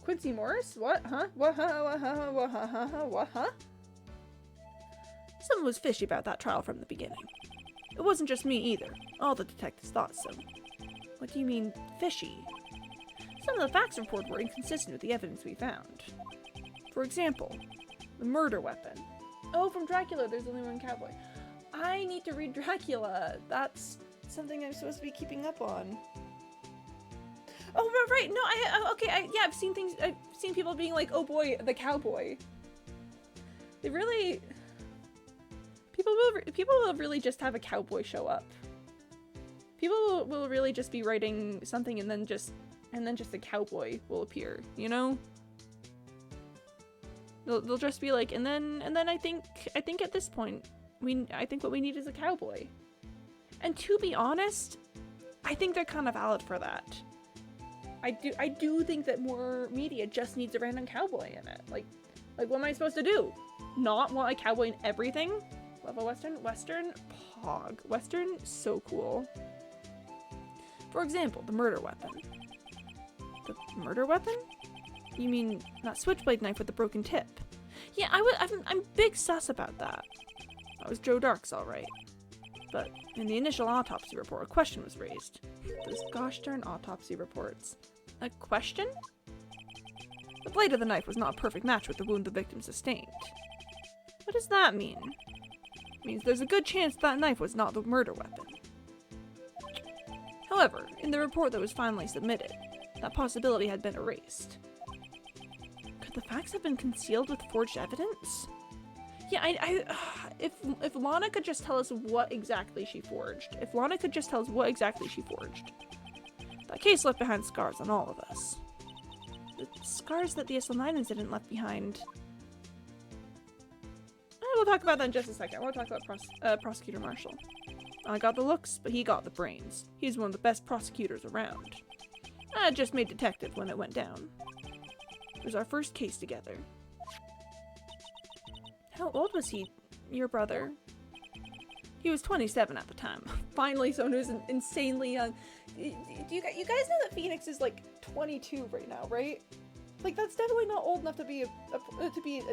Quincy Morris? What? Huh? What? Huh? Someone was fishy about that trial from the beginning. It wasn't just me either. All the detectives thought so. What do you mean, fishy? Some of the facts reported were inconsistent with the evidence we found. For example, the murder weapon. Oh, from Dracula, there's only one cowboy. I need to read Dracula. That's something I'm supposed to be keeping up on. Oh, right. No, I've seen things. I've seen people being like, "Oh boy, the cowboy." They really. People will really just have a cowboy show up. People will really just be writing something and then just a cowboy will appear. You know. They'll just be like, and then I think at this point, I think what we need is a cowboy. And to be honest, I think they're kind of valid for that. I do think that more media just needs a random cowboy in it. Like what am I supposed to do? Not want a cowboy in everything? Love a Western pog. Western, so cool. For example, the murder weapon. The murder weapon? You mean that switchblade knife with the broken tip? Yeah, I'm big sus about that. That was Joe Dark's alright. But in the initial autopsy report, a question was raised. Those gosh darn autopsy reports. A question? The blade of the knife was not a perfect match with the wound the victim sustained. What does that mean? It means there's a good chance that knife was not the murder weapon. However, in the report that was finally submitted, that possibility had been erased. Could the facts have been concealed with forged evidence? Yeah, if Lana could just tell us what exactly she forged. If Lana could just tell us what exactly she forged. That case left behind scars on all of us. The scars that the SL9 incident left behind. We'll talk about that in just a second. We'll talk about Prosecutor Marshall. I got the looks, but he got the brains. He's one of the best prosecutors around. I just made detective when it went down. It was our first case together. How old was he, your brother? He was 27 at the time. Finally, someone who's insanely young. Do you guys know that Phoenix is like 22 right now, right? Like that's definitely not old enough to be a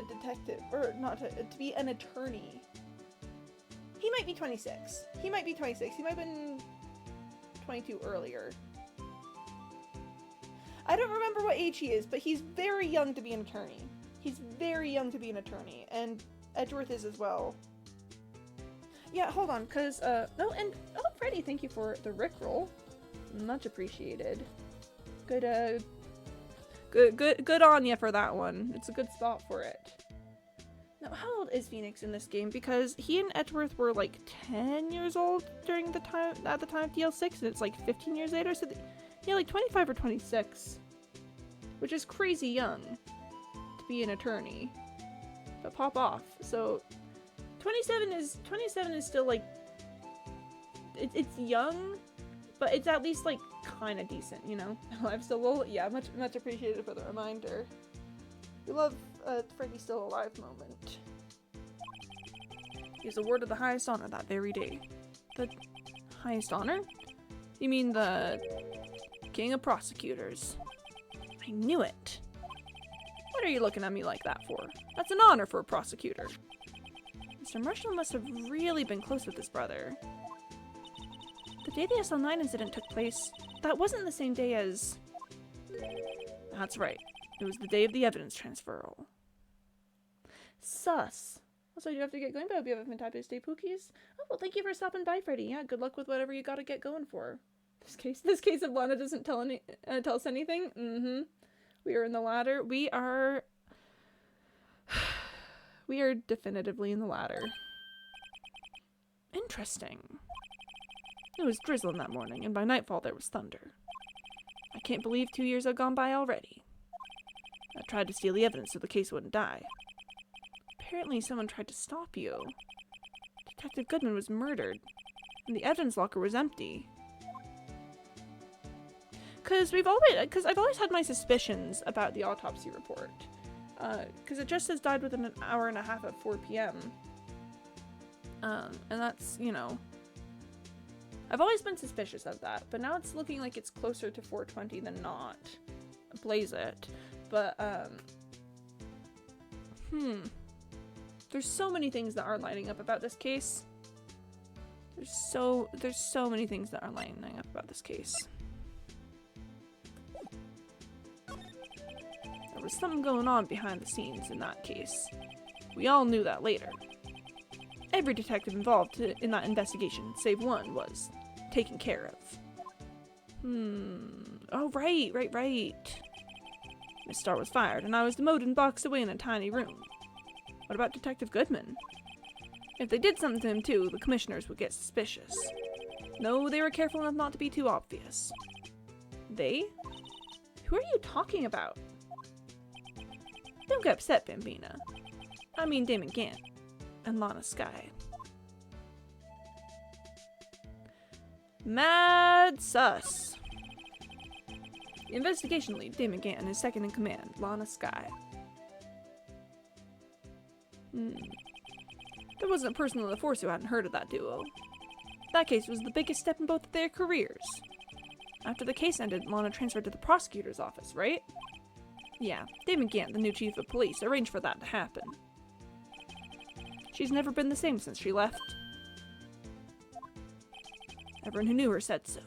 detective, or not to be an attorney. He might be 26. He might have been 22 earlier. I don't remember what age he is, but he's very young to be an attorney. He's very young to be an attorney, and Edgeworth is as well. Yeah, hold on, cause Freddie, thank you for the Rickroll. Much appreciated. Good on ya for that one. It's a good spot for it. Now, how old is Phoenix in this game? Because he and Edgeworth were like 10 years old at the time of DL6, and it's like 15 years later, so yeah, like 25 or 26, which is crazy young to be an attorney. But pop off. So 27 is still like it's young, but it's at least like kind of decent, you know. I'm still much appreciated for the reminder. We love Freddie's still alive moment. He was awarded the highest honor that very day, the Highest honor? You mean the king of prosecutors? I knew it. What are you looking at me like that for? That's an honor for a prosecutor. Mr. Marshall must have really been close with his brother. The day the SL9 incident took place, that wasn't the same day as... That's right. It was the day of the evidence transferal. Sus. Also, you have to get going, but I hope you have a fantabulous day, Pookies. Oh, well, thank you for stopping by, Freddy. Yeah, good luck with whatever you gotta get going for. This case of Lana doesn't tell us anything. Mm-hmm. We are in the ladder. We are definitively in the ladder. Interesting. It was drizzling that morning, and by nightfall there was thunder. I can't believe 2 years have gone by already. I tried to steal the evidence so the case wouldn't die. Apparently someone tried to stop you. Detective Goodman was murdered, and the evidence locker was empty. Because I've always had my suspicions about the autopsy report. Because it just says died within an hour and a half at 4 p.m. And that's, you know... I've always been suspicious of that, but now it's looking like it's closer to 4:20 than not. Blaze it. But, there's so many things that aren't lining up about this case. There's so many things that aren't lining up about this case. There was something going on behind the scenes in that case. We all knew that later. Every detective involved in that investigation, save one, was taken care of. Oh, right. Miss Starr was fired, and I was demoted and boxed away in a tiny room. What about Detective Goodman? If they did something to him too, the commissioners would get suspicious. No, they were careful enough not to be too obvious. They? Who are you talking about? Don't get upset, Bambina. I mean Damon Gant and Lana Skye. Mad sus. The investigation lead, Damon Gant, and his second in command, Lana Skye. There wasn't a person on the force who hadn't heard of that duo. That case was the biggest step in both of their careers. After the case ended, Lana transferred to the prosecutor's office, right? Yeah, Damon Gant, the new chief of police, arranged for that to happen. She's never been the same since she left. Everyone who knew her said so.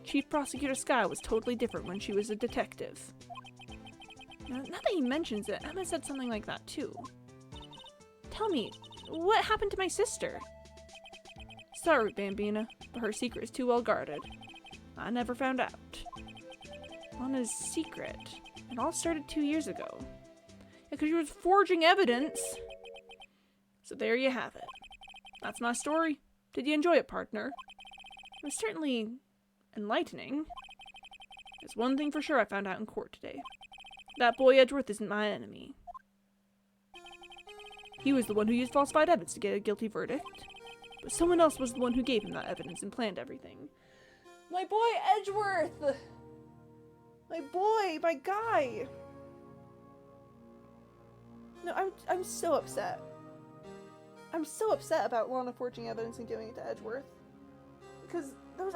Chief Prosecutor Skye was totally different when she was a detective. Now that he mentions it, Emma said something like that too. Tell me, what happened to my sister? Sorry, Bambina, but her secret is too well guarded. I never found out. Lana's secret. It all started 2 years ago. Yeah, because she was forging evidence. So there you have it. That's my story. Did you enjoy it, partner? It was certainly enlightening. There's one thing for sure I found out in court today. That boy Edgeworth isn't my enemy. He was the one who used falsified evidence to get a guilty verdict. But someone else was the one who gave him that evidence and planned everything. My boy Edgeworth! My boy, my guy! No, I'm so upset. I'm so upset about Lana forging evidence and giving it to Edgeworth. Because those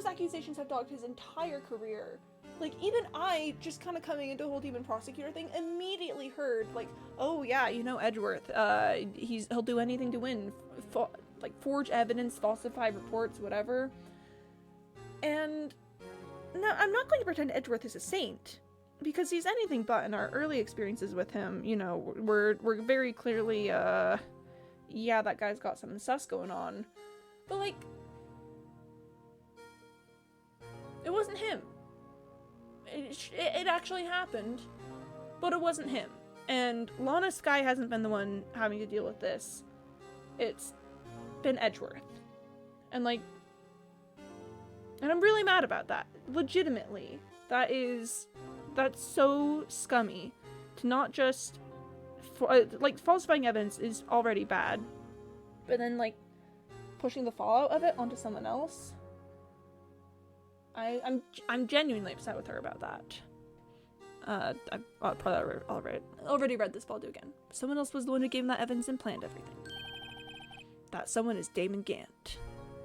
accusations have dogged his entire career. Like, even I, just kind of coming into the whole demon prosecutor thing, immediately heard, like, oh yeah, you know Edgeworth, he'll do anything to win. Forge evidence, falsify reports, whatever. And no, I'm not going to pretend Edgeworth is a saint, because he's anything but. In our early experiences with him, you know, we're very clearly, yeah, that guy's got something sus going on. But, like, it wasn't him. It actually happened, but it wasn't him. And Lana Skye hasn't been the one having to deal with this. It's been Edgeworth. And I'm really mad about that. Legitimately. That's so scummy. To not just, falsifying evidence is already bad. But then, pushing the fallout of it onto someone else. I'm genuinely upset with her about that. I've probably already read this, but I'll do again. Someone else was the one who gave him that evidence and planned everything. That someone is Damon Gant.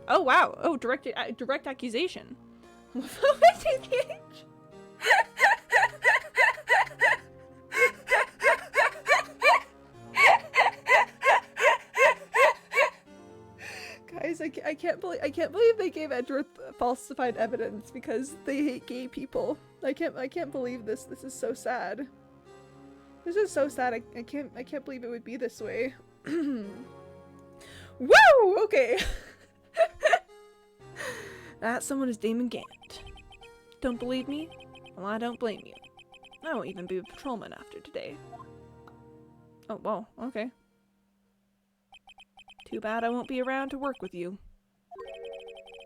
Oh wow. Oh, direct accusation. Guys, I can't believe they gave Edgeworth falsified evidence because they hate gay people. I can't believe this. This is so sad. This is so sad. I can't believe it would be this way. Woo! Okay. That someone is Damon Gant. Don't believe me? Well, I don't blame you. I won't even be a patrolman after today. Oh, well, okay. Too bad I won't be around to work with you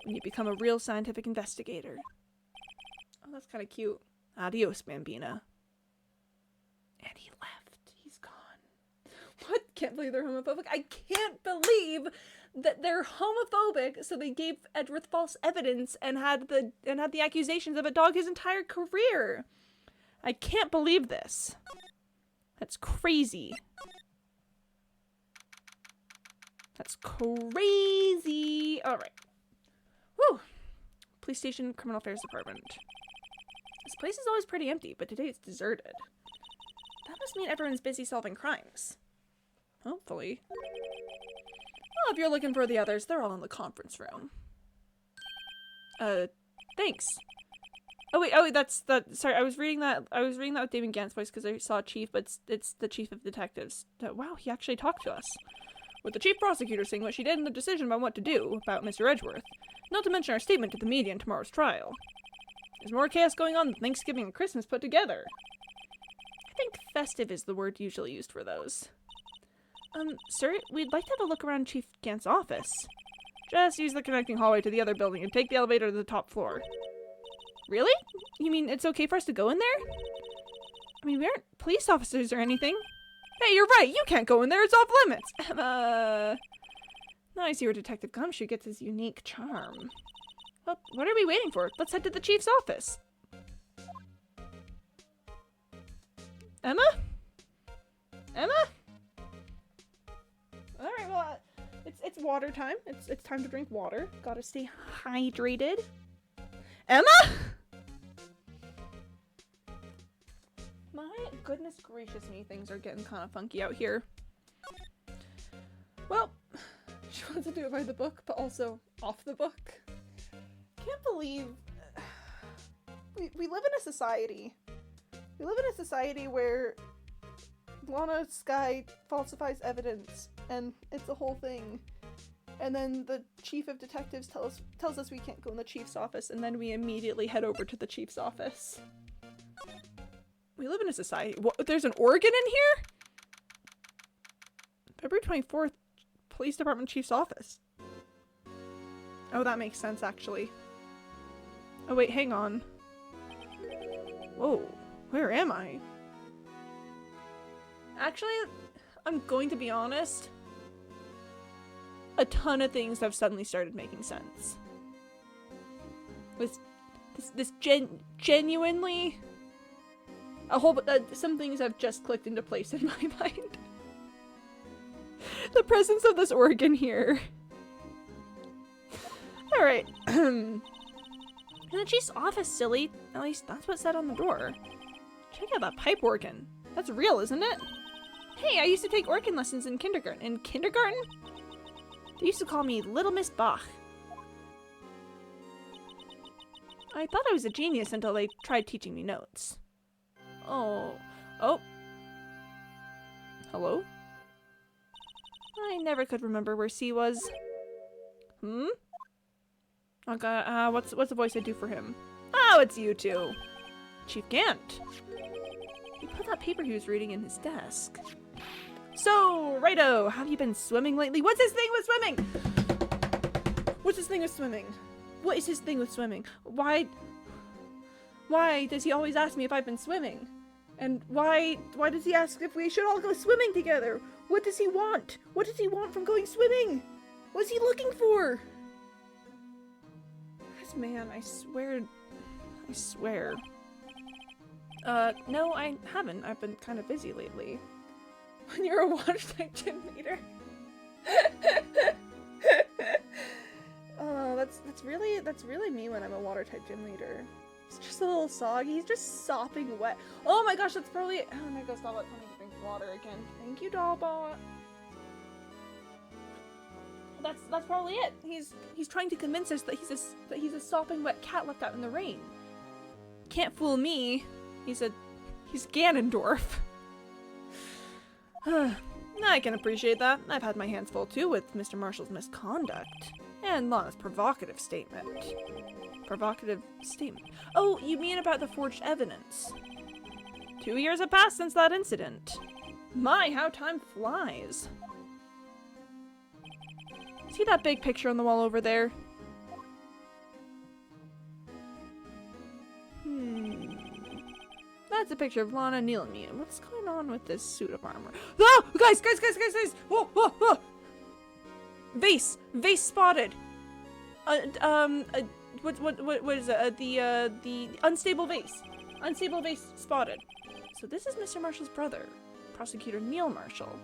when you become a real scientific investigator. Oh, that's kind of cute. Adios, Bambina. And he left. He's gone. What? Can't believe they're homophobic. I can't believe that they're homophobic, so they gave Edgeworth false evidence and had the accusations of a dog his entire career. I can't believe this. That's crazy. That's crazy. All right. Whew. Police station, criminal affairs department. This place is always pretty empty, but today it's deserted. That must mean everyone's busy solving crimes. Hopefully. Well, if you're looking for the others, they're all in the conference room. Thanks. Oh wait, sorry, I was reading that with Damon Gant's voice because I saw Chief, but it's the Chief of Detectives. Wow, he actually talked to us. With the Chief Prosecutor saying what she did and the decision about what to do about Mr. Edgeworth. Not to mention our statement to the media in tomorrow's trial. There's more chaos going on than Thanksgiving and Christmas put together. I think festive is the word usually used for those. Sir, we'd like to have a look around Chief Gant's office. Just use the connecting hallway to the other building and take the elevator to the top floor. Really? You mean it's okay for us to go in there? I mean, we aren't police officers or anything. Hey, you're right! You can't go in there! It's off limits! Now I see where Detective Gumshoe gets his unique charm. Well, what are we waiting for? Let's head to the Chief's office. Emma? Emma? Alright, well, it's water time. It's time to drink water. Gotta stay hydrated. Emma? My goodness gracious me, things are getting kind of funky out here. Well, she wants to do it by the book, but also off the book. Can't believe we live in a society. We live in a society where Lana Skye falsifies evidence, and it's a whole thing. And then the Chief of Detectives tells us we can't go in the Chief's office, and then we immediately head over to the Chief's office. We live in a society. What, there's an organ in here? February 24th, Police Department Chief's office. Oh, that makes sense, actually. Oh, wait, hang on. Whoa, where am I? Actually, I'm going to be honest. A ton of things have suddenly started making sense. This genuinely... some things have just clicked into place in my mind. The presence of this organ here. Alright. In the Chief's office, silly. At least that's what said on the door. Check out that pipe organ. That's real, isn't it? Hey, I used to take organ lessons in kindergarten. In kindergarten? They used to call me Little Miss Bach. I thought I was a genius until they tried teaching me notes. Oh. Hello? I never could remember where C was. Okay, what's the voice I do for him? Oh, it's you two. Chief Gant. He put that paper he was reading in his desk. So, righto, have you been swimming lately? What's his thing with swimming? What's his thing with swimming? What is his thing with swimming? Why does he always ask me if I've been swimming? And why does he ask if we should all go swimming together? What does he want? What does he want from going swimming? What's he looking for? This man, I swear. No, I haven't. I've been kind of busy lately. When you're a watch night gym leader. know, that's really me when I'm a water type gym leader. He's just a little soggy. He's just sopping wet. Oh my gosh, that's probably it. Oh, I'm gonna go stop at Tony to drink water again. Thank you, Dollbot. That's probably it. He's trying to convince us that he's a sopping wet cat left out in the rain. Can't fool me. He's Ganondorf. I can appreciate that. I've had my hands full too with Mr. Marshall's misconduct. And Lana's provocative statement. Provocative statement. Oh, you mean about the forged evidence? 2 years have passed since that incident. My, how time flies. See that big picture on the wall over there? That's a picture of Lana kneeling me. What's going on with this suit of armor? Oh! Guys! Whoa, whoa, whoa! Vase spotted! What is it? The unstable vase. Unstable vase spotted. So this is Mr. Marshall's brother, Prosecutor Neil Marshall.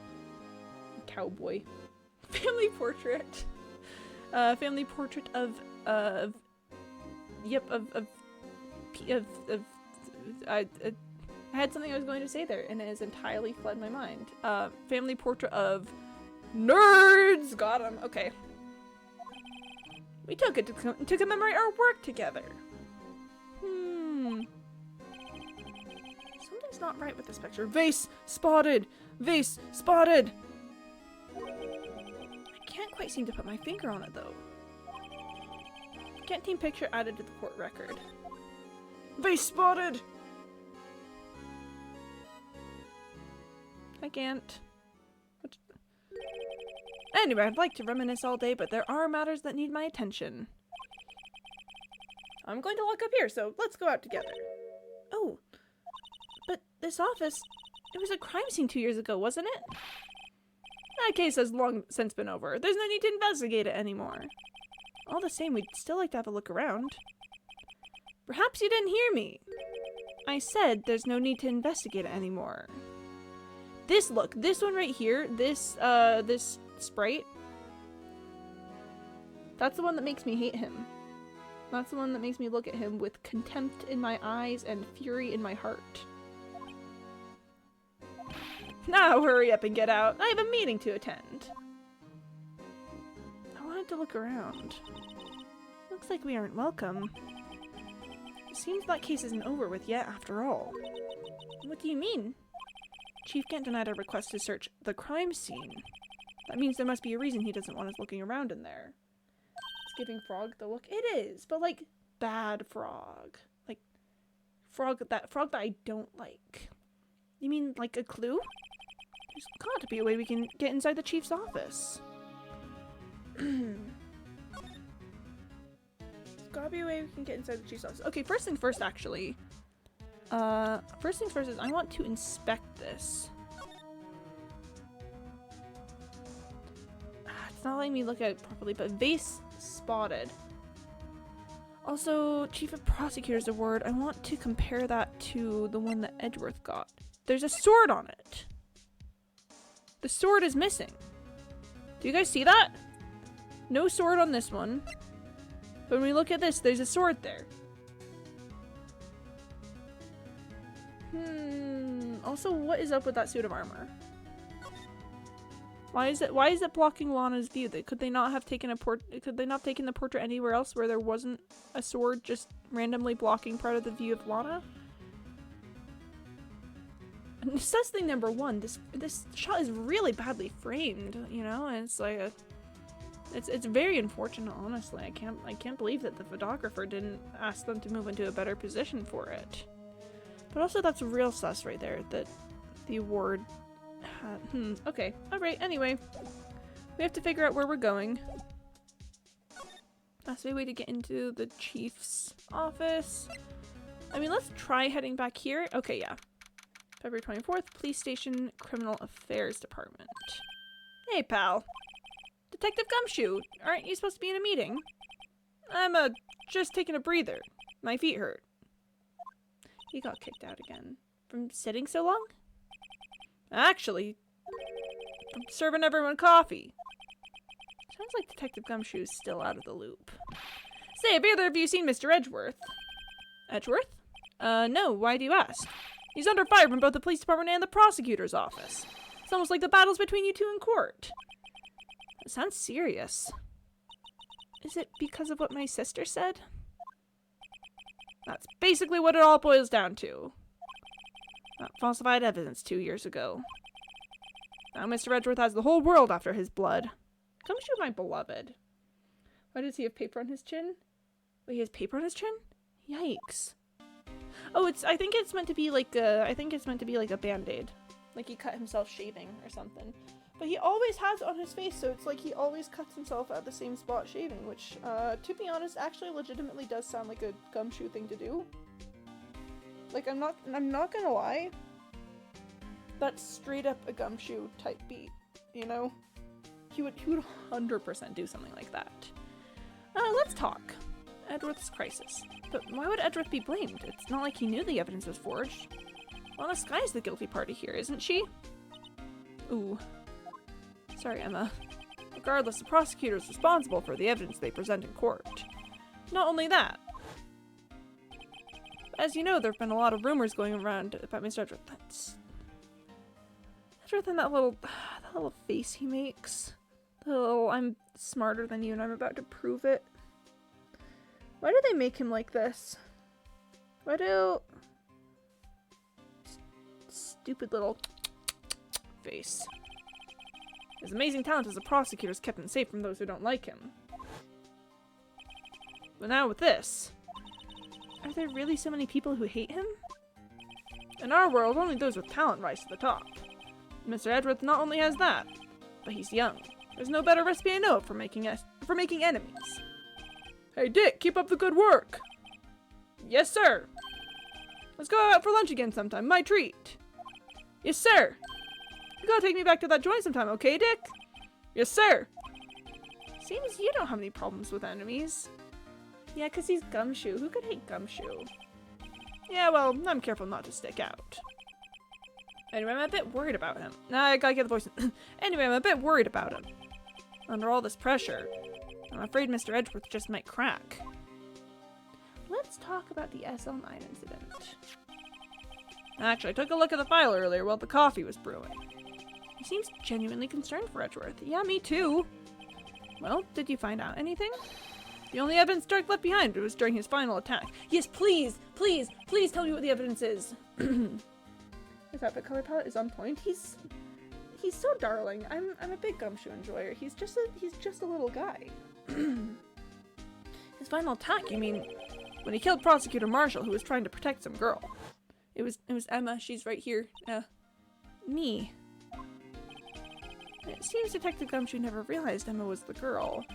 Cowboy. Family portrait. Family portrait of I had something I was going to say there, and it has entirely fled my mind. Family portrait of nerds! Got him. Okay. We took it to commemorate our work together. Something's not right with this picture. Vase spotted! Vase spotted! I can't quite seem to put my finger on it, though. Can't team picture added to the court record. Vase spotted! I can't. Anyway, I'd like to reminisce all day, but there are matters that need my attention. I'm going to look up here, so let's go out together. Oh, but this office, it was a crime scene 2 years ago, wasn't it? That case has long since been over. There's no need to investigate it anymore. All the same, we'd still like to have a look around. Perhaps you didn't hear me. I said there's no need to investigate it anymore. This one right here, this sprite, that's the one that makes me hate him. That's the one that makes me look at him with contempt in my eyes and fury in my heart. Now hurry up and get out. I have a meeting to attend. I wanted to look around. Looks like we aren't welcome. It seems that case isn't over with yet after all. What do you mean? Chief Gant denied our request to search the crime scene. That means there must be a reason he doesn't want us looking around in there. It's giving Frog the look. It is, but like bad Frog. Like frog that I don't like. You mean like a clue? There's got to be a way we can get inside the chief's office. There's gotta be a way we can get inside the chief's office. Okay, first things first actually. First things first is I want to inspect this. It's not letting me look at it properly, but vase spotted. Also, Chief of Prosecutor's award. I want to compare that to the one that Edgeworth got. There's a sword on it. The sword is missing. Do you guys see that? No sword on this one. But when we look at this, there's a sword there. Also, what is up with that suit of armor? Why is it blocking Lana's view? Could they not have taken the portrait anywhere else where there wasn't a sword just randomly blocking part of the view of Lana? Necessity number one, this shot is really badly framed, you know, and it's like it's very unfortunate, honestly. I can't believe that the photographer didn't ask them to move into a better position for it. But also that's real sus right there, that the award had, okay, alright, anyway. We have to figure out where we're going. That's the way to get into the chief's office. I mean, let's try heading back here. Okay, yeah. February 24th, Police Station, Criminal Affairs Department. Hey, pal. Detective Gumshoe, aren't you supposed to be in a meeting? I'm, just taking a breather. My feet hurt. He got kicked out again. From sitting so long? Actually, from serving everyone coffee. Sounds like Detective Gumshoe is still out of the loop. Say, have either of you seen Mr. Edgeworth? Edgeworth? No, why do you ask? He's under fire from both the police department and the prosecutor's office. It's almost like the battles between you two in court. It sounds serious. Is it because of what my sister said? That's basically what it all boils down to. That falsified evidence 2 years ago. Now Mr. Edgeworth has the whole world after his blood. Come shoot my beloved. Why does he have paper on his chin? Wait, he has paper on his chin? Yikes. Oh, I think it's meant to be like a band-aid. Like he cut himself shaving or something. But he always has it on his face, so it's like he always cuts himself at the same spot shaving, which, to be honest, actually legitimately does sound like a gumshoe thing to do. Like, I'm not gonna lie. That's straight up a gumshoe type beat, you know? He would 100% do something like that. Let's talk. Edgeworth's crisis. But why would Edgeworth be blamed? It's not like he knew the evidence was forged. Lana Skye's the guilty party here, isn't she? Ooh. Sorry, Emma. Regardless, the prosecutor is responsible for the evidence they present in court. Not only that. As you know, there have been a lot of rumors going around about Mr. Edgeworth. Edgeworth and that little face he makes. The little, I'm smarter than you and I'm about to prove it. Why do they make him like this? Why do... Stupid little face. His amazing talent as a prosecutor has kept him safe from those who don't like him. But now with this... Are there really so many people who hate him? In our world, only those with talent rise to the top. Mr. Edgeworth not only has that, but he's young. There's no better recipe I know of for making enemies. Hey Dick, keep up the good work! Yes, sir! Let's go out for lunch again sometime, my treat! Yes, sir! You gotta take me back to that joint sometime, okay, Dick? Yes, sir! Seems you don't have any problems with enemies. Yeah, 'cause he's Gumshoe. Who could hate Gumshoe? Yeah, well, I'm careful not to stick out. Anyway, I'm a bit worried about him. Nah, I gotta get the voice. Anyway, I'm a bit worried about him. Under all this pressure, I'm afraid Mr. Edgeworth just might crack. Let's talk about the SL9 incident. Actually, I took a look at the file earlier while the coffee was brewing. He seems genuinely concerned for Edgeworth. Yeah, me too. Well, did you find out anything? The only evidence Dirk left behind was during his final attack. Yes, please, please, please tell me what the evidence is. His outfit color palette is on point. He's so darling. I'm a big Gumshoe enjoyer. He's just a little guy. His final attack, you mean when he killed Prosecutor Marshall, who was trying to protect some girl. It was Emma. She's right here. Me. It seems Detective Gumshoe never realized Emma was the girl.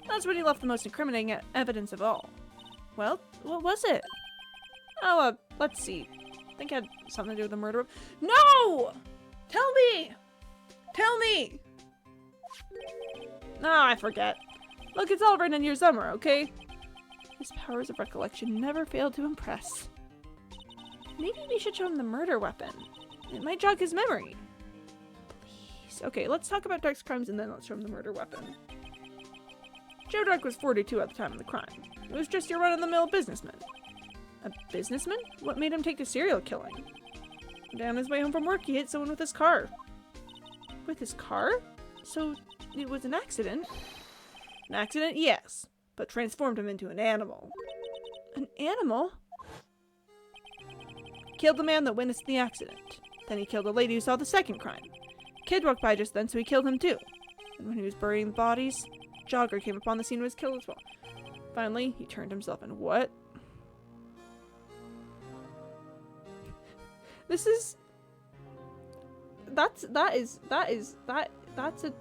That's when he left the most incriminating evidence of all. Well, what was it? Oh, let's see. I think it had something to do with the murder. No! Tell me! Tell me! No, I forget. Look, it's all written in your summer, okay? His powers of recollection never failed to impress. Maybe we should show him the murder weapon. It might jog his memory. Please. Okay, let's talk about Dark's crimes and then let's show him the murder weapon. Joe Dark was 42 at the time of the crime. He was just your run-of-the-mill businessman. A businessman? What made him take to serial killing? On his way home from work, he hit someone with his car. With his car? So, it was an accident? An accident, yes, but transformed him into an animal. An animal? Killed the man that witnessed the accident. Then he killed a lady who saw the second crime. Kid walked by just then, so he killed him too. And when he was burying the bodies, Jogger came upon the scene and was killed as well. Finally, he turned himself in. What? This is... That's a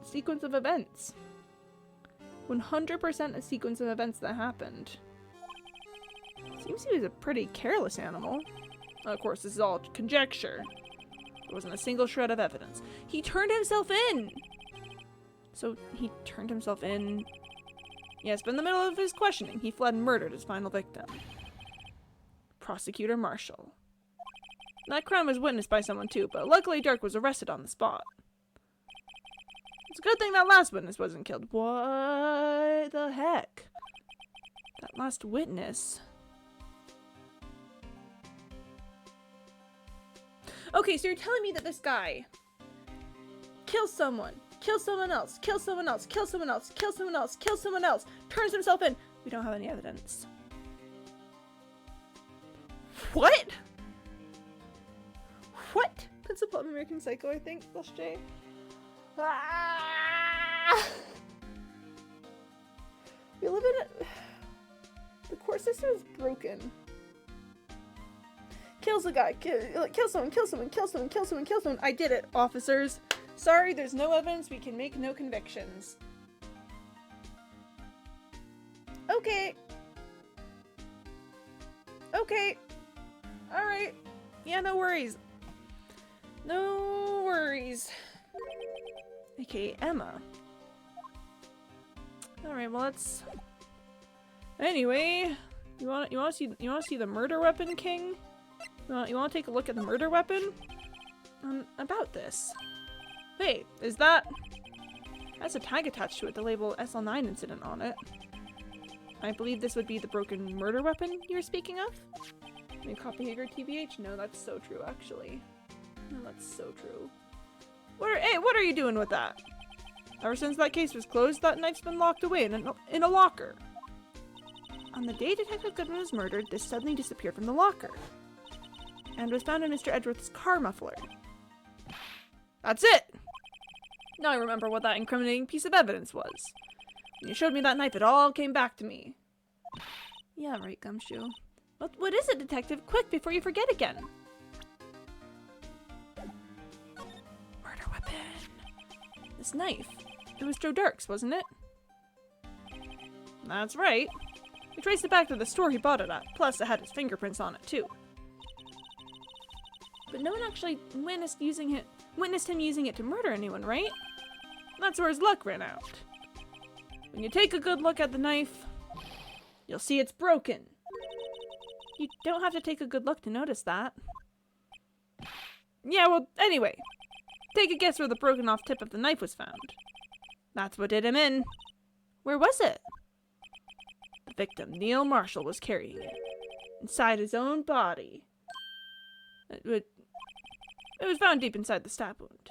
sequence of events. 100% a sequence of events that happened. Seems he was a pretty careless animal. Of course, this is all conjecture. There wasn't a single shred of evidence. He turned himself in! So, he turned himself in... Yes, but in the middle of his questioning, he fled and murdered his final victim. Prosecutor Marshall. That crime was witnessed by someone too, but luckily Dirk was arrested on the spot. It's a good thing that last witness wasn't killed. What the heck? That last witness. Okay, so you're telling me that this guy kills someone, kills someone else, kills someone else, kills someone else, kills someone else, kills someone else, turns himself in. We don't have any evidence. What? What? That's a plot of American Psycho, I think. Plus J. Ah! We live in a... The court system is broken. Kills a guy. Kill someone, kill someone, kill someone, kill someone, kill someone. I did it, officers. Sorry, there's no evidence. We can make no convictions. Okay. Okay. Alright. Yeah, no worries. No worries. Okay, Emma. Alright, well let's... Anyway, you want to see the murder weapon, King? You want to take a look at the murder weapon? About this. Wait, is that... That's a tag attached to it, the label SL9 incident on it. I believe this would be the broken murder weapon you were speaking of? I mean, cop behavior TBH? No, that's so true, actually. No, that's so true. Hey, what are you doing with that? Ever since that case was closed, that knife's been locked away in a locker. On the day Detective Goodman was murdered, this suddenly disappeared from the locker. And was found in Mr. Edgeworth's car muffler. That's it! Now I remember what that incriminating piece of evidence was. When you showed me that knife, it all came back to me. Yeah, right, Gumshoe. What is it, Detective? Quick, before you forget again! Murder weapon. This knife. It was Joe Dark's, wasn't it? That's right. We traced it back to the store he bought it at, plus it had his fingerprints on it, too. But no one actually witnessed him using it to murder anyone, right? That's where his luck ran out. When you take a good look at the knife, you'll see it's broken. You don't have to take a good look to notice that. Yeah, well, anyway. Take a guess where the broken off tip of the knife was found. That's what did him in. Where was it? The victim, Neil Marshall, was carrying it. Inside his own body. It was found deep inside the stab wound.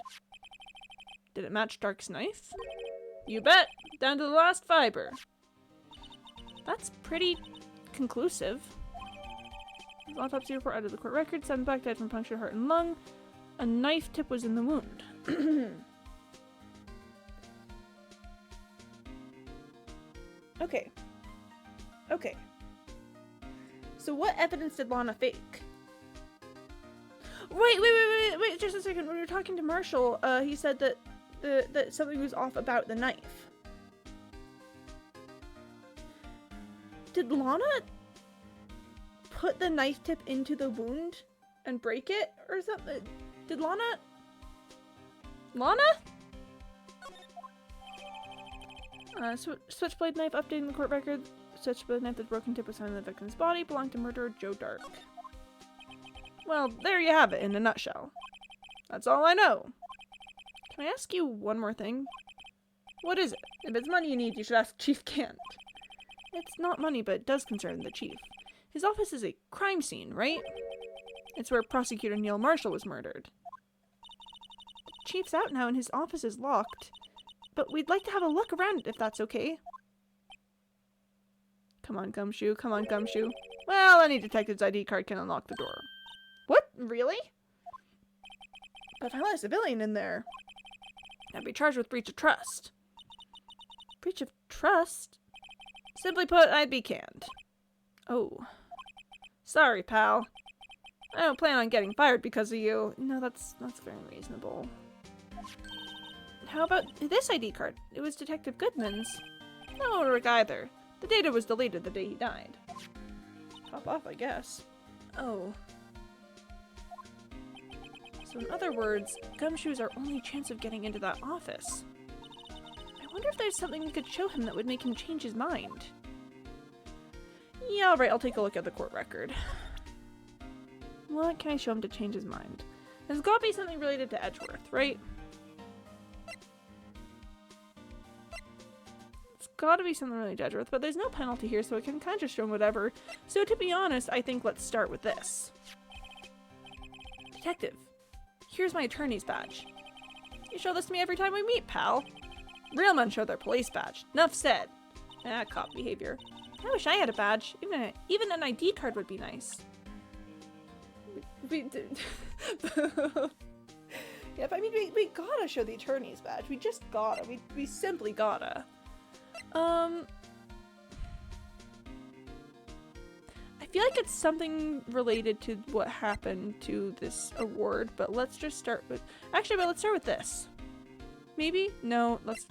Did it match Dark's knife? You bet! Down to the last fiber. That's pretty conclusive. Autopsy report out of the court record. 7 black died from punctured heart and lung. A knife tip was in the wound. Okay. Okay. So what evidence did Lana fake? Wait, just a second. When we were talking to Marshall, he said that that something was off about the knife. Did Lana put the knife tip into the wound and break it or something? Did Lana? Switchblade knife updating the court record. Switchblade knife that's broken tip was found in the victim's body belonged to murderer Joe Dark. Well, there you have it in a nutshell. That's all I know. Can I ask you one more thing? What is it? If it's money you need, you should ask Chief Kent. It's not money, but it does concern the chief. His office is a crime scene, right? It's where Prosecutor Neil Marshall was murdered. The chief's out now and his office is locked, but we'd like to have a look around if that's okay. Come on, Gumshoe. Come on, Gumshoe. Well, any detective's ID card can unlock the door. What? Really? But if I let a civilian in there, I'd be charged with breach of trust. Breach of trust? Simply put, I'd be canned. Oh. Sorry, pal. I don't plan on getting fired because of you. No, that's very reasonable. How about this ID card? It was Detective Goodman's. No one would work either. The data was deleted the day he died. Pop off, I guess. Oh. So in other words, Gumshoe's our only chance of getting into that office. I wonder if there's something we could show him that would make him change his mind. Yeah, alright, I'll take a look at the court record. What can I show him to change his mind? There's gotta be something related to Edgeworth, right? It's gotta be something really to Edgeworth, but there's no penalty here, so it can kind of just show whatever. So to be honest, I think let's start with this. Detective, here's my attorney's badge. You show this to me every time we meet, pal. Real men show their police badge. Enough said. Ah, cop behavior. I wish I had a badge. Even an ID card would be nice. Yeah, but I mean, we gotta show the attorney's badge. We just gotta. We simply gotta. I feel like it's something related to what happened to this award, but let's just start with... Actually, but let's start with this. Maybe? No, let's...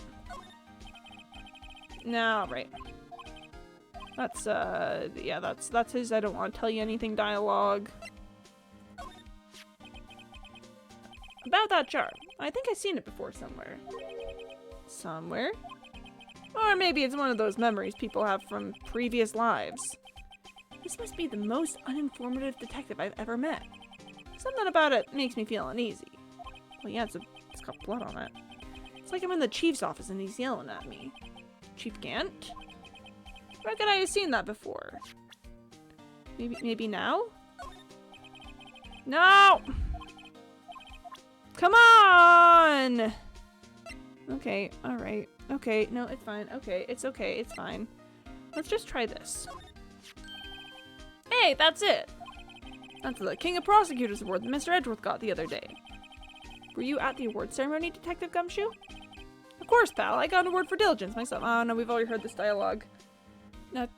No, right. That's, yeah, that's his I don't want to tell you anything dialogue. About that jar. I think I've seen it before somewhere. Somewhere? Or maybe it's one of those memories people have from previous lives. This must be the most uninformative detective I've ever met. Something about it makes me feel uneasy. Well, yeah, it's got blood on it. It's like I'm in the chief's office and he's yelling at me. Chief Gant? Where could I have seen that before? Maybe now? No! Come on! Okay, alright. Okay, no, it's fine. Okay, it's okay, it's fine. Let's just try this. Hey, that's it! That's the King of Prosecutors Award that Mr. Edgeworth got the other day. Were you at the award ceremony, Detective Gumshoe? Of course, pal. I got an award for diligence myself. Oh no, we've already heard this dialogue.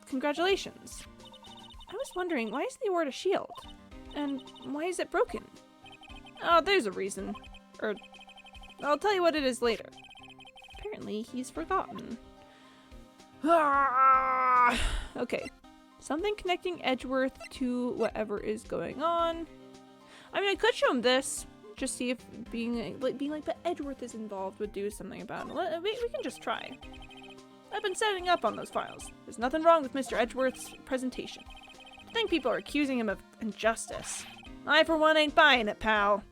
Congratulations. I was wondering, why is the award a shield? And why is it broken? Oh, there's a reason. Or, I'll tell you what it is later. Apparently, he's forgotten. Ah! Okay. Something connecting Edgeworth to whatever is going on. I mean, I could show him this. Just see if being like, but Edgeworth is involved would do something about it. We can just try. I've been setting up on those files. There's nothing wrong with Mr. Edgeworth's presentation. I think people are accusing him of injustice. I, for one, ain't buying it, pal.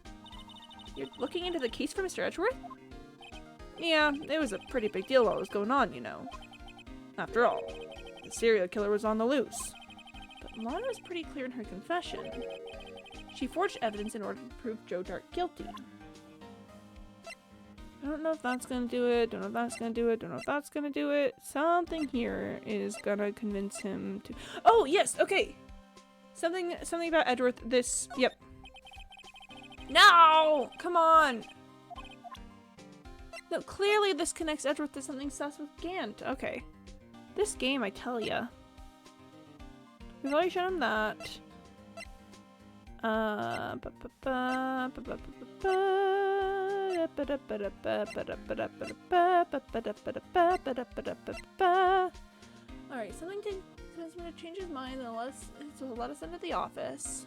You're looking into the case for Mr. Edgeworth? Yeah, it was a pretty big deal while it was going on, you know. After all, the serial killer was on the loose. But Lana was pretty clear in her confession. She forged evidence in order to prove Joe Dart guilty. I don't know if that's gonna do it, don't know if that's gonna do it, don't know if that's gonna do it. Something here is gonna convince him to— Oh, yes, okay! Something about Edgeworth, this— Yep. No! Come on! No, clearly this connects Edgeworth to something sus with Gant. Okay. This game, I tell ya. We've already shown him that. Alright, something to change his mind and let us into the office.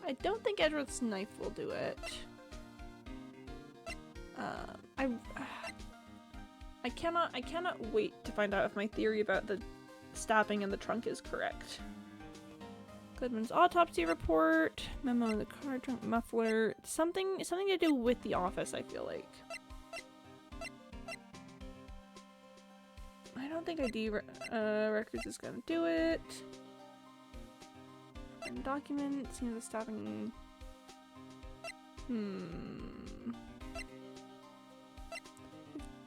I don't think Edgeworth's knife will do it. I cannot wait to find out if my theory about the stabbing in the trunk is correct. Goodman's autopsy report, memo in the car trunk, muffler, something to do with the office, I feel like. I don't think ID records is gonna do it. And documents, you know, the stabbing.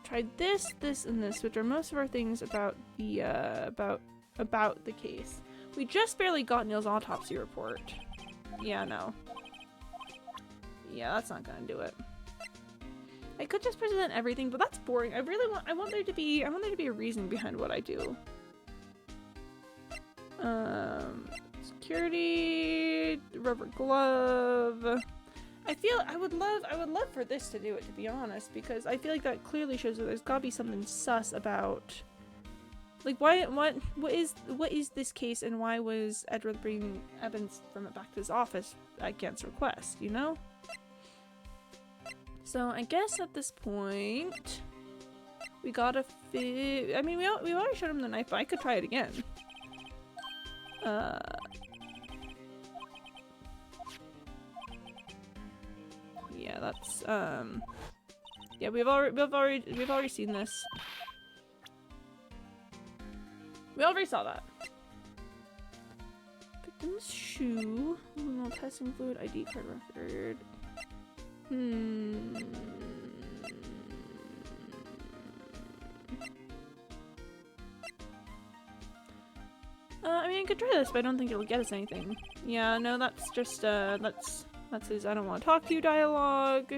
Tried this, and this, which are most of our things about the about the case. We just barely got Neil's autopsy report. Yeah, no. Yeah, that's not gonna do it. I could just present everything, but that's boring. I want there to be a reason behind what I do. Security, rubber glove. I would love for this to do it, to be honest, because I feel like that clearly shows that there's gotta be something sus about, like, what is this case, and why was Edgeworth bringing evidence from it back to his office at Gant's request, you know? So I guess at this point we gotta I mean, we already showed him the knife, but I could try it again. Yeah, that's yeah, we've already seen this. We already saw that. Victim's shoe. No testing fluid. ID card record. I mean, I could try this, but I don't think it'll get us anything. Yeah, no, that's just, that's his I don't want to talk to you dialogue.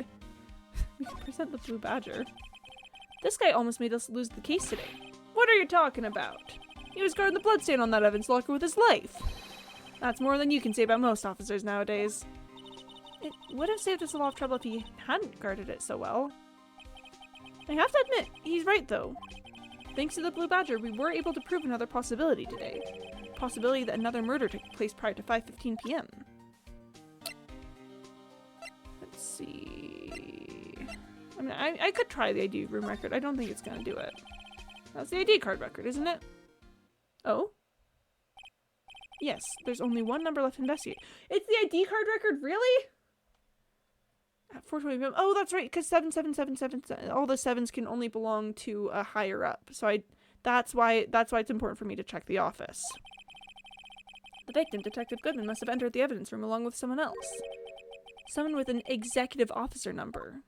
We can present the blue badger. This guy almost made us lose the case today. What are you talking about? He was guarding the bloodstain on that Evans locker with his life. That's more than you can say about most officers nowadays. It would have saved us a lot of trouble if he hadn't guarded it so well. I have to admit, he's right though. Thanks to the blue badger, we were able to prove another possibility today. Possibility that another murder took place prior to 5:15 p.m. Let's see. I mean, I could try the ID room record. I don't think it's gonna do it. That's the ID card record, isn't it? Oh? Yes, there's only one number left to investigate. It's the ID card record, really? At 4:20 p.m. Oh, that's right, because 7777, all the sevens can only belong to a higher up. So that's why it's important for me to check the office. The victim, Detective Goodman, must have entered the evidence room along with someone else. Someone with an executive officer number.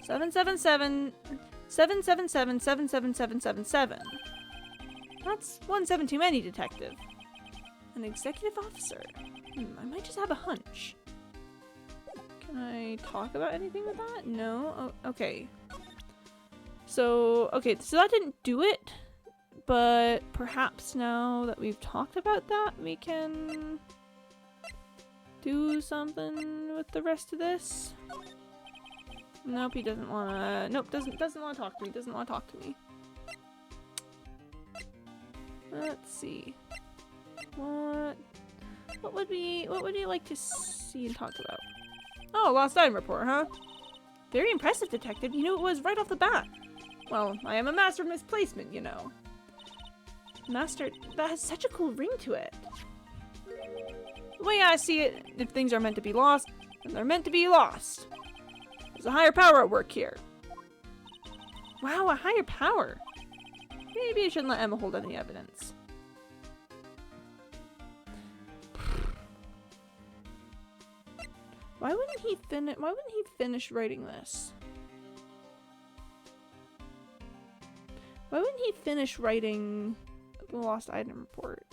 777-777-77777. That's one 7 too many, Detective. An executive officer. I might just have a hunch. Can I talk about anything with that? No? Oh, okay. So that didn't do it. But perhaps now that we've talked about that, we can do something with the rest of this. Nope, he doesn't wanna. Nope, doesn't wanna talk to me. Doesn't wanna talk to me. Let's see. What would you like to see and talk about? Oh, lost item report, huh? Very impressive, Detective. You knew it was right off the bat. Well, I am a master of misplacement, you know. Master, that has such a cool ring to it. The way I see it, if things are meant to be lost, then they're meant to be lost. There's a higher power at work here. Wow, a higher power. Maybe I shouldn't let Emma hold any evidence. Why wouldn't he finish writing this? Why wouldn't he finish writing the lost item report?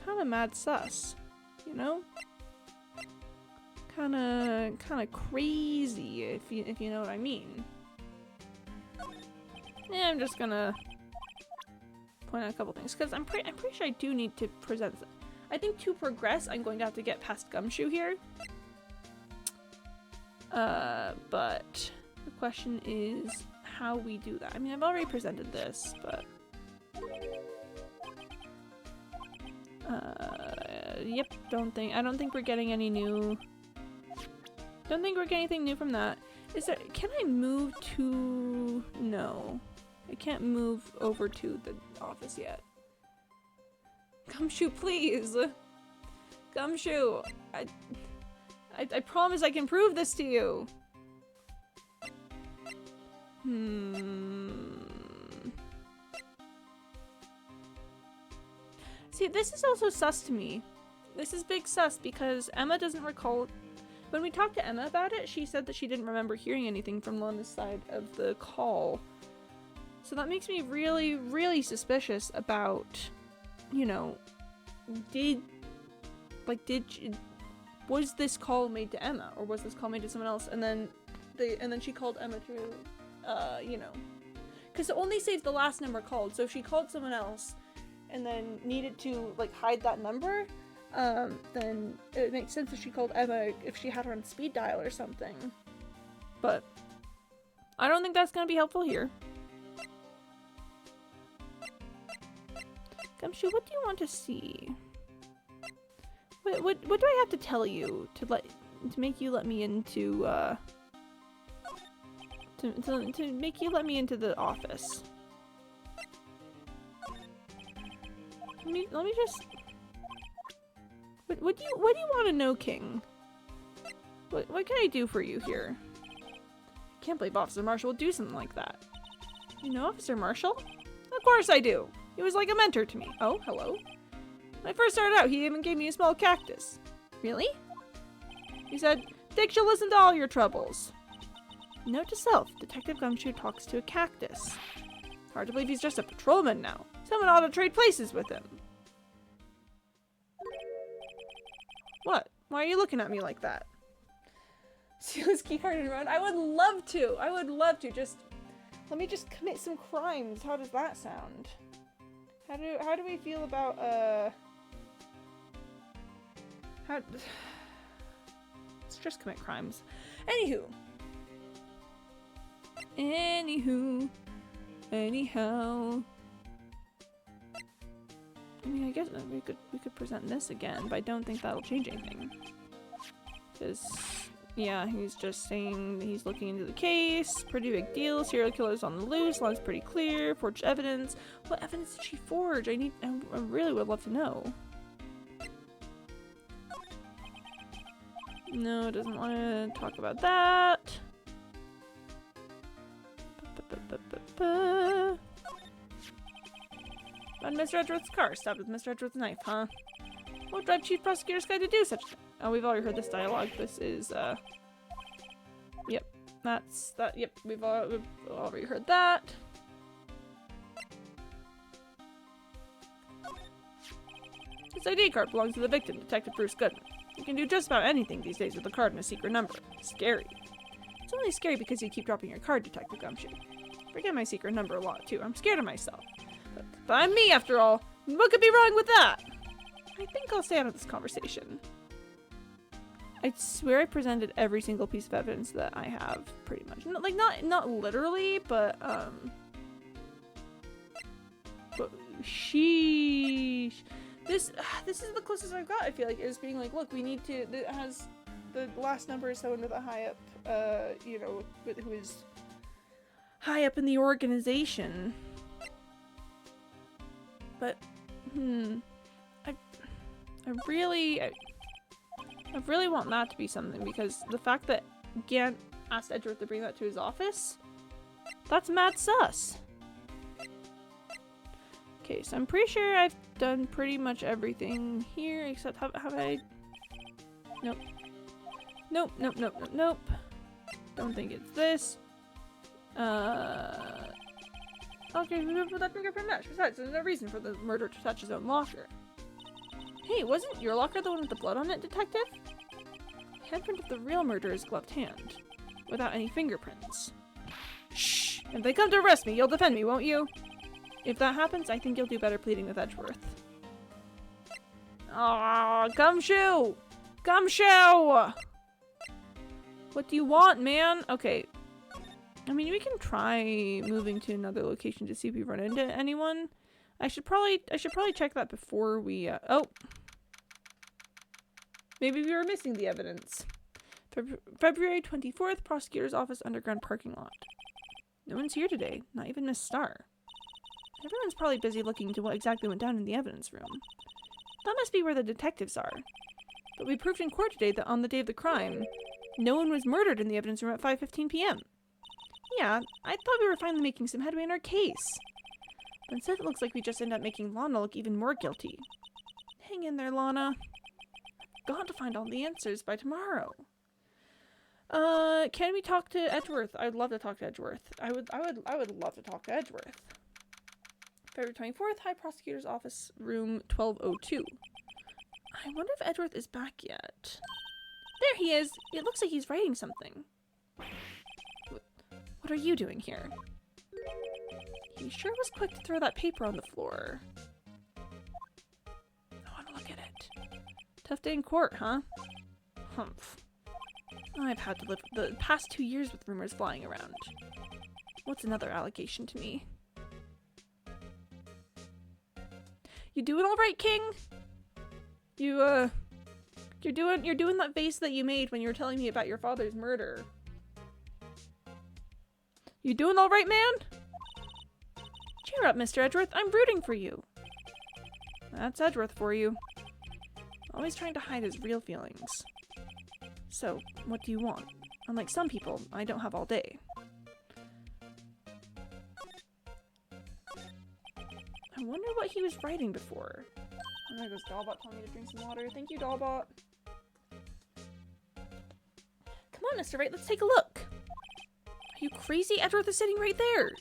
Kinda mad sus, you know? Kinda crazy, if you know what I mean. Yeah, I'm just gonna point out a couple things, because I'm pretty sure I do need to present. I think to progress, I'm going to have to get past Gumshoe here. But the question is how we do that. I mean, I've already presented this, but yep. I don't think we're getting any new. Don't think we're getting anything new from that. Can I move to? No. I can't move over to the office yet. Gumshoe, please! Gumshoe! I promise I can prove this to you! See, this is also sus to me. This is big sus because Emma doesn't recall. When we talked to Emma about it, she said that she didn't remember hearing anything from Lana's side of the call. So that makes me really, really suspicious about, you know, was this call made to Emma or was this call made to someone else? And then she called Emma to, you know, because it only saves the last number called. So if she called someone else and then needed to like hide that number, then it makes sense if she called Emma if she had her on speed dial or something. But I don't think that's gonna be helpful here. Gumshoe, what do you want to see? What do I have to tell you to make you let me into to make you let me into the office? Let me just. What do you want to know, King? What can I do for you here? I can't believe Officer Marshall would do something like that. You know Officer Marshall? Of course I do. He was like a mentor to me. Oh, hello. When I first started out, he even gave me a small cactus. Really? He said, Dick shall listen to all your troubles. Note to self, Detective Gumshoe talks to a cactus. Hard to believe he's just a patrolman now. Someone ought to trade places with him. What? Why are you looking at me like that? Steal his keycard and run? I would love to! I would love to. Just let me just commit some crimes. How does that sound? How do we feel about let's just commit crimes. Anyhow. I mean, I guess we could present this again, but I don't think that'll change anything. Because, yeah, he's just saying he's looking into the case. Pretty big deal. Serial killer's on the loose. Law's pretty clear. Forged evidence. What evidence did she forge? I really would love to know. No, doesn't want to talk about that. Found Mr. Edgeworth's car. Stopped with Mr. Edgeworth's knife, huh? What would drive Chief Prosecutor's guy to do such a thing? Oh, we've already heard this dialogue. This is, yep. That's that. Yep, we've already heard that. This ID card belongs to the victim, Detective Bruce Goodman. You can do just about anything these days with a card and a secret number. Scary. It's only scary because you keep dropping your card, Detective Gumshoe. Forget my secret number a lot, too. I'm scared of myself. But I'm me, after all. What could be wrong with that? I think I'll stay out of this conversation. I swear I presented every single piece of evidence that I have, pretty much. Not literally, but sheesh. This is the closest I've got, I feel like, is being like, look, we need to, it has, the last number is someone with a high up, you know, who is high up in the organization. But, I really want that to be something, because the fact that Gant asked Edgeworth to bring that to his office, that's mad sus. Okay, so I'm pretty sure I've done pretty much everything here, except have I? Nope. Nope. Don't think it's this. Okay, but that fingerprint match. Besides, there's no reason for the murderer to touch his own locker. Hey, wasn't your locker the one with the blood on it, Detective? Handprint of the real murderer's gloved hand, without any fingerprints. Shh! If they come to arrest me, you'll defend me, won't you? If that happens, I think you'll do better pleading with Edgeworth. Ah, Gumshoe! Gumshoe! What do you want, man? Okay. I mean, we can try moving to another location to see if we run into anyone. I should probably check that before we, oh! Maybe we were missing the evidence. February 24th, Prosecutor's Office Underground Parking Lot. No one's here today, not even Miss Starr. Everyone's probably busy looking into what exactly went down in the evidence room. That must be where the detectives are. But we proved in court today that on the day of the crime, no one was murdered in the evidence room at 5:15 p.m. Yeah, I thought we were finally making some headway in our case. But instead it looks like we just end up making Lana look even more guilty. Hang in there, Lana. I've got to find all the answers by tomorrow. Can we talk to Edgeworth? I'd love to talk to Edgeworth. I would love to talk to Edgeworth. February 24th, High Prosecutor's Office, room 1202. I wonder if Edgeworth is back yet. There he is! It looks like he's writing something. What are you doing here? He sure was quick to throw that paper on the floor. I want to look at it. Tough day in court, huh? Humph. I've had to live the past 2 years with rumors flying around. What's another allegation to me? You doing all right, King? You're doing that face that you made when you were telling me about your father's murder. You doing all right, man? Cheer up, Mr. Edgeworth. I'm rooting for you. That's Edgeworth for you. Always trying to hide his real feelings. So, what do you want? Unlike some people, I don't have all day. wonder what he was writing before. Oh, there goes Dollbot telling me to drink some water. Thank you, Dollbot. Come on, Mr. Wright, let's take a look. Are you crazy? Edgeworth is sitting right there.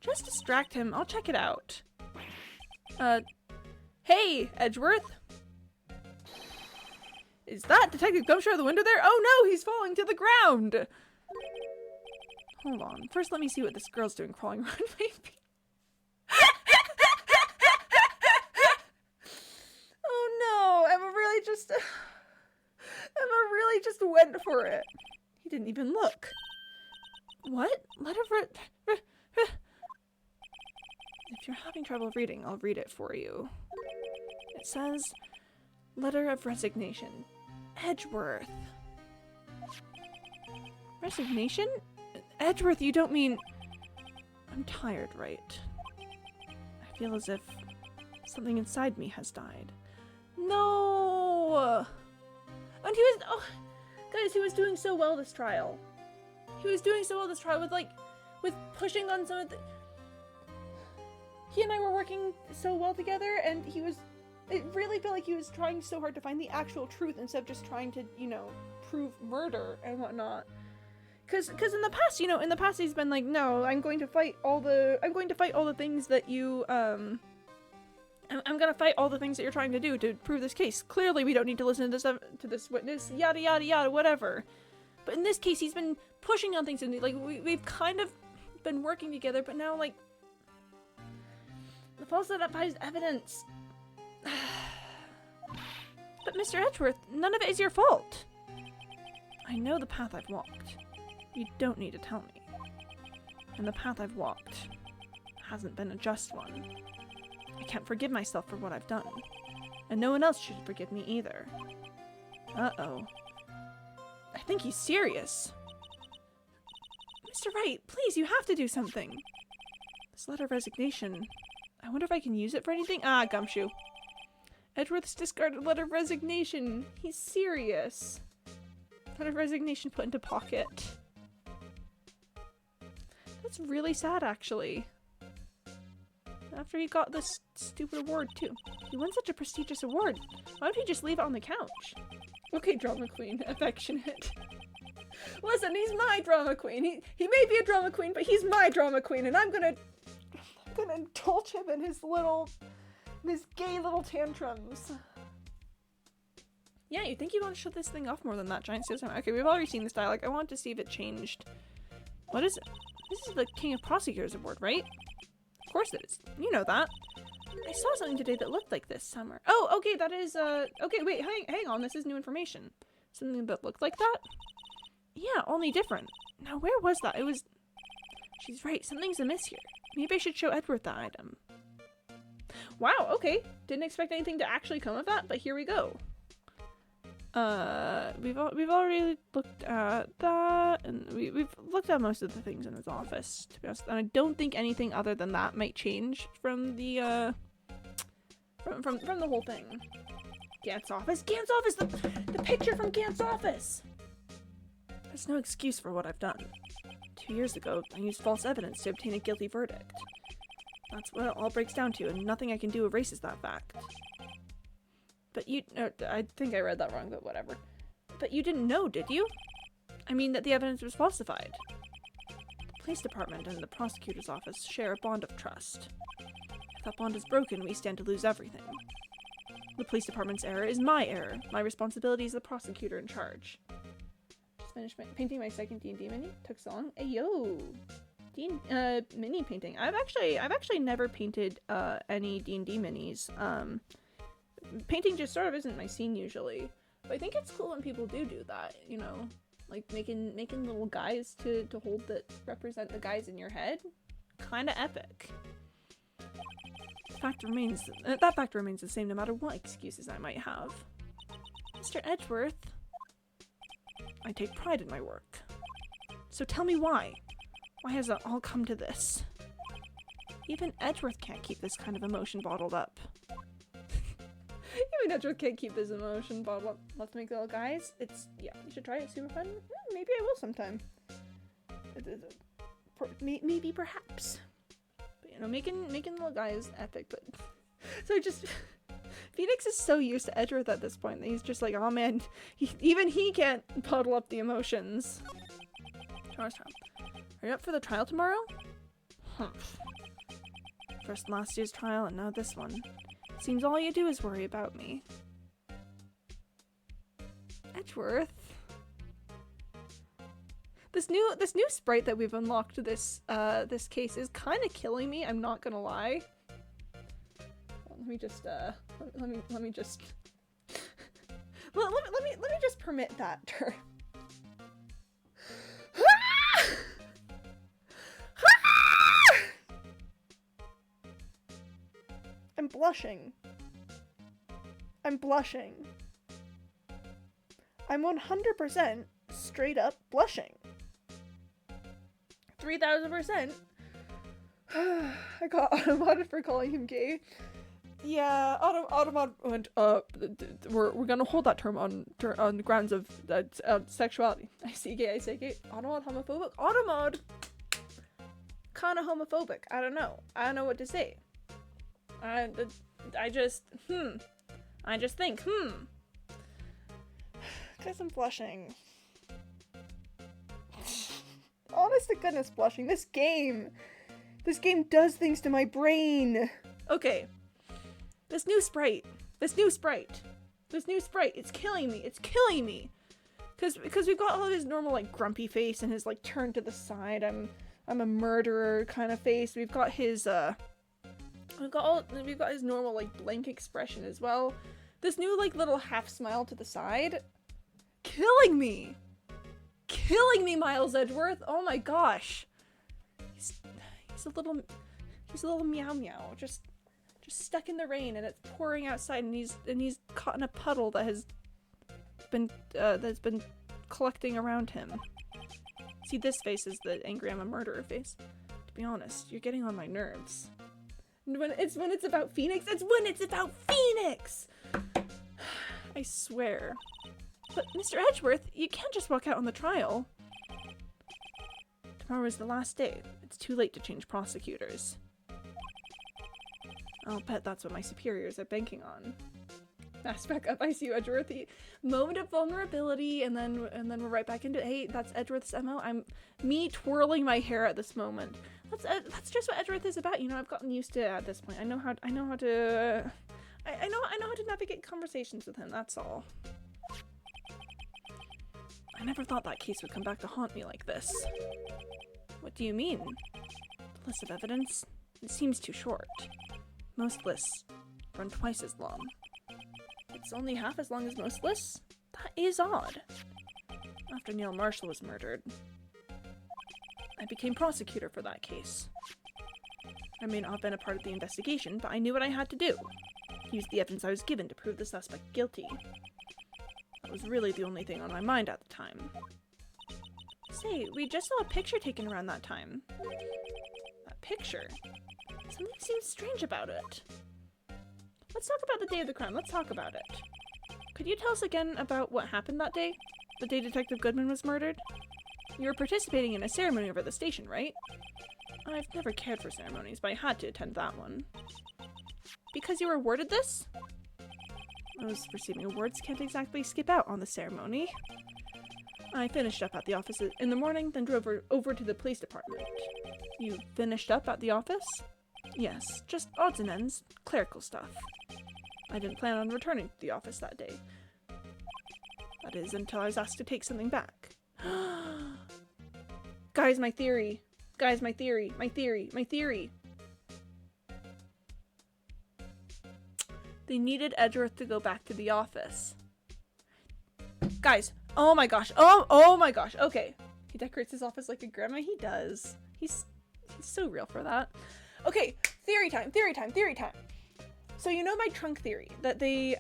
Just distract him. I'll check it out. Hey, Edgeworth. Is that Detective Gumshoe at the window there? Oh no, he's falling to the ground. Hold on. First, let me see what this girl's doing crawling around my feet. Oh no, Emma really just went for it. He didn't even look. What? If you're having trouble reading, I'll read it for you. It says, letter of resignation. Edgeworth. Resignation? Edgeworth, you don't mean... I'm tired, right? I feel as if something inside me has died. No! And he was... Oh, guys, he was doing so well this trial. He was doing so well this trial with pushing on some of the... He and I were working so well together, and he was... It really felt like he was trying so hard to find the actual truth instead of just trying to, you know, prove murder and whatnot. Cause in the past, you know, he's been like, no, I'm going to fight all the things that you, I'm gonna fight all the things that you're trying to do to prove this case. Clearly, we don't need to listen to this witness, yada yada yada, whatever. But in this case, he's been pushing on things, and like we've kind of been working together, but now like the falsified evidence. But Mr. Edgeworth, none of it is your fault. I know the path I've walked. You don't need to tell me. And the path I've walked hasn't been a just one. I can't forgive myself for what I've done. And no one else should forgive me either. Uh-oh. I think he's serious. Mr. Wright, please, you have to do something. This letter of resignation, I wonder if I can use it for anything? Ah, Gumshoe. Edgeworth's discarded letter of resignation. He's serious. Letter of resignation put into pocket. That's really sad, actually. After he got this stupid award, too. He won such a prestigious award. Why would he just leave it on the couch? Okay, drama queen. Affectionate. Listen, he's my drama queen. He may be a drama queen, but he's my drama queen, and I'm gonna indulge him in his gay little tantrums. Yeah, you think you want to shut this thing off more than that giant suicide? Okay, we've already seen this dialogue. I want to see if it changed. What is it? This is the King of Prosecutors Award, right? Of course it is. You know that. I saw something today that looked like this somewhere. Oh, okay, that is, okay, wait, hang on, this is new information. Something that looked like that? Yeah, only different. Now, where was that? It was... She's right, something's amiss here. Maybe I should show Edward the item. Wow, okay. Didn't expect anything to actually come of that, but here we go. We've already looked at that, and we've looked at most of the things in his office, to be honest. And I don't think anything other than that might change from the, from the whole thing. Gant's office! Gant's office! The picture from Gant's office! There's no excuse for what I've done. 2 years ago, I used false evidence to obtain a guilty verdict. That's what it all breaks down to, and nothing I can do erases that fact. But you- I think I read that wrong, but whatever. But you didn't know, did you? I mean that the evidence was falsified. The police department and the prosecutor's office share a bond of trust. If that bond is broken, we stand to lose everything. The police department's error is my error. My responsibility is the prosecutor in charge. Just finished painting my second D&D mini. Took so long. Ayo! Mini painting. I've actually never painted any D&D minis. Painting just sort of isn't my scene usually, but I think it's cool when people do that, you know, like making little guys to hold that represent the guys in your head. Kind of epic. That fact remains the same no matter what excuses I might have. Mr. Edgeworth, I take pride in my work. So tell me why. Why has it all come to this? Even Edgeworth can't keep this kind of emotion bottled up. Even Edgeworth can't keep his emotion bottled up. Let's make little guys. Yeah, you should try it. Super fun. Maybe I will sometime. Maybe, perhaps. But You know, making little guys epic, but so just Phoenix is so used to Edgeworth at this point that he's just like, oh man, even he can't bottle up the emotions. Tomorrow's trial. Are you up for the trial tomorrow? Humph. First last year's trial and now this one. Seems all you do is worry about me. Edgeworth. This new sprite that we've unlocked this case is kind of killing me. I'm not gonna lie. Let me just let me just let me just permit that term. I'm blushing. I'm blushing. I'm 100% straight up blushing. 3000%. I got automated for calling him gay. Yeah, automated went, we're gonna hold that term on the grounds of sexuality. I see gay, I say gay. Automod homophobic? Automod kinda homophobic. I don't know what to say. I just think, Guess I'm blushing. Honest to goodness blushing. This game does things to my brain. Okay. This new sprite, it's killing me. Because we've got all of his normal like grumpy face and his like turn to the side, I'm a murderer kind of face. We've got his we've got his normal like blank expression as well. This new like little half smile to the side, killing me, Miles Edgeworth. Oh my gosh, he's a little meow meow, just stuck in the rain and it's pouring outside and he's caught in a puddle that has been collecting around him. See, this face is the angry I'm a murderer face. To be honest, you're getting on my nerves. When it's about Phoenix, I swear. But Mr. Edgeworth, you can't just walk out on the trial. Tomorrow is the last day. It's too late to change prosecutors. I'll bet that's what my superiors are banking on. Fast back up, I see you, Edgeworth. Moment of vulnerability, and then we're right back into, hey, that's Edgeworth's MO. I'm me twirling my hair at this moment. That's just what Edgeworth is about. You know, I've gotten used to it at this point. I know how to navigate conversations with him. That's all. I never thought that case would come back to haunt me like this. What do you mean? The list of evidence? It seems too short. Most lists run twice as long. It's only half as long as most lists? That is odd. After Neil Marshall was murdered, I became prosecutor for that case. I may not have been a part of the investigation, but I knew what I had to do. Use the evidence I was given to prove the suspect guilty. That was really the only thing on my mind at the time. Say, we just saw a picture taken around that time. That picture? Something seems strange about it. Let's talk about the day of the crime. Let's talk about it. Could you tell us again about what happened that day? The day Detective Goodman was murdered? You were participating in a ceremony over the station, right? I've never cared for ceremonies, but I had to attend that one. Because you were awarded this? Those receiving awards can't exactly skip out on the ceremony. I finished up at the office in the morning, then drove over to the police department. You finished up at the office? Yes, just odds and ends, clerical stuff. I didn't plan on returning to the office that day. That is, until I was asked to take something back. Guys, my theory. Guys, my theory. They needed Edgeworth to go back to the office. Guys, oh my gosh. Oh my gosh. Okay. He decorates his office like a grandma. He does. He's so real for that. Okay, theory time. So you know my trunk theory that they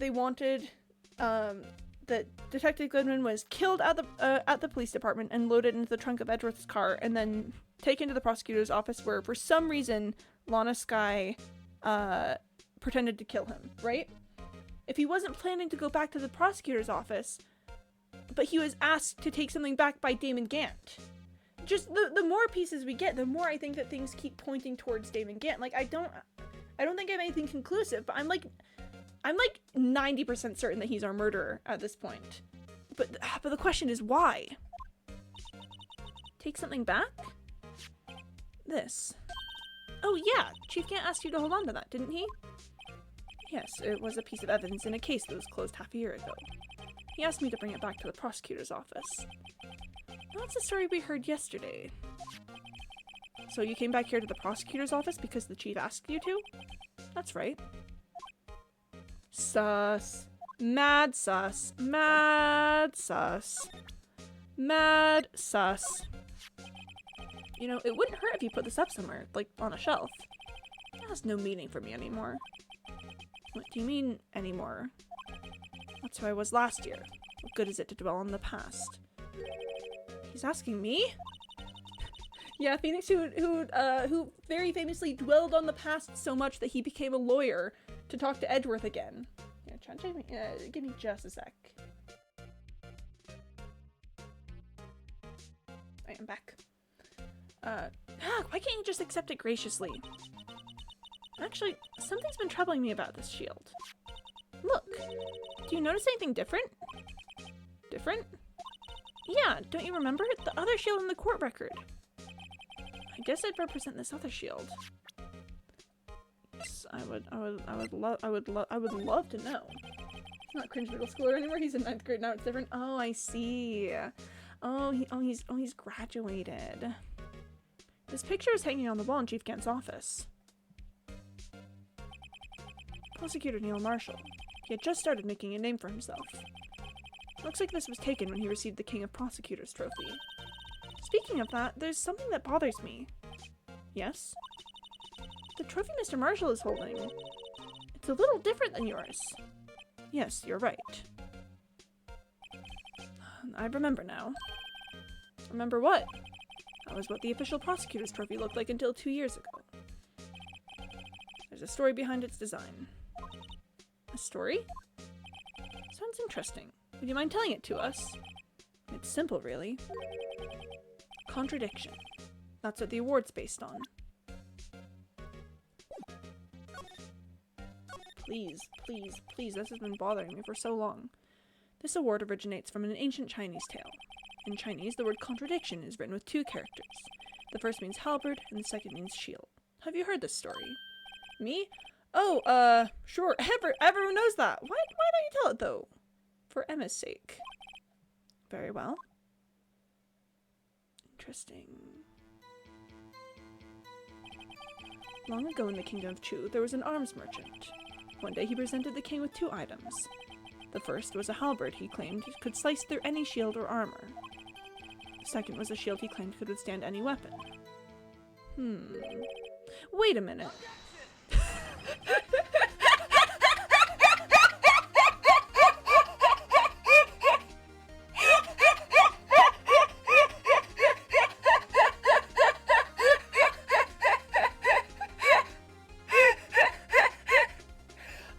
wanted that Detective Goodman was killed at the police department and loaded into the trunk of Edgeworth's car and then taken to the prosecutor's office where for some reason Lana Skye pretended to kill him, right? If he wasn't planning to go back to the prosecutor's office, but he was asked to take something back by Damon Gant, just the more pieces we get, the more I think that things keep pointing towards Damon Gant. Like, I don't think I have anything conclusive, but I'm like 90% certain that he's our murderer at this point. But the question is why? Take something back? This. Oh yeah, Chief Gant asked you to hold on to that, didn't he? Yes, it was a piece of evidence in a case that was closed half a year ago. He asked me to bring it back to the prosecutor's office. That's the story we heard yesterday. So you came back here to the prosecutor's office because the chief asked you to? That's right. Sus. Mad sus. Mad sus. Mad sus. You know, it wouldn't hurt if you put this up somewhere, like on a shelf. It has no meaning for me anymore. What do you mean, anymore? That's who I was last year. What good is it to dwell on the past? He's asking me? Yeah, Phoenix, who very famously dwelled on the past so much that he became a lawyer to talk to Edgeworth again. Yeah, give me just a sec. I am back. Why can't you just accept it graciously? Actually, something's been troubling me about this shield. Look, do you notice anything different? Different? Yeah, don't you remember? The other shield in the court record. I guess I'd represent this other shield. Yes, I would love to know. He's not cringe middle schooler anymore, he's in 9th grade now, it's different. Oh, I see. He's graduated. This picture is hanging on the wall in Chief Gant's office. Prosecutor Neil Marshall. He had just started making a name for himself. Looks like this was taken when he received the King of Prosecutors trophy. Speaking of that, there's something that bothers me. Yes? The trophy Mr. Marshall is holding. It's a little different than yours. Yes, you're right. I remember now. Remember what? That was what the official prosecutor's trophy looked like until 2 years ago. There's a story behind its design. A story? Sounds interesting. Would you mind telling it to us? It's simple, really. Contradiction. That's what the award's based on. Please, please, please, this has been bothering me for so long. This award originates from an ancient Chinese tale. In Chinese, the word contradiction is written with 2 characters. The first means halberd, and the second means shield. Have you heard this story? Me? Oh, sure. Everyone knows that. Why don't you tell it, though? For Emma's sake. Very well. Interesting. Long ago in the kingdom of Chu, there was an arms merchant. One day he presented the king with 2 items. The first was a halberd he claimed could slice through any shield or armor. The second was a shield he claimed could withstand any weapon. Wait a minute.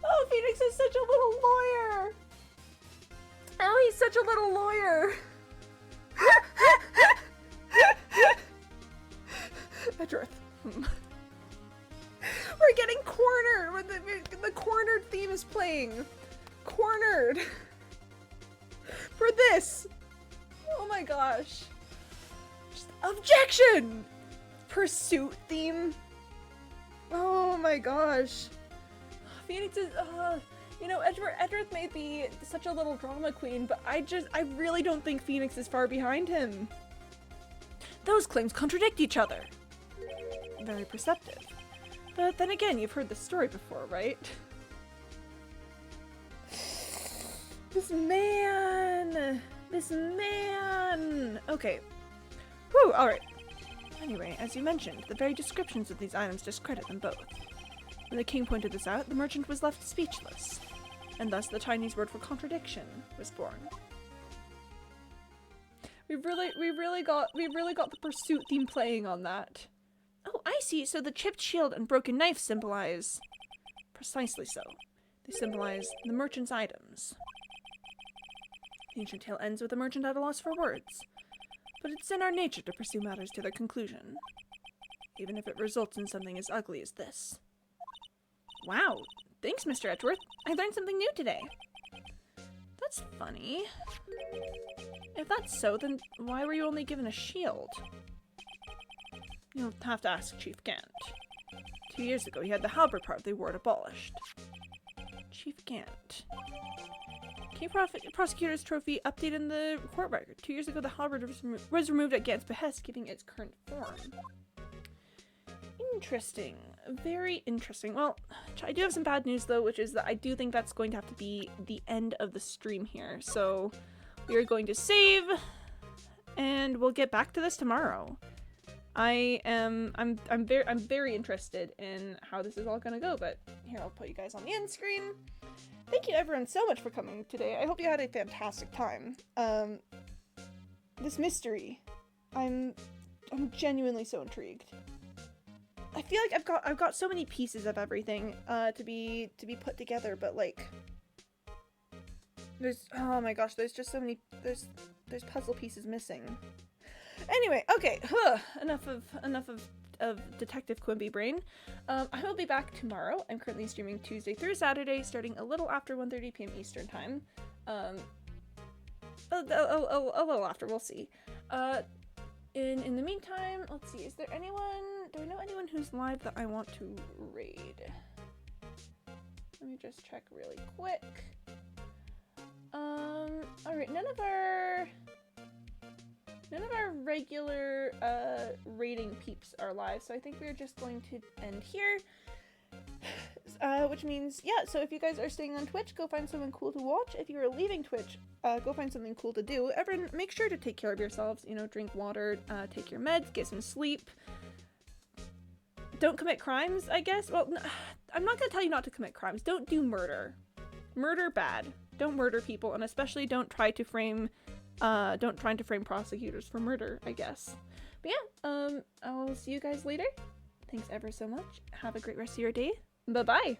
Oh, Phoenix is such a little lawyer. Oh, he's such a little lawyer. Edgeworth. We're getting cornered when the cornered theme is playing. Cornered. For this. Oh my gosh. Just objection. Pursuit theme. Oh my gosh. Phoenix is, you know, Edgeworth may be such a little drama queen, but I really don't think Phoenix is far behind him. Those claims contradict each other. Very perceptive. But then again, you've heard the story before, right? This man! This man! Okay. Whew, alright. Anyway, as you mentioned, the very descriptions of these items discredit them both. When the king pointed this out, the merchant was left speechless. And thus the Chinese word for contradiction was born. We've really got the pursuit theme playing on that. Oh, I see. So the chipped shield and broken knife symbolize... Precisely so. They symbolize the merchant's items. The ancient tale ends with the merchant at a loss for words. But it's in our nature to pursue matters to their conclusion, even if it results in something as ugly as this. Wow, thanks, Mr. Edgeworth. I learned something new today. That's funny. If that's so, then why were you only given a shield? You'll have to ask Chief Gant. 2 years ago, he had the halberd part of the award abolished. Chief Gant. King Prosecutor's Trophy updated in the court record. 2 years ago, the halberd was removed at Gant's behest, giving its current form. Interesting. Very interesting. Well, I do have some bad news though, which is that I do think that's going to have to be the end of the stream here. So we are going to save and we'll get back to this tomorrow. I'm very interested in how this is all gonna go, but here, I'll put you guys on the end screen. Thank you everyone so much for coming today. I hope you had a fantastic time. This mystery, I'm genuinely so intrigued. I feel like I've got so many pieces of everything to be put together, but like there's, oh my gosh, there's just so many, there's puzzle pieces missing. Anyway, okay, enough of Detective Quimby Brain. I will be back tomorrow. I'm currently streaming Tuesday through Saturday, starting a little after 1:30 p.m. Eastern time. A little after, we'll see. In the meantime, let's see, is there anyone, do I know anyone who's live that I want to raid? Let me just check really quick. Alright, none of our regular raiding peeps are live, so I think we're just going to end here. Which means, yeah, so if you guys are staying on Twitch, go find something cool to watch. If you are leaving Twitch, go find something cool to do. Everyone, make sure to take care of yourselves, you know, drink water, take your meds, get some sleep. Don't commit crimes, I guess. Well, I'm not gonna tell you not to commit crimes. Don't do murder. Murder bad. Don't murder people, and especially don't try to frame prosecutors for murder, I guess. But yeah, I'll see you guys later. Thanks ever so much. Have a great rest of your day. Bye-bye.